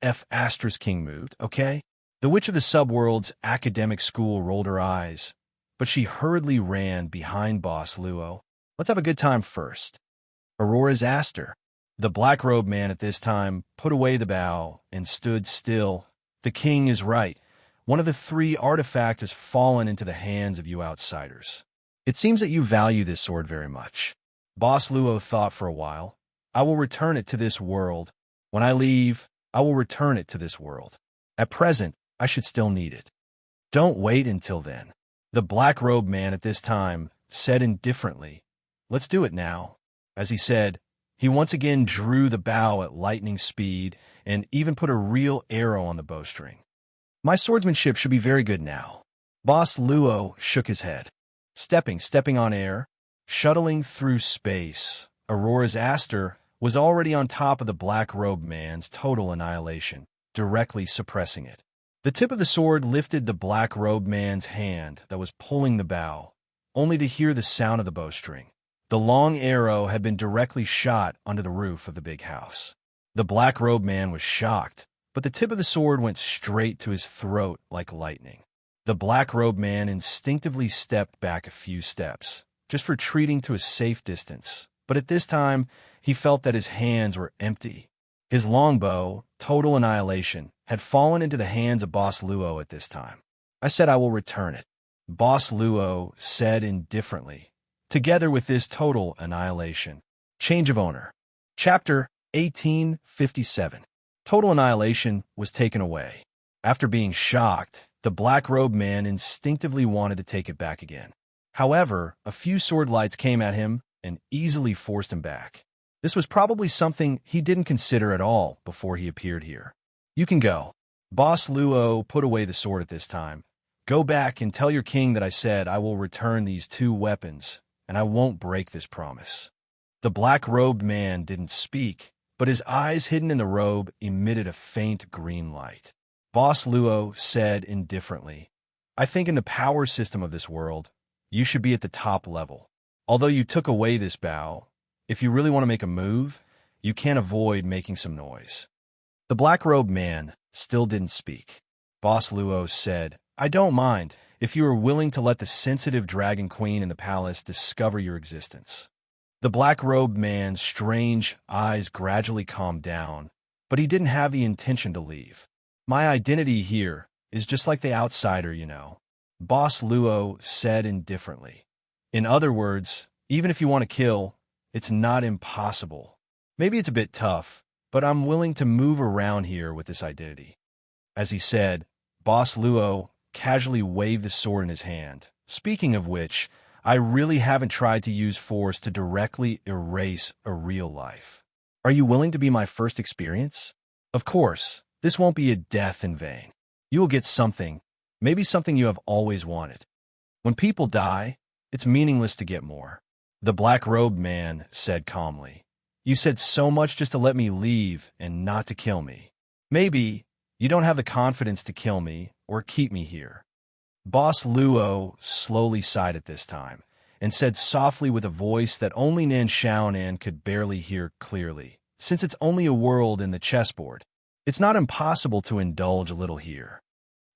King moved, okay? The witch of the subworld's academic school rolled her eyes, but she hurriedly ran behind Boss Luo. Let's have a good time first. Aurora's asked her. The black-robed man at this time put away the bow and stood still. The king is right. One of the 3 artifacts has fallen into the hands of you outsiders. It seems that you value this sword very much. Boss Luo thought for a while. I will return it to this world. When I leave, I will return it to this world. At present, I should still need it. Don't wait until then. The black-robed man at this time said indifferently, Let's do it now. As he said, he once again drew the bow at lightning speed and even put a real arrow on the bowstring. My swordsmanship should be very good now. Boss Luo shook his head. Stepping on air, shuttling through space, Aurora's Aster was already on top of the black-robed man's total annihilation, directly suppressing it. The tip of the sword lifted the black-robed man's hand that was pulling the bow, only to hear the sound of the bowstring. The long arrow had been directly shot onto the roof of the big house. The black-robed man was shocked, but the tip of the sword went straight to his throat like lightning. The black-robed man instinctively stepped back a few steps, just retreating to a safe distance, but at this time, he felt that his hands were empty. His longbow, total annihilation, had fallen into the hands of Boss Luo at this time. I said I will return it, Boss Luo said indifferently. Together with this total annihilation. Change of owner. Chapter 1857. Total annihilation was taken away. After being shocked, the black-robed man instinctively wanted to take it back again. However, a few sword lights came at him and easily forced him back. This was probably something he didn't consider at all before he appeared here. You can go. Boss Luo put away the sword at this time. Go back and tell your king that I said I will return these 2 weapons, and I won't break this promise. The black-robed man didn't speak, but his eyes hidden in the robe emitted a faint green light. Boss Luo said indifferently, I think in the power system of this world, you should be at the top level. Although you took away this bow, if you really want to make a move, you can't avoid making some noise. The black-robed man still didn't speak. Boss Luo said, I don't mind if you are willing to let the sensitive dragon queen in the palace discover your existence. The black-robed man's strange eyes gradually calmed down, but he didn't have the intention to leave. My identity here is just like the outsider, you know, Boss Luo said indifferently. In other words, even if you want to kill, it's not impossible. Maybe it's a bit tough, but I'm willing to move around here with this identity. As he said, Boss Luo casually waved the sword in his hand. Speaking of which, I really haven't tried to use force to directly erase a real life. Are you willing to be my first experience? Of course, this won't be a death in vain. You will get something, maybe something you have always wanted. When people die, it's meaningless to get more. The black-robed man said calmly. You said so much just to let me leave and not to kill me. Maybe you don't have the confidence to kill me or keep me here. Boss Luo slowly sighed at this time and said softly with a voice that only Nan Xiaonan could barely hear clearly. Since it's only a world in the chessboard, it's not impossible to indulge a little here.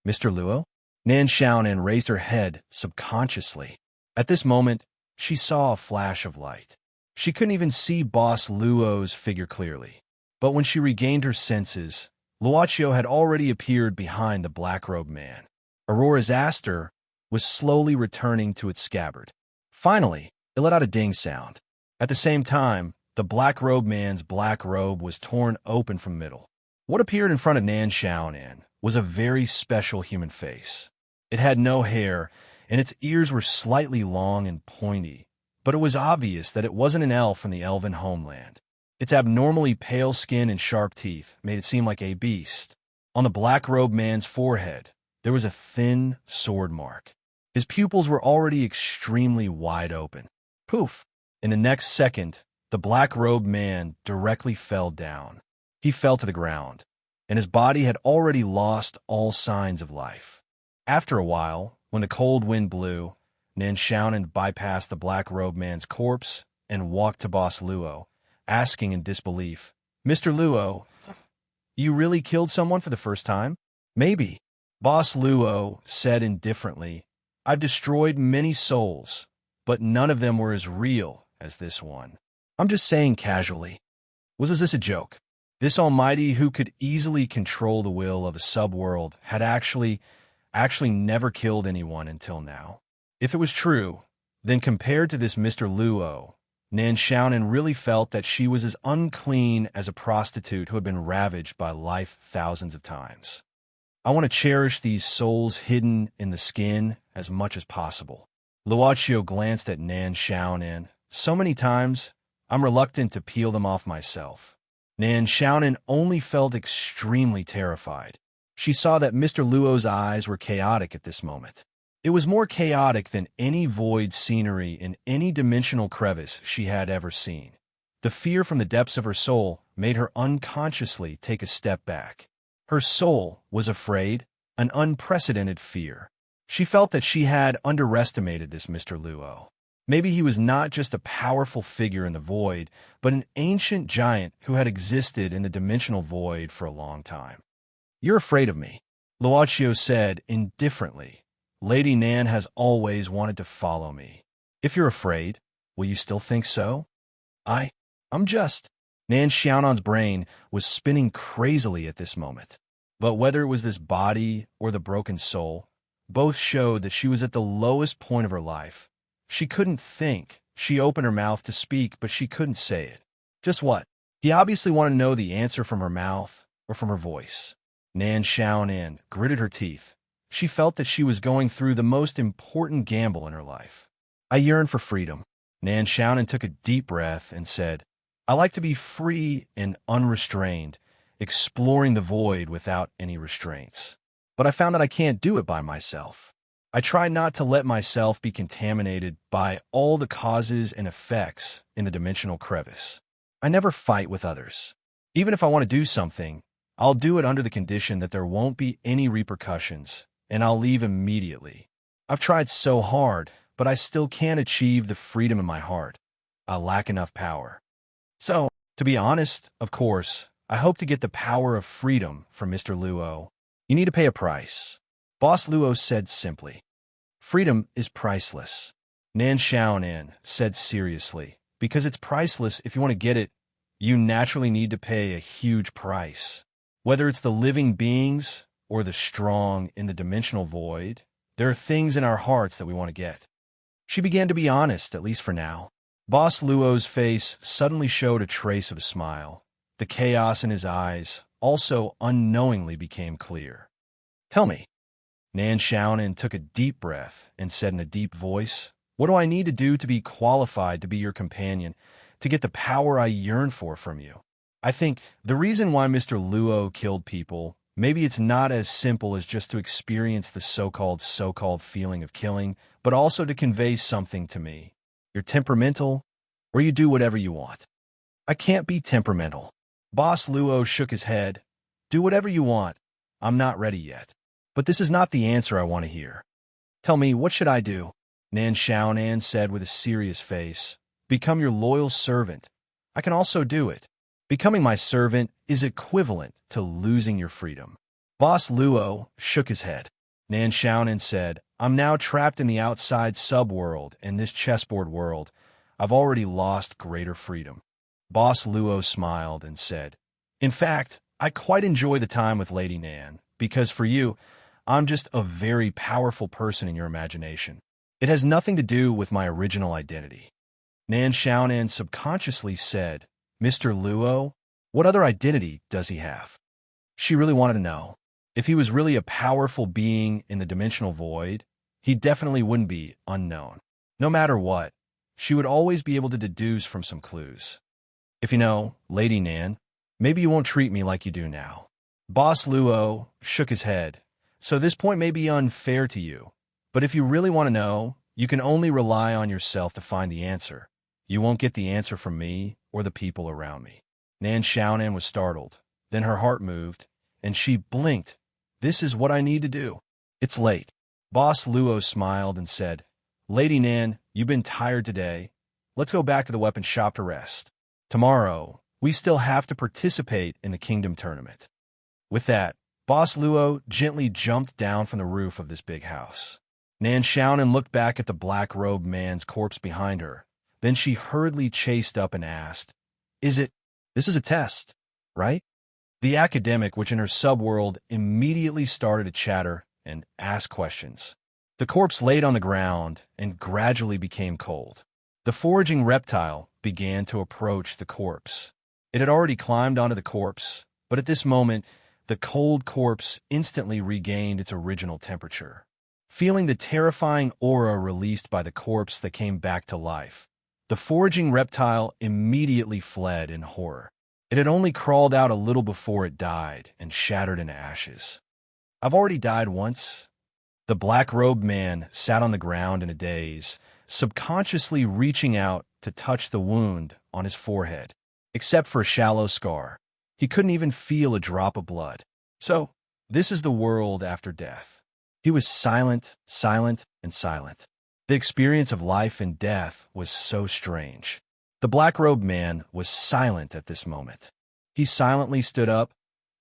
Mr. Luo? Nan Xiaonan raised her head subconsciously. At this moment, she saw a flash of light. She couldn't even see Boss Luo's figure clearly. But when she regained her senses, Luochio had already appeared behind the black-robed man. Aurora's Aster was slowly returning to its scabbard. Finally, it let out a ding sound. At the same time, the black-robed man's black robe was torn open from middle. What appeared in front of Nan Xiaonan was a very special human face. It had no hair, and its ears were slightly long and pointy, but it was obvious that it wasn't an elf from the elven homeland. Its abnormally pale skin and sharp teeth made it seem like a beast. On the black-robed man's forehead, there was a thin sword mark. His pupils were already extremely wide open. Poof! In the next second, the black-robed man directly fell down. He fell to the ground, and his body had already lost all signs of life. After a while, when the cold wind blew, Nan Xiaonan bypassed the black-robed man's corpse and walked to Boss Luo, asking in disbelief, Mr. Luo, you really killed someone for the first time? Maybe. Boss Luo said indifferently, I've destroyed many souls, but none of them were as real as this one. I'm just saying casually. Was this a joke? This almighty who could easily control the will of a subworld had actually never killed anyone until now. If it was true, then compared to this Mr. Luo, Nan Xiaonan really felt that she was as unclean as a prostitute who had been ravaged by life thousands of times. I want to cherish these souls hidden in the skin as much as possible. Luochio glanced at Nan Xiaonan. So many times, I'm reluctant to peel them off myself. Nan Xiaonan only felt extremely terrified. She saw that Mr. Luo's eyes were chaotic at this moment. It was more chaotic than any void scenery in any dimensional crevice she had ever seen. The fear from the depths of her soul made her unconsciously take a step back. Her soul was afraid, an unprecedented fear. She felt that she had underestimated this Mr. Luo. Maybe he was not just a powerful figure in the void, but an ancient giant who had existed in the dimensional void for a long time. "You're afraid of me," Luochio said indifferently. "Lady Nan has always wanted to follow me. If you're afraid, will you still think so?" I'm just... Nan Xiaonan's brain was spinning crazily at this moment. But whether it was this body or the broken soul, both showed that she was at the lowest point of her life. She couldn't think. She opened her mouth to speak, but she couldn't say it. Just what? He obviously wanted to know the answer from her mouth or from her voice. Nan Xiaonan gritted her teeth. She felt that she was going through the most important gamble in her life. "I yearn for freedom." Nan Xiaonan took a deep breath and said, "I like to be free and unrestrained, exploring the void without any restraints. But I found that I can't do it by myself. I try not to let myself be contaminated by all the causes and effects in the dimensional crevice. I never fight with others. Even if I want to do something, I'll do it under the condition that there won't be any repercussions, and I'll leave immediately. I've tried so hard, but I still can't achieve the freedom in my heart. I lack enough power. So, to be honest, of course, I hope to get the power of freedom from Mr. Luo. You need to pay a price." Boss Luo said simply. "Freedom is priceless," Nan Xiaonan said seriously. "Because it's priceless, if you want to get it, you naturally need to pay a huge price. Whether it's the living beings or the strong in the dimensional void, there are things in our hearts that we want to get." She began to be honest, at least for now. Boss Luo's face suddenly showed a trace of a smile. The chaos in his eyes also unknowingly became clear. "Tell me." Nan Xiaonan took a deep breath and said in a deep voice, "What do I need to do to be qualified to be your companion, to get the power I yearn for from you? I think the reason why Mr. Luo killed people, maybe it's not as simple as just to experience the so-called feeling of killing, but also to convey something to me. You're temperamental, or you do whatever you want." "I can't be temperamental." Boss Luo shook his head. "Do whatever you want. I'm not ready yet. But this is not the answer I want to hear." "Tell me, what should I do?" Nan Xiaonan said with a serious face. "Become your loyal servant. I can also do it. Becoming my servant is equivalent to losing your freedom." Boss Luo shook his head. Nan Xiaonan said, "I'm now trapped in the outside subworld and this chessboard world. I've already lost greater freedom." Boss Luo smiled and said, "In fact, I quite enjoy the time with Lady Nan, because for you, I'm just a very powerful person in your imagination. It has nothing to do with my original identity." Nan Xiaonan subconsciously said, "Mr. Luo, what other identity does he have?" She really wanted to know. If he was really a powerful being in the dimensional void, he definitely wouldn't be unknown. No matter what, she would always be able to deduce from some clues. "If you know, Lady Nan, maybe you won't treat me like you do now." Boss Luo shook his head. "So this point may be unfair to you, but if you really want to know, you can only rely on yourself to find the answer. You won't get the answer from me or the people around me." Nan Xiaonan was startled. Then her heart moved, and she blinked. "This is what I need to do." "It's late." Boss Luo smiled and said, "Lady Nan, you've been tired today. Let's go back to the weapon shop to rest. Tomorrow, we still have to participate in the kingdom tournament." With that, Boss Luo gently jumped down from the roof of this big house. Nan Xiaonan looked back at the black-robed man's corpse behind her. Then she hurriedly chased up and asked, This is a test, right?" The academic, which in her subworld immediately started to chatter and ask questions. The corpse laid on the ground and gradually became cold. The foraging reptile began to approach the corpse. It had already climbed onto the corpse, but at this moment, the cold corpse instantly regained its original temperature. Feeling the terrifying aura released by the corpse that came back to life, the foraging reptile immediately fled in horror. It had only crawled out a little before it died and shattered into ashes. I've already died once. The black-robed man sat on the ground in a daze, subconsciously reaching out to touch the wound on his forehead. Except for a shallow scar, he couldn't even feel a drop of blood. So, this is the world after death. He was silent, and silent. The experience of life and death was so strange. The black-robed man was silent at this moment. He silently stood up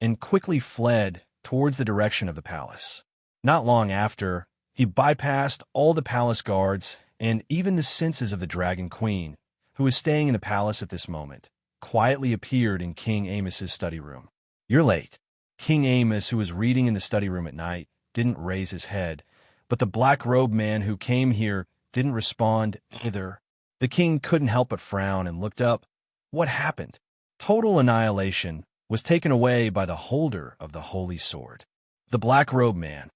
and quickly fled towards the direction of the palace. Not long after, he bypassed all the palace guards and even the senses of the Dragon Queen, who was staying in the palace at this moment, quietly appeared in King Amos's study room. "You're late." King Amos, who was reading in the study room at night, didn't raise his head, but the black-robed man who came here didn't respond either. The king couldn't help but frown and looked up. What happened? Total annihilation was taken away by the holder of the holy sword. The black-robed man.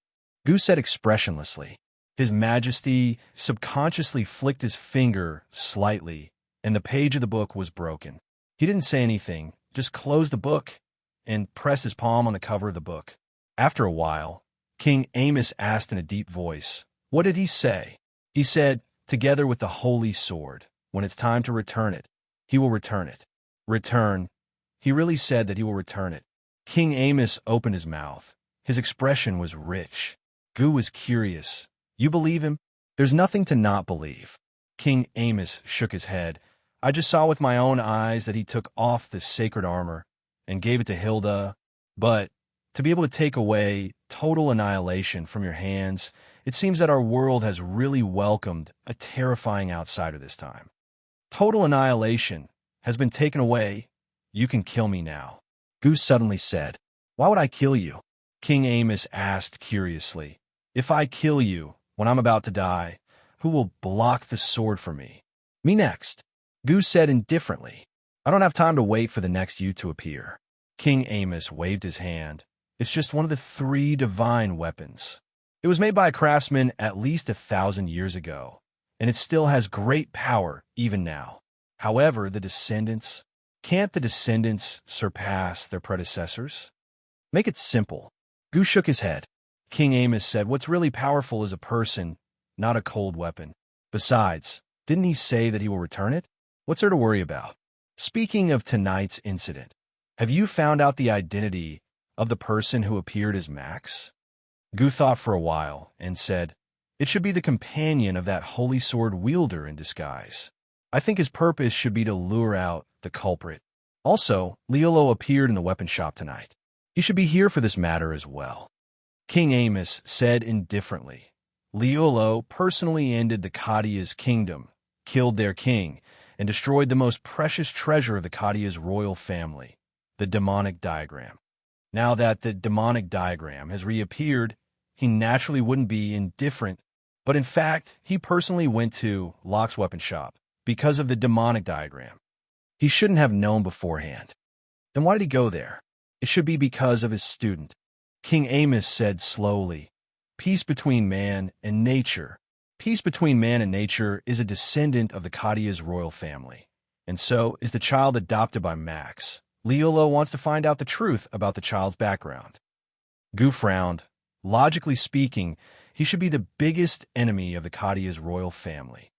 Gu said expressionlessly. His Majesty subconsciously flicked his finger slightly, and the page of the book was broken. He didn't say anything, just closed the book and pressed his palm on the cover of the book. After a while, King Amos asked in a deep voice, "What did he say?" He said, "Together with the holy sword, when it's time to return it, he will return it." Return. He really said that he will return it. King Amos opened his mouth. His expression was rich. Gu was curious. "You believe him?" "There's nothing to not believe." King Amos shook his head. "I just saw with my own eyes that he took off the sacred armor and gave it to Hilda. But to be able to take away total annihilation from your hands, it seems that our world has really welcomed a terrifying outsider this time. Total annihilation has been taken away. You can kill me now." Gu suddenly said, "Why would I kill you?" King Amos asked curiously. "If I kill you when I'm about to die, who will block the sword for me?" "Me next," Gu said indifferently. "I don't have time to wait for the next you to appear." King Amos waved his hand. "It's just one of the 3 divine weapons. It was made by a craftsman at least 1,000 years ago, and it still has great power even now. However, can't the descendants surpass their predecessors? Make it simple." Gu shook his head. King Amos said, "What's really powerful is a person, not a cold weapon. Besides, didn't he say that he will return it? What's there to worry about? Speaking of tonight's incident, have you found out the identity of the person who appeared as Max?" Gu thought for a while and said, "It should be the companion of that holy sword wielder in disguise. I think his purpose should be to lure out the culprit. Also, Liolo appeared in the weapon shop tonight. He should be here for this matter as well." King Amos said indifferently, "Liolo personally ended the Kadia's kingdom, killed their king, and destroyed the most precious treasure of the Kadia's royal family, the demonic diagram. Now that the demonic diagram has reappeared, he naturally wouldn't be indifferent, but in fact, he personally went to Locke's weapon shop because of the demonic diagram. He shouldn't have known beforehand. Then why did he go there? It should be because of his student." King Amos said slowly, "Peace between man and nature. Peace between man and nature is a descendant of the Kadia's royal family, and so is the child adopted by Max. Liolo wants to find out the truth about the child's background." Gu frowned. Logically speaking, he should be the biggest enemy of the Kadia's royal family.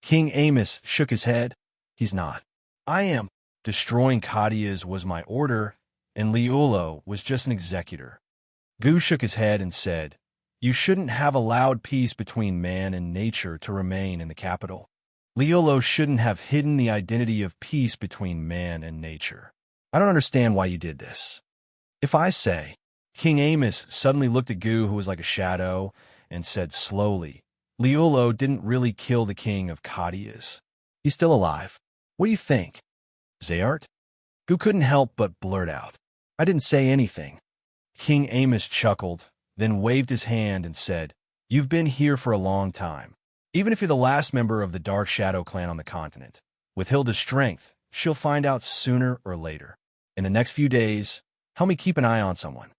King Amos shook his head. "He's not. I am. Destroying Kadia's was my order, and Liolo was just an executor." Gu shook his head and said, "You shouldn't have allowed peace between man and nature to remain in the capital. Liolo shouldn't have hidden the identity of peace between man and nature. I don't understand why you did this. If I say..." King Amos suddenly looked at Gu, who was like a shadow, and said slowly, "Liolo didn't really kill the king of Kadia's. He's still alive. What do you think?" "Zayart?" Gu couldn't help but blurt out, "I didn't say anything." King Amos chuckled, then waved his hand and said, "You've been here for a long time. Even if you're the last member of the Dark Shadow clan on the continent, with Hilda's strength, she'll find out sooner or later. In the next few days, help me keep an eye on someone."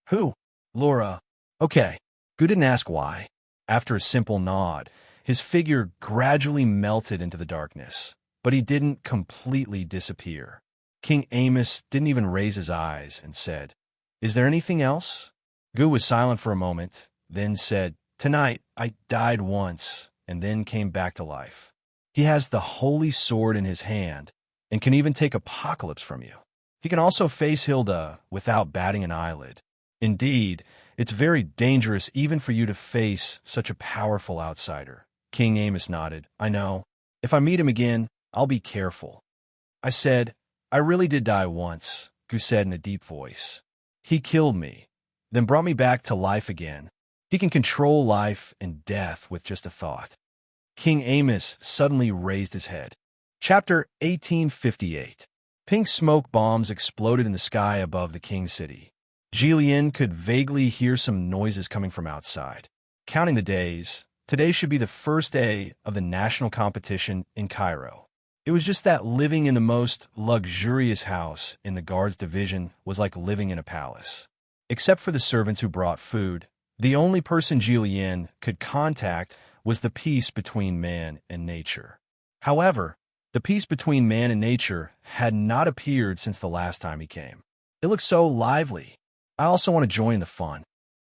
"Who?" "Laura." "Okay." Gu didn't ask why. After a simple nod, his figure gradually melted into the darkness, but he didn't completely disappear. King Amos didn't even raise his eyes and said, "Is there anything else?" Gu was silent for a moment, then said, "Tonight I died once and then came back to life. He has the holy sword in his hand and can even take apocalypse from you. He can also face Hilda without batting an eyelid. Indeed, it's very dangerous even for you to face such a powerful outsider." King Amos nodded. "I know. If I meet him again, I'll be careful." I said, "I really did die once," Gu said in a deep voice. "He killed me, then brought me back to life again. He can control life and death with just a thought." King Amos suddenly raised his head. Chapter 1858. Pink smoke bombs exploded in the sky above the king's city. Jillian could vaguely hear some noises coming from outside. Counting the days, today should be the first day of the national competition in Cairo. It was just that living in the most luxurious house in the guards division was like living in a palace. Except for the servants who brought food, the only person Jillian could contact was the peace between man and nature. However, the peace between man and nature had not appeared since the last time he came. It looked so lively. I also want to join the fun.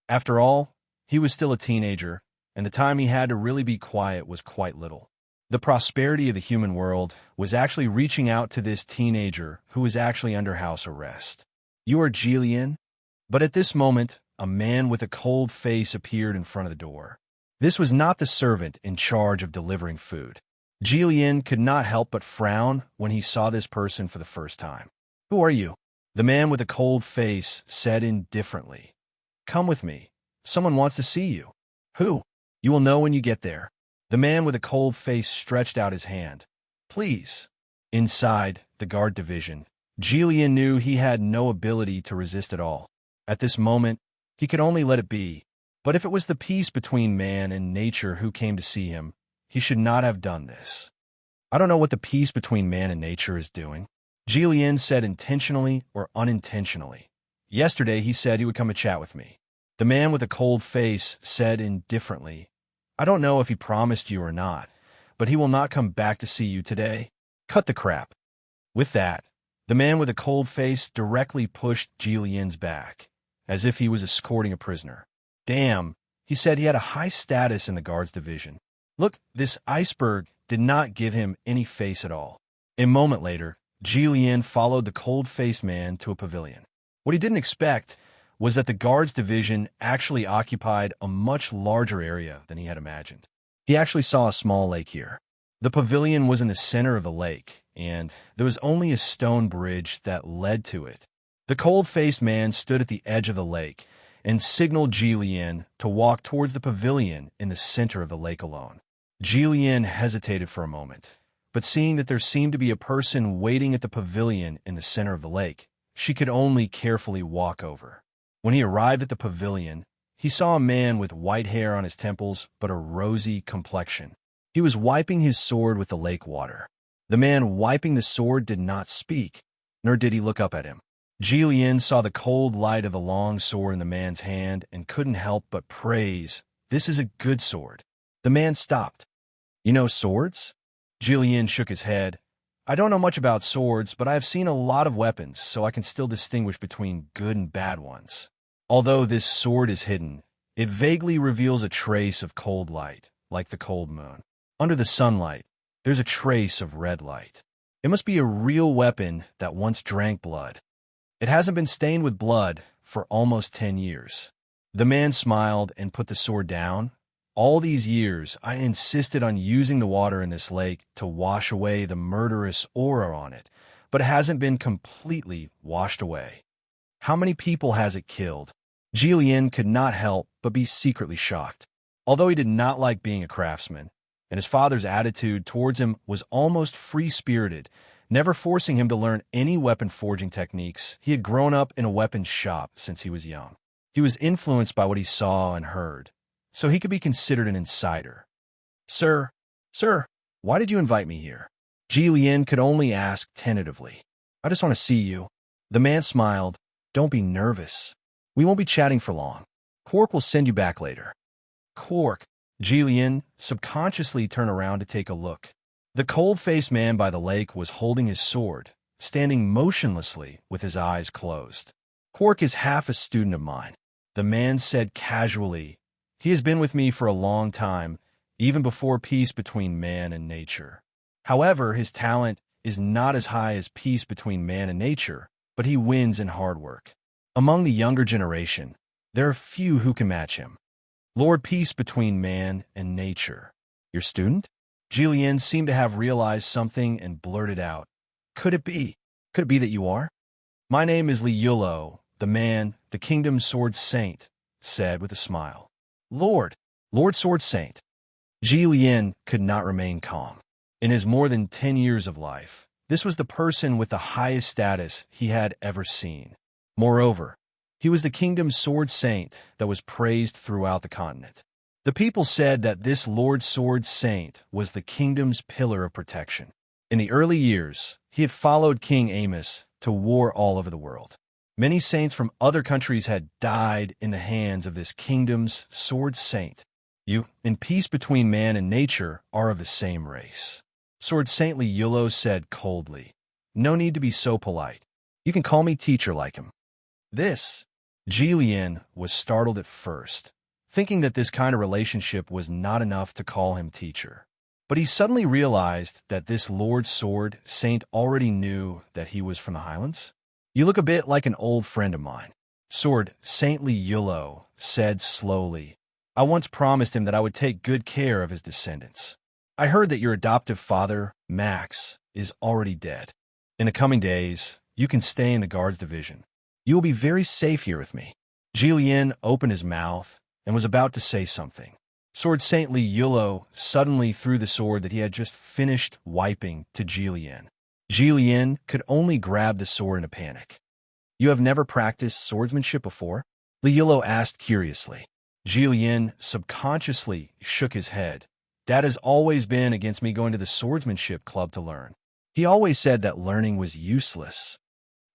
After all, he was still a teenager, and the time he had to really be quiet was quite little. The prosperity of the human world was actually reaching out to this teenager who was actually under house arrest. "You are Jillian?" But at this moment, a man with a cold face appeared in front of the door. This was not the servant in charge of delivering food. Jillian could not help but frown when he saw this person for the first time. "Who are you?" The man with a cold face said indifferently. "Come with me. Someone wants to see you." "Who?" "You will know when you get there." The man with a cold face stretched out his hand. "Please." Inside the guard division, Jillian knew he had no ability to resist at all. At this moment, he could only let it be. But if it was the peace between man and nature who came to see him, he should not have done this. "I don't know what the peace between man and nature is doing," Jillian said intentionally or unintentionally. "Yesterday he said he would come and chat with me." The man with a cold face said indifferently, "I don't know if he promised you or not, but he will not come back to see you today. Cut the crap." With that, the man with a cold face directly pushed Jillian's back, as if he was escorting a prisoner. "Damn," he said. He had a high status in the guards division. Look, this iceberg did not give him any face at all. A moment later, Jillian followed the cold-faced man to a pavilion. What he didn't expect was that the guards division actually occupied a much larger area than he had imagined. He actually saw a small lake here. The pavilion was in the center of the lake, and there was only a stone bridge that led to it. The cold-faced man stood at the edge of the lake and signaled Jillian to walk towards the pavilion in the center of the lake alone. Jillian hesitated for a moment, but seeing that there seemed to be a person waiting at the pavilion in the center of the lake, she could only carefully walk over. When he arrived at the pavilion, he saw a man with white hair on his temples but a rosy complexion. He was wiping his sword with the lake water. The man wiping the sword did not speak, nor did he look up at him. Jillian saw the cold light of the long sword in the man's hand and couldn't help but praise, "This is a good sword." The man stopped. "You know swords?" Jillian shook his head. "I don't know much about swords, but I have seen a lot of weapons, so I can still distinguish between good and bad ones. Although this sword is hidden, it vaguely reveals a trace of cold light, like the cold moon. Under the sunlight, there's a trace of red light. It must be a real weapon that once drank blood. It hasn't been stained with blood for almost 10 years. The man smiled and put the sword down. "All these years, I insisted on using the water in this lake to wash away the murderous aura on it, but it hasn't been completely washed away. How many people has it killed?" Jillian could not help but be secretly shocked. Although he did not like being a craftsman, and his father's attitude towards him was almost free-spirited, never forcing him to learn any weapon forging techniques, he had grown up in a weapons shop since he was young. He was influenced by what he saw and heard, so he could be considered an insider. Sir, why did you invite me here?" Jillian could only ask tentatively. "I just want to see you." The man smiled. "Don't be nervous. We won't be chatting for long. Quark will send you back later." Quark. Jillian subconsciously turned around to take a look. The cold-faced man by the lake was holding his sword, standing motionlessly with his eyes closed. Quark is half a student of mine, the man said casually. He has been with me for a long time, even before peace between man and nature. However, his talent is not as high as peace between man and nature, but he wins in hard work. Among the younger generation, there are few who can match him. Lord, peace between man and nature. Your student? Jillian seemed to have realized something and blurted out. Could it be? Could it be that you are? My name is Liulo, the man, the kingdom's sword saint, said with a smile. Lord Sword Saint. Jillian could not remain calm. In his more than 10 years of life, this was the person with the highest status he had ever seen. Moreover, he was the kingdom's sword saint that was praised throughout the continent. The people said that this Lord Sword Saint was the kingdom's pillar of protection. In the early years, he had followed King Amos to war all over the world. Many saints from other countries had died in the hands of this kingdom's sword saint. You, in peace between man and nature, are of the same race. Sword Saintly Yulo said coldly. No need to be so polite. You can call me teacher like him. This. Jillian was startled at first, thinking that this kind of relationship was not enough to call him teacher. But he suddenly realized that this Lord Sword Saint already knew that he was from the Highlands. You look a bit like an old friend of mine, Sword Saintly Yulo said slowly. I once promised him that I would take good care of his descendants. I heard that your adoptive father, Max, is already dead. In the coming days, you can stay in the guards division. You will be very safe here with me. Jillian opened his mouth and was about to say something. Sword Saintly Yulo suddenly threw the sword that he had just finished wiping to Jillian. Jillian could only grab the sword in a panic. You have never practiced swordsmanship before? Liulo asked curiously. Jillian subconsciously shook his head. Dad has always been against me going to the swordsmanship club to learn. He always said that learning was useless.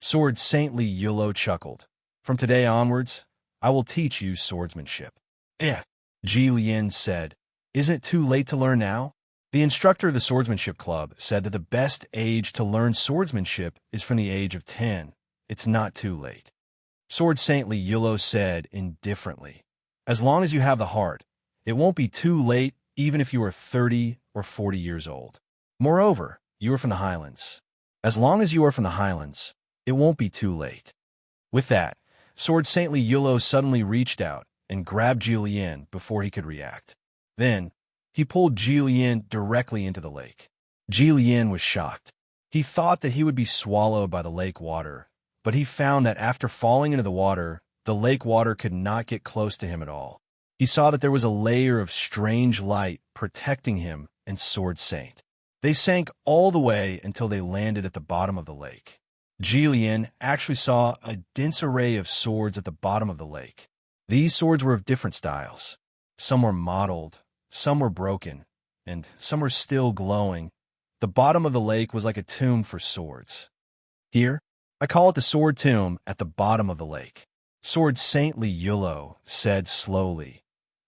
Sword Saintly Yulo chuckled. From today onwards, I will teach you swordsmanship. Jillian said. Isn't it too late to learn now? The instructor of the swordsmanship club said that the best age to learn swordsmanship is from the age of 10. It's not too late. Sword Saintly Yulo said indifferently. As long as you have the heart, it won't be too late even if you are 30 or 40 years old. Moreover, you are from the Highlands. As long as you are from the Highlands, it won't be too late. With that, Sword Saintly Yulo suddenly reached out and grabbed Jillian before he could react. Then, he pulled Jillian directly into the lake. Jillian was shocked. He thought that he would be swallowed by the lake water, but he found that after falling into the water, the lake water could not get close to him at all. He saw that there was a layer of strange light protecting him and Sword Saint. They sank all the way until they landed at the bottom of the lake. Jillian actually saw a dense array of swords at the bottom of the lake. These swords were of different styles. Some were mottled, some were broken, and some were still glowing. The bottom of the lake was like a tomb for swords. Here, I call it the sword tomb at the bottom of the lake. Sword Saintly Yulo said slowly.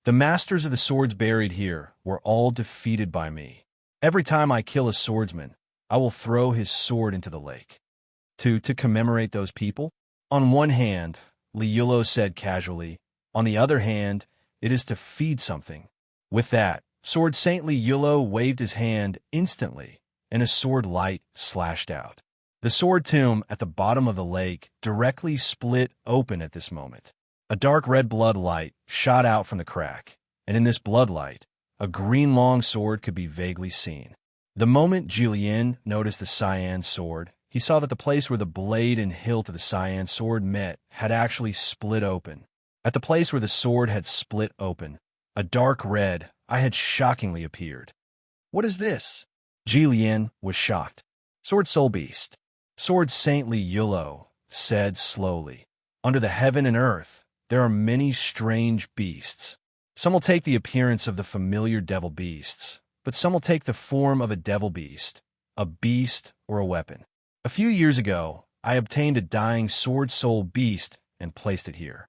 The masters of the swords buried here were all defeated by me. Every time I kill a swordsman, I will throw his sword into the lake. To commemorate those people? On one hand, Liulo said casually, on the other hand, it is to feed something. With that, Sword Saintly Yulo waved his hand instantly, and a sword light slashed out. The sword tomb at the bottom of the lake directly split open at this moment. A dark red blood light shot out from the crack, and in this blood light, a green long sword could be vaguely seen. The moment Jillian noticed the cyan sword, he saw that the place where the blade and hilt of the cyan sword met had actually split open. At the place where the sword had split open, a dark red eye had shockingly appeared. What is this? Jillian was shocked. Sword Soul Beast. Sword Saintly Yulo said slowly. Under the heaven and earth, there are many strange beasts. Some will take the appearance of the familiar devil beasts, but some will take the form of a devil beast, a beast, or a weapon. A few years ago, I obtained a dying sword soul beast and placed it here.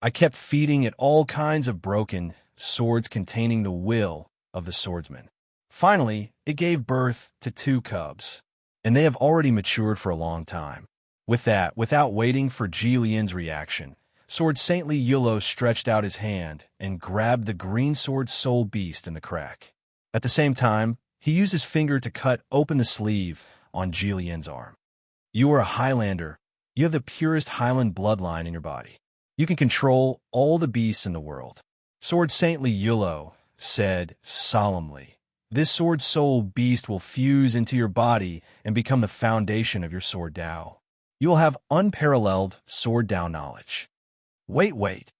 I kept feeding it all kinds of broken swords containing the will of the swordsman. Finally, it gave birth to 2 cubs. and they have already matured for a long time. With that, without waiting for Ji Lian's reaction, Sword Saintly Yulo stretched out his hand and grabbed the green sword soul beast in the crack. At the same time, he used his finger to cut open the sleeve on Ji Lian's arm. You are a Highlander. You have the purest Highland bloodline in your body. You can control all the beasts in the world. Sword Saintly Yulo said solemnly, this sword soul beast will fuse into your body and become the foundation of your sword Dao. You will have unparalleled sword Dao knowledge. Wait.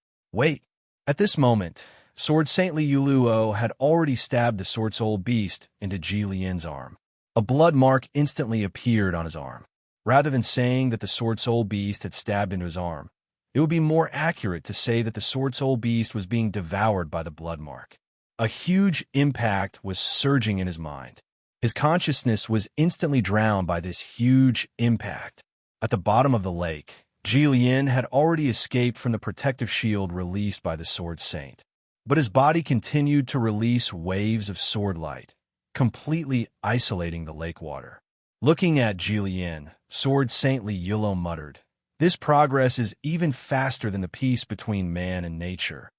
At this moment, Sword Saintly Yuluo had already stabbed the sword soul beast into Ji Lian's arm. A blood mark instantly appeared on his arm. Rather than saying that the sword soul beast had stabbed into his arm, it would be more accurate to say that the sword soul beast was being devoured by the blood mark. A huge impact was surging in his mind. His consciousness was instantly drowned by this huge impact. At the bottom of the lake, Ji Lian had already escaped from the protective shield released by the Sword Saint. But his body continued to release waves of sword light, completely isolating the lake water. Looking at Ji Lian, Sword Saintly Yulo muttered, this progress is even faster than the peace between man and nature.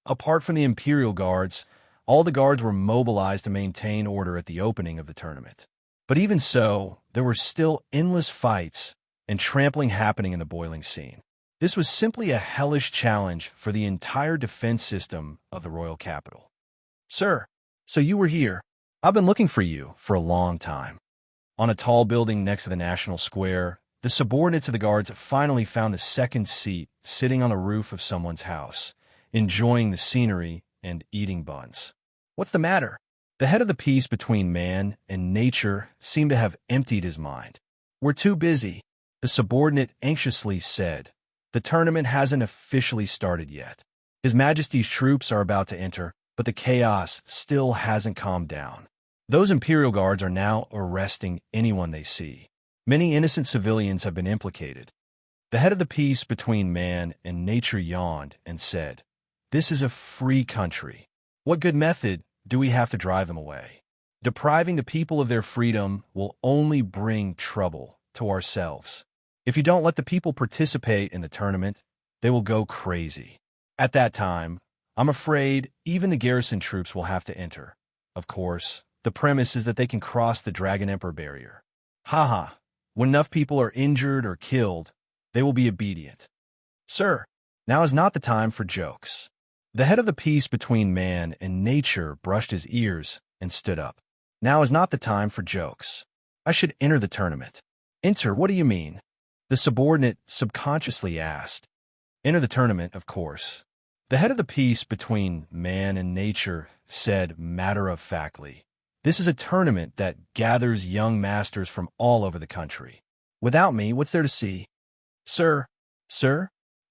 Apart from the Imperial Guards, all the guards were mobilized to maintain order at the opening of the tournament. But even so, there were still endless fights and trampling happening in the boiling scene. This was simply a hellish challenge for the entire defense system of the royal capital. Sir, so you were here. I've been looking for you for a long time. On a tall building next to the National Square, the subordinates of the guards finally found the second seat sitting on the roof of someone's house, enjoying the scenery and eating buns. What's the matter? The head of the peace between man and nature seemed to have emptied his mind. We're too busy, the subordinate anxiously said. The tournament hasn't officially started yet. His Majesty's troops are about to enter, but the chaos still hasn't calmed down. Those Imperial Guards are now arresting anyone they see. Many innocent civilians have been implicated. The head of the peace between man and nature yawned and said, this is a free country. What good method do we have to drive them away? Depriving the people of their freedom will only bring trouble to ourselves. If you don't let the people participate in the tournament, they will go crazy. At that time, I'm afraid even the garrison troops will have to enter. Of course, the premise is that they can cross the Dragon Emperor barrier. Haha, when enough people are injured or killed, they will be obedient. Sir, now is not the time for jokes. The head of the peace between man and nature brushed his ears and stood up. Now is not the time for jokes. I should enter the tournament. Enter, what do you mean? The subordinate subconsciously asked. Enter the tournament, of course. The head of the peace between man and nature said matter-of-factly, this is a tournament that gathers young masters from all over the country. Without me, what's there to see? Sir,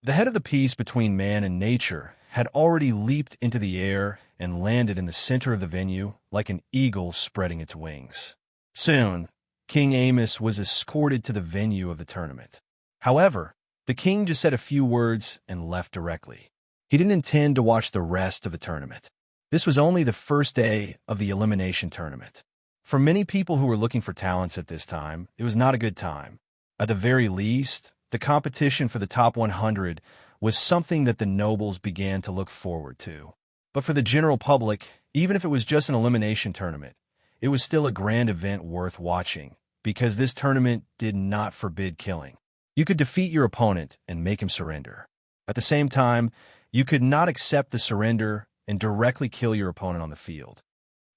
the head of the peace between man and nature had already leaped into the air and landed in the center of the venue like an eagle spreading its wings. Soon, King Amos was escorted to the venue of the tournament. However, the king just said a few words and left directly. He didn't intend to watch the rest of the tournament. This was only the first day of the elimination tournament. For many people who were looking for talents at this time, it was not a good time. At the very least, the competition for the top 100 was something that the nobles began to look forward to. But for the general public, even if it was just an elimination tournament, it was still a grand event worth watching, because this tournament did not forbid killing. You could defeat your opponent and make him surrender. At the same time, you could not accept the surrender and directly kill your opponent on the field.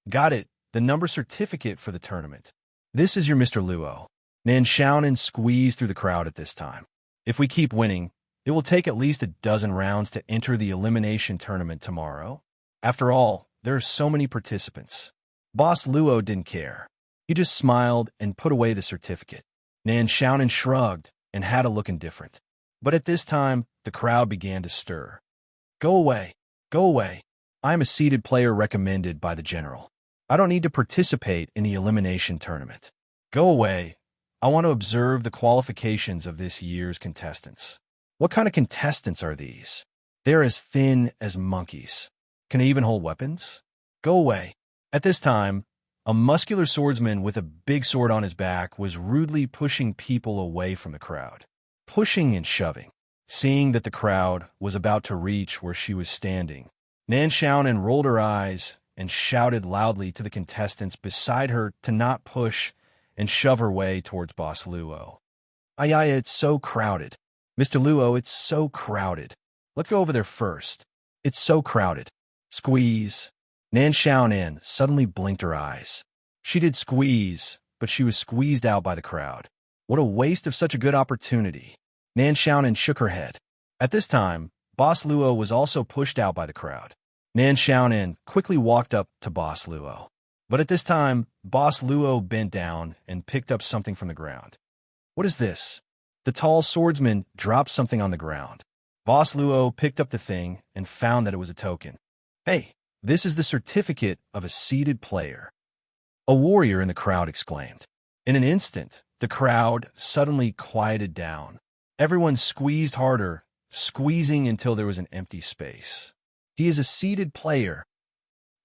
Got it, the number certificate for the tournament. This is your Mr. Luo. Nan Xiaonan squeezed through the crowd at this time. If we keep winning, it will take at least a dozen rounds to enter the elimination tournament tomorrow. After all, there are so many participants. Boss Luo didn't care. He just smiled and put away the certificate. Nan Xiaonan shrugged and had a look indifferent. But at this time, the crowd began to stir. Go away. I am a seeded player recommended by the general. I don't need to participate in the elimination tournament. Go away. I want to observe the qualifications of this year's contestants. What kind of contestants are these? They're as thin as monkeys. Can they even hold weapons? Go away. At this time, A muscular swordsman with a big sword on his back was rudely pushing people away from the crowd. Pushing and shoving. Seeing that the crowd was about to reach where she was standing, Nan Xiaonan rolled her eyes and shouted loudly to the contestants beside her to not push and shove her way towards Boss Luo. Ay, it's so crowded. Mr. Luo, it's so crowded. Let's go over there first. It's so crowded. Squeeze. Nan Xiaonan suddenly blinked her eyes. She did squeeze, but she was squeezed out by the crowd. What a waste of such a good opportunity. Nan Xiaonan shook her head. At this time, Boss Luo was also pushed out by the crowd. Nan Xiaonan quickly walked up to Boss Luo. But at this time, Boss Luo bent down and picked up something from the ground. What is this? The tall swordsman dropped something on the ground. Boss Luo picked up the thing and found that it was a token. Hey, this is the certificate of a seated player. A warrior in the crowd exclaimed. In an instant, the crowd suddenly quieted down. Everyone squeezed harder, squeezing until there was an empty space. He is a seated player.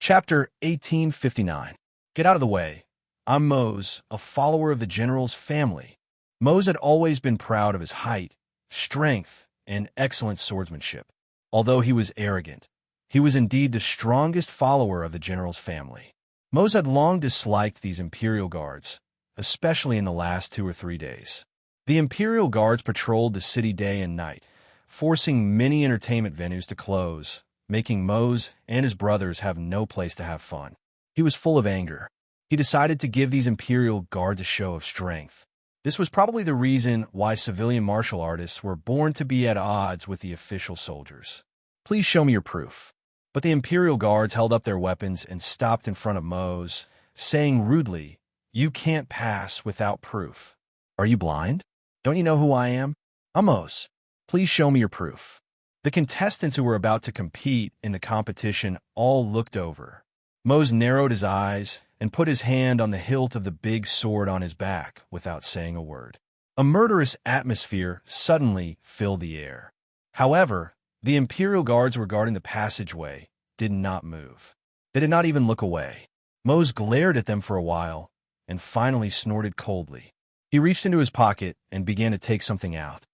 Chapter 1859. Get out of the way. I'm Mose, a follower of the general's family. Mose had always been proud of his height, strength, and excellent swordsmanship. Although he was arrogant, he was indeed the strongest follower of the general's family. Mose had long disliked these imperial guards, especially in the last 2 or 3 days. The imperial guards patrolled the city day and night, forcing many entertainment venues to close, making Mose and his brothers have no place to have fun. He was full of anger. He decided to give these imperial guards a show of strength. This was probably the reason why civilian martial artists were born to be at odds with the official soldiers. Please show me your proof. But the imperial guards held up their weapons and stopped in front of Mose, saying rudely, "You can't pass without proof. Are you blind? Don't you know who I am? I'm Mose. Please show me your proof." The contestants who were about to compete in the competition all looked over. Mose narrowed his eyes and put his hand on the hilt of the big sword on his back without saying a word. A murderous atmosphere suddenly filled the air. However, the imperial guards who were guarding the passageway did not move. They did not even look away. Mose glared at them for a while and finally snorted coldly. He reached into his pocket and began to take something out.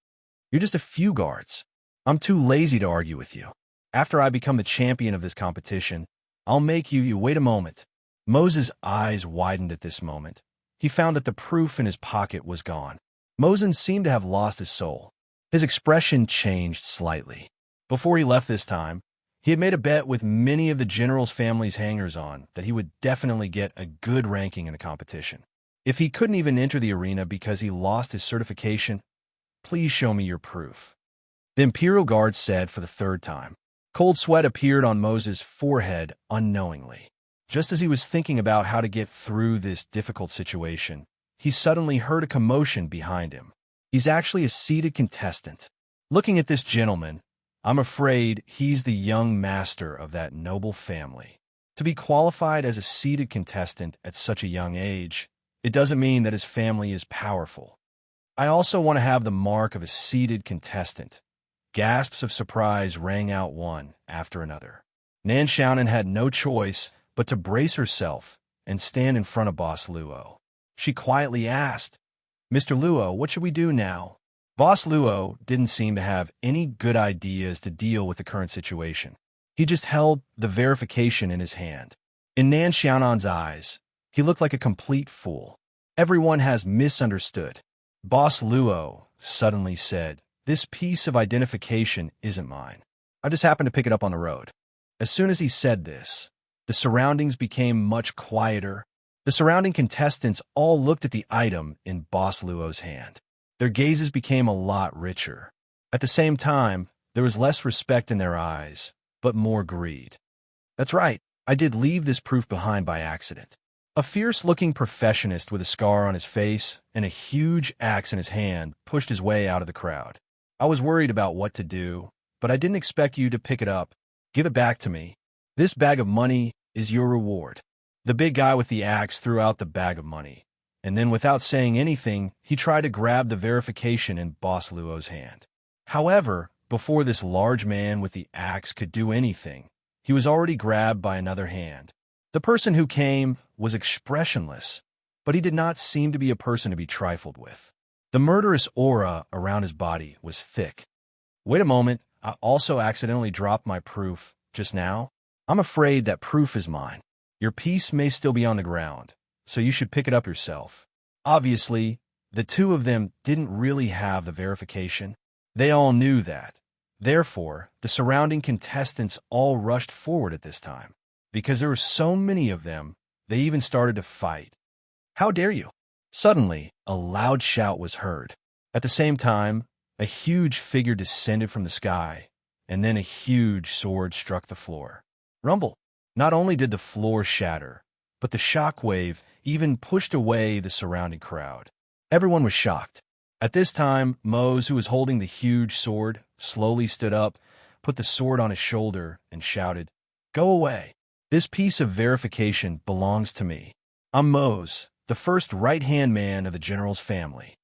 "You're just a few guards. I'm too lazy to argue with you. After I become the champion of this competition, I'll make you wait a moment." Mose's eyes widened at this moment. He found that the proof in his pocket was gone. Mose seemed to have lost his soul. His expression changed slightly. Before he left this time, he had made a bet with many of the general's family's hangers-on that he would definitely get a good ranking in the competition. If he couldn't even enter the arena because he lost his certification, "Please show me your proof." The imperial guard said for the 3rd time. Cold sweat appeared on Mose's forehead unknowingly. Just as he was thinking about how to get through this difficult situation, he suddenly heard a commotion behind him. He's actually a seated contestant. Looking at this gentleman, I'm afraid he's the young master of that noble family. To be qualified as a seated contestant at such a young age, it doesn't mean that his family is powerful. I also want to have the mark of a seated contestant. Gasps of surprise rang out one after another. Nan Xiaonan had no choice but to brace herself and stand in front of Boss Luo. She quietly asked, "Mr. Luo, what should we do now?" Boss Luo didn't seem to have any good ideas to deal with the current situation. He just held the verification in his hand. In Nan Xiaonan's eyes, he looked like a complete fool. Everyone has misunderstood. Boss Luo suddenly said, "This piece of identification isn't mine. I just happened to pick it up on the road." As soon as he said this, the surroundings became much quieter. The surrounding contestants all looked at the item in Boss Luo's hand. Their gazes became a lot richer. At the same time, there was less respect in their eyes, but more greed. "That's right, I did leave this proof behind by accident." A fierce-looking professionist with a scar on his face and a huge axe in his hand pushed his way out of the crowd. "I was worried about what to do, but I didn't expect you to pick it up. Give it back to me. This bag of money is your reward." The big guy with the axe threw out the bag of money, and then without saying anything, he tried to grab the verification in Boss Luo's hand. However, before this large man with the axe could do anything, he was already grabbed by another hand. The person who came was expressionless, but he did not seem to be a person to be trifled with. The murderous aura around his body was thick. Wait a moment, I also accidentally dropped my proof just now. I'm afraid that proof is mine. Your piece may still be on the ground, so you should pick it up yourself. Obviously, the two of them didn't really have the verification. They all knew that. Therefore, the surrounding contestants all rushed forward at this time. Because there were so many of them, they even started to fight. How dare you? Suddenly, a loud shout was heard. At the same time, a huge figure descended from the sky, and then a huge sword struck the floor. Rumble! Not only did the floor shatter, but the shockwave even pushed away the surrounding crowd. Everyone was shocked. At this time, Mose, who was holding the huge sword, slowly stood up, put the sword on his shoulder, and shouted, "Go away. This piece of verification belongs to me. I'm Mose, the first right-hand man of the general's family."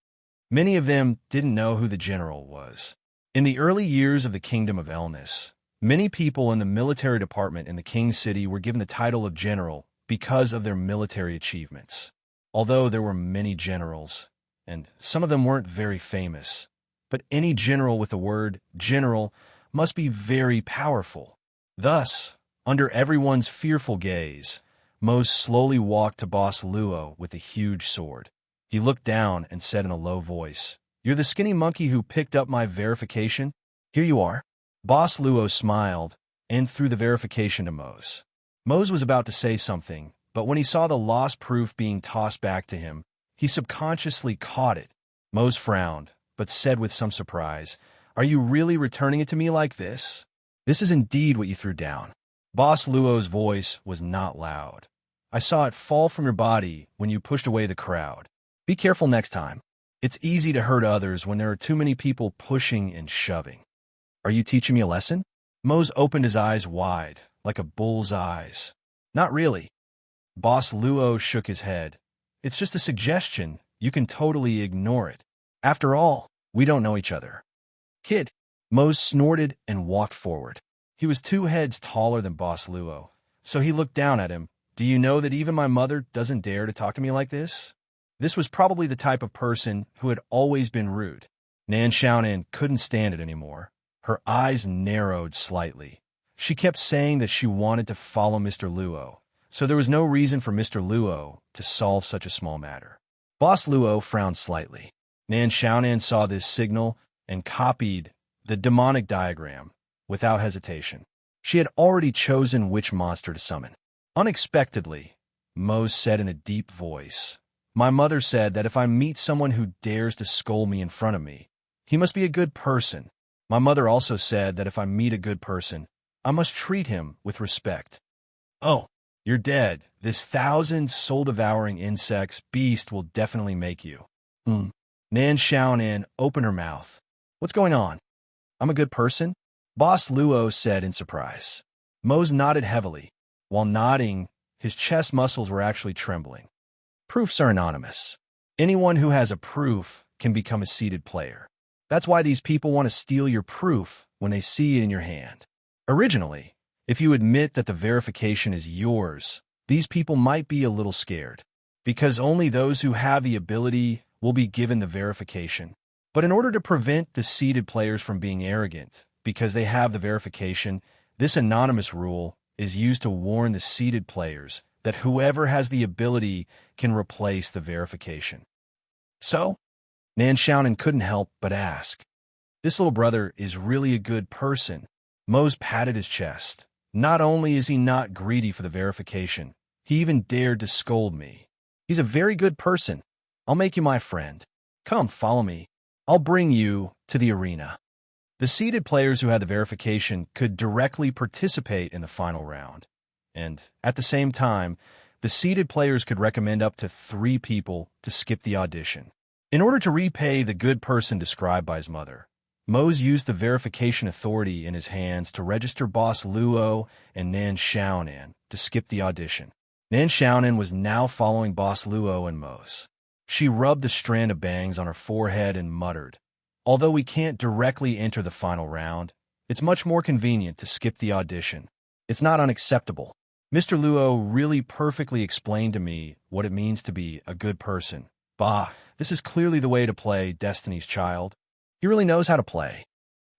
Many of them didn't know who the general was. In the early years of the Kingdom of Elnis, many people in the military department in the King's City were given the title of general because of their military achievements. Although there were many generals, and some of them weren't very famous, but any general with the word general must be very powerful. Thus, under everyone's fearful gaze, Mose slowly walked to Boss Luo with a huge sword. He looked down and said in a low voice, "You're the skinny monkey who picked up my verification? Here you are." Boss Luo smiled and threw the verification to Mose. Mose was about to say something, but when he saw the lost proof being tossed back to him, he subconsciously caught it. Mose frowned, but said with some surprise, "Are you really returning it to me like this? This is indeed what you threw down." Boss Luo's voice was not loud. "I saw it fall from your body when you pushed away the crowd. Be careful next time. It's easy to hurt others when there are too many people pushing and shoving." "Are you teaching me a lesson?" Mose opened his eyes wide, like a bull's eyes. "Not really." Boss Luo shook his head. "It's just a suggestion. You can totally ignore it. After all, we don't know each other." "Kid." Mose snorted and walked forward. He was 2 heads taller than Boss Luo, so he looked down at him. "Do you know that even my mother doesn't dare to talk to me like this?" This was probably the type of person who had always been rude. Nan Xiaonan couldn't stand it anymore. Her eyes narrowed slightly. She kept saying that she wanted to follow Mr. Luo, so there was no reason for Mr. Luo to solve such a small matter. Boss Luo frowned slightly. Nan Xiaonan saw this signal and copied the demonic diagram without hesitation. She had already chosen which monster to summon. Unexpectedly, Mose said in a deep voice, "My mother said that if I meet someone who dares to scold me in front of me, he must be a good person. My mother also said that if I meet a good person, I must treat him with respect." "Oh, you're dead. This 1,000 soul-devouring insects beast will definitely make you." Nan Xiaonan opened her mouth. "What's going on? I'm a good person?" Boss Luo said in surprise. Mose nodded heavily. While nodding, his chest muscles were actually trembling. Proofs are anonymous. Anyone who has a proof can become a seated player. That's why these people want to steal your proof when they see it in your hand. Originally, if you admit that the verification is yours, these people might be a little scared, because only those who have the ability will be given the verification. But in order to prevent the seated players from being arrogant, because they have the verification, this anonymous rule is used to warn the seated players that whoever has the ability can replace the verification. So, Nan Xiaonan couldn't help but ask, "This little brother is really a good person." Mose patted his chest. "Not only is he not greedy for the verification, he even dared to scold me. He's a very good person. I'll make you my friend. Come, follow me. I'll bring you to the arena." The seeded players who had the verification could directly participate in the final round. And at the same time, the seeded players could recommend up to 3 people to skip the audition. In order to repay the good person described by his mother, Mose used the verification authority in his hands to register Boss Luo and Nan Xiaonan to skip the audition. Nan Xiaonan was now following Boss Luo and Mose. She rubbed a strand of bangs on her forehead and muttered, "Although we can't directly enter the final round, it's much more convenient to skip the audition. It's not unacceptable." Mr. Luo really perfectly explained to me what it means to be a good person. Bah, this is clearly the way to play Destiny's Child. He really knows how to play.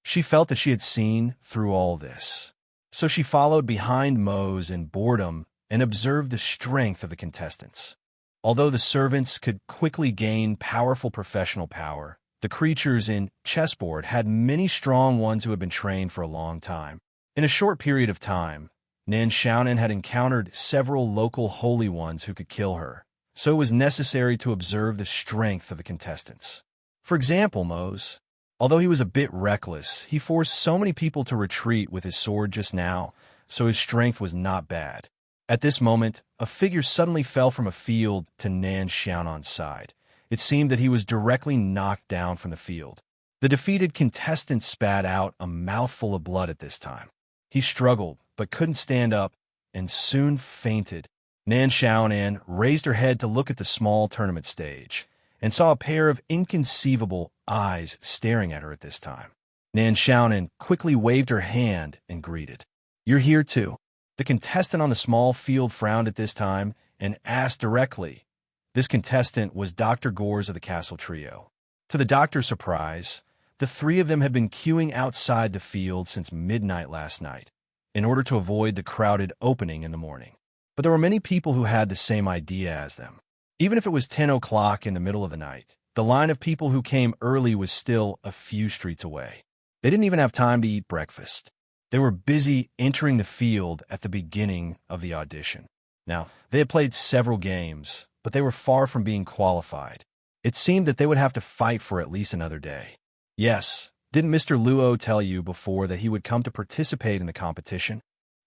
She felt that she had seen through all this. So she followed behind Mose in boredom and observed the strength of the contestants. Although the servants could quickly gain powerful professional power, the creatures in chessboard had many strong ones who had been trained for a long time. In a short period of time, Nan Xiaonan had encountered several local holy ones who could kill her, so it was necessary to observe the strength of the contestants. For example, Mose, although he was a bit reckless, he forced so many people to retreat with his sword just now, so his strength was not bad. At this moment, a figure suddenly fell from a field to Nan Xiaonan's side. It seemed that he was directly knocked down from the field. The defeated contestant spat out a mouthful of blood at this time. He struggled, but couldn't stand up, and soon fainted. Nan Xiaonan raised her head to look at the small tournament stage, and saw a pair of inconceivable eyes staring at her at this time. Nan Xiaonan quickly waved her hand and greeted. "You're here too." The contestant on the small field frowned at this time and asked directly. This contestant was Dr. Gores of the Castle Trio. To the doctor's surprise, the three of them had been queuing outside the field since midnight last night, in order to avoid the crowded opening in the morning. But there were many people who had the same idea as them. Even if it was 10 o'clock in the middle of the night, the line of people who came early was still a few streets away. They didn't even have time to eat breakfast. They were busy entering the field at the beginning of the audition. Now, they had played several games, but they were far from being qualified. It seemed that they would have to fight for at least another day. Yes, didn't Mr. Luo tell you before that he would come to participate in the competition?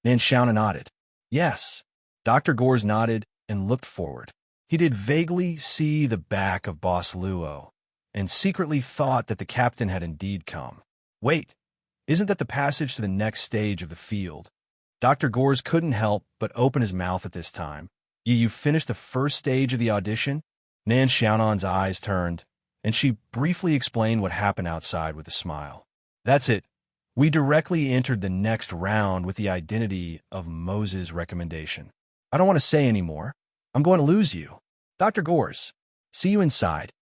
Nan Xiaonan nodded. Yes. Dr. Gores nodded and looked forward. He did vaguely see the back of Boss Luo, and secretly thought that the captain had indeed come. Wait, isn't that the passage to the next stage of the field? Dr. Gores couldn't help but open his mouth at this time. You finished the first stage of the audition? Nan Xiaonan's eyes turned, and she briefly explained what happened outside with a smile. That's it. We directly entered the next round with the identity of Moses' recommendation. I don't want to say any more. I'm going to lose you. Dr. Gores, see you inside.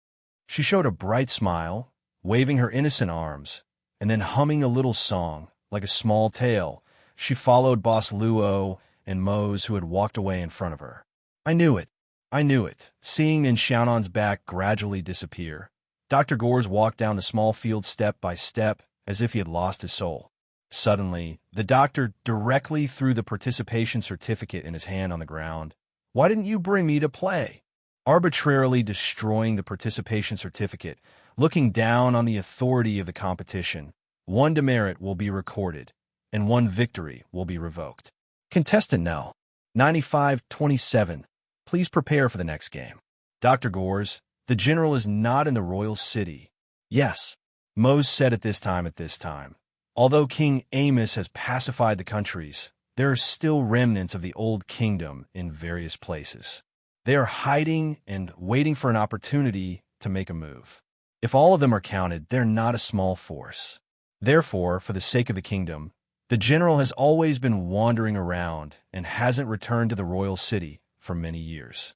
She showed a bright smile, waving her innocent arms, and then humming a little song, like a small tale. She followed Boss Luo and Mose, who had walked away in front of her. I knew it. I knew it. Seeing Nan Xiaonan's back gradually disappear, Dr. Gores walked down the small field step by step, as if he had lost his soul. Suddenly, the doctor directly threw the participation certificate in his hand on the ground. Why didn't you bring me to play? Arbitrarily destroying the participation certificate, looking down on the authority of the competition, one demerit will be recorded, and one victory will be revoked. Contestant no. 95-27. Please prepare for the next game. Dr. Gores, the general is not in the royal city. Yes, Mose said at this time. Although King Amos has pacified the countries, there are still remnants of the old kingdom in various places. They are hiding and waiting for an opportunity to make a move. If all of them are counted, they're not a small force. Therefore, for the sake of the kingdom, the general has always been wandering around and hasn't returned to the royal city for many years.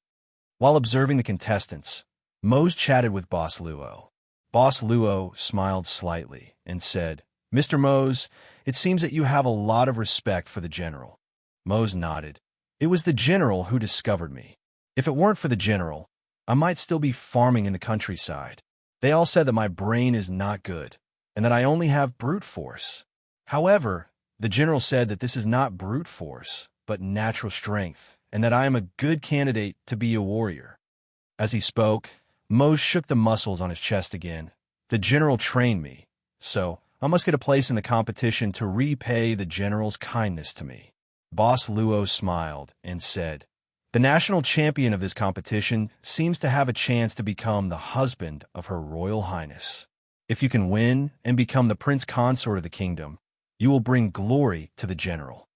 While observing the contestants, Mose chatted with Boss Luo. Boss Luo smiled slightly and said, Mr. Mose, it seems that you have a lot of respect for the general. Mose nodded. It was the general who discovered me. If it weren't for the general, I might still be farming in the countryside. They all said that my brain is not good, and that I only have brute force. However, the general said that this is not brute force, but natural strength, and that I am a good candidate to be a warrior. As he spoke, Mose shook the muscles on his chest again. The general trained me, so I must get a place in the competition to repay the general's kindness to me. Boss Luo smiled and said, the national champion of this competition seems to have a chance to become the husband of Her Royal Highness. If you can win and become the prince consort of the kingdom, you will bring glory to the general.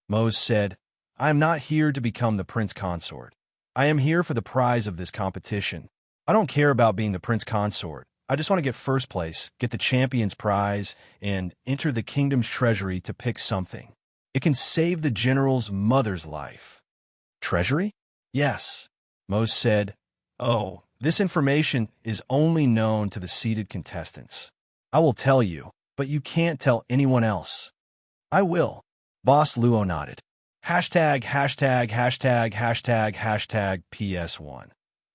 Mose said, I am not here to become the prince consort. I am here for the prize of this competition. I don't care about being the prince consort. I just want to get first place, get the champion's prize, and enter the kingdom's treasury to pick something. It can save the general's mother's life. Treasury? Yes. Mose said, "Oh, this information is only known to the seated contestants. I will tell you, but you can't tell anyone else." "I will." Boss Luo nodded. ######## PS1.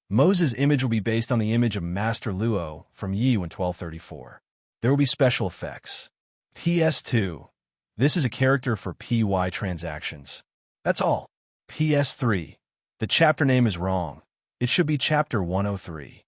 Moses' image will be based on the image of Master Luo from Yi in 1234. There will be special effects. PS2. This is a character for PY transactions. That's all. PS3. The chapter name is wrong. It should be Chapter 103.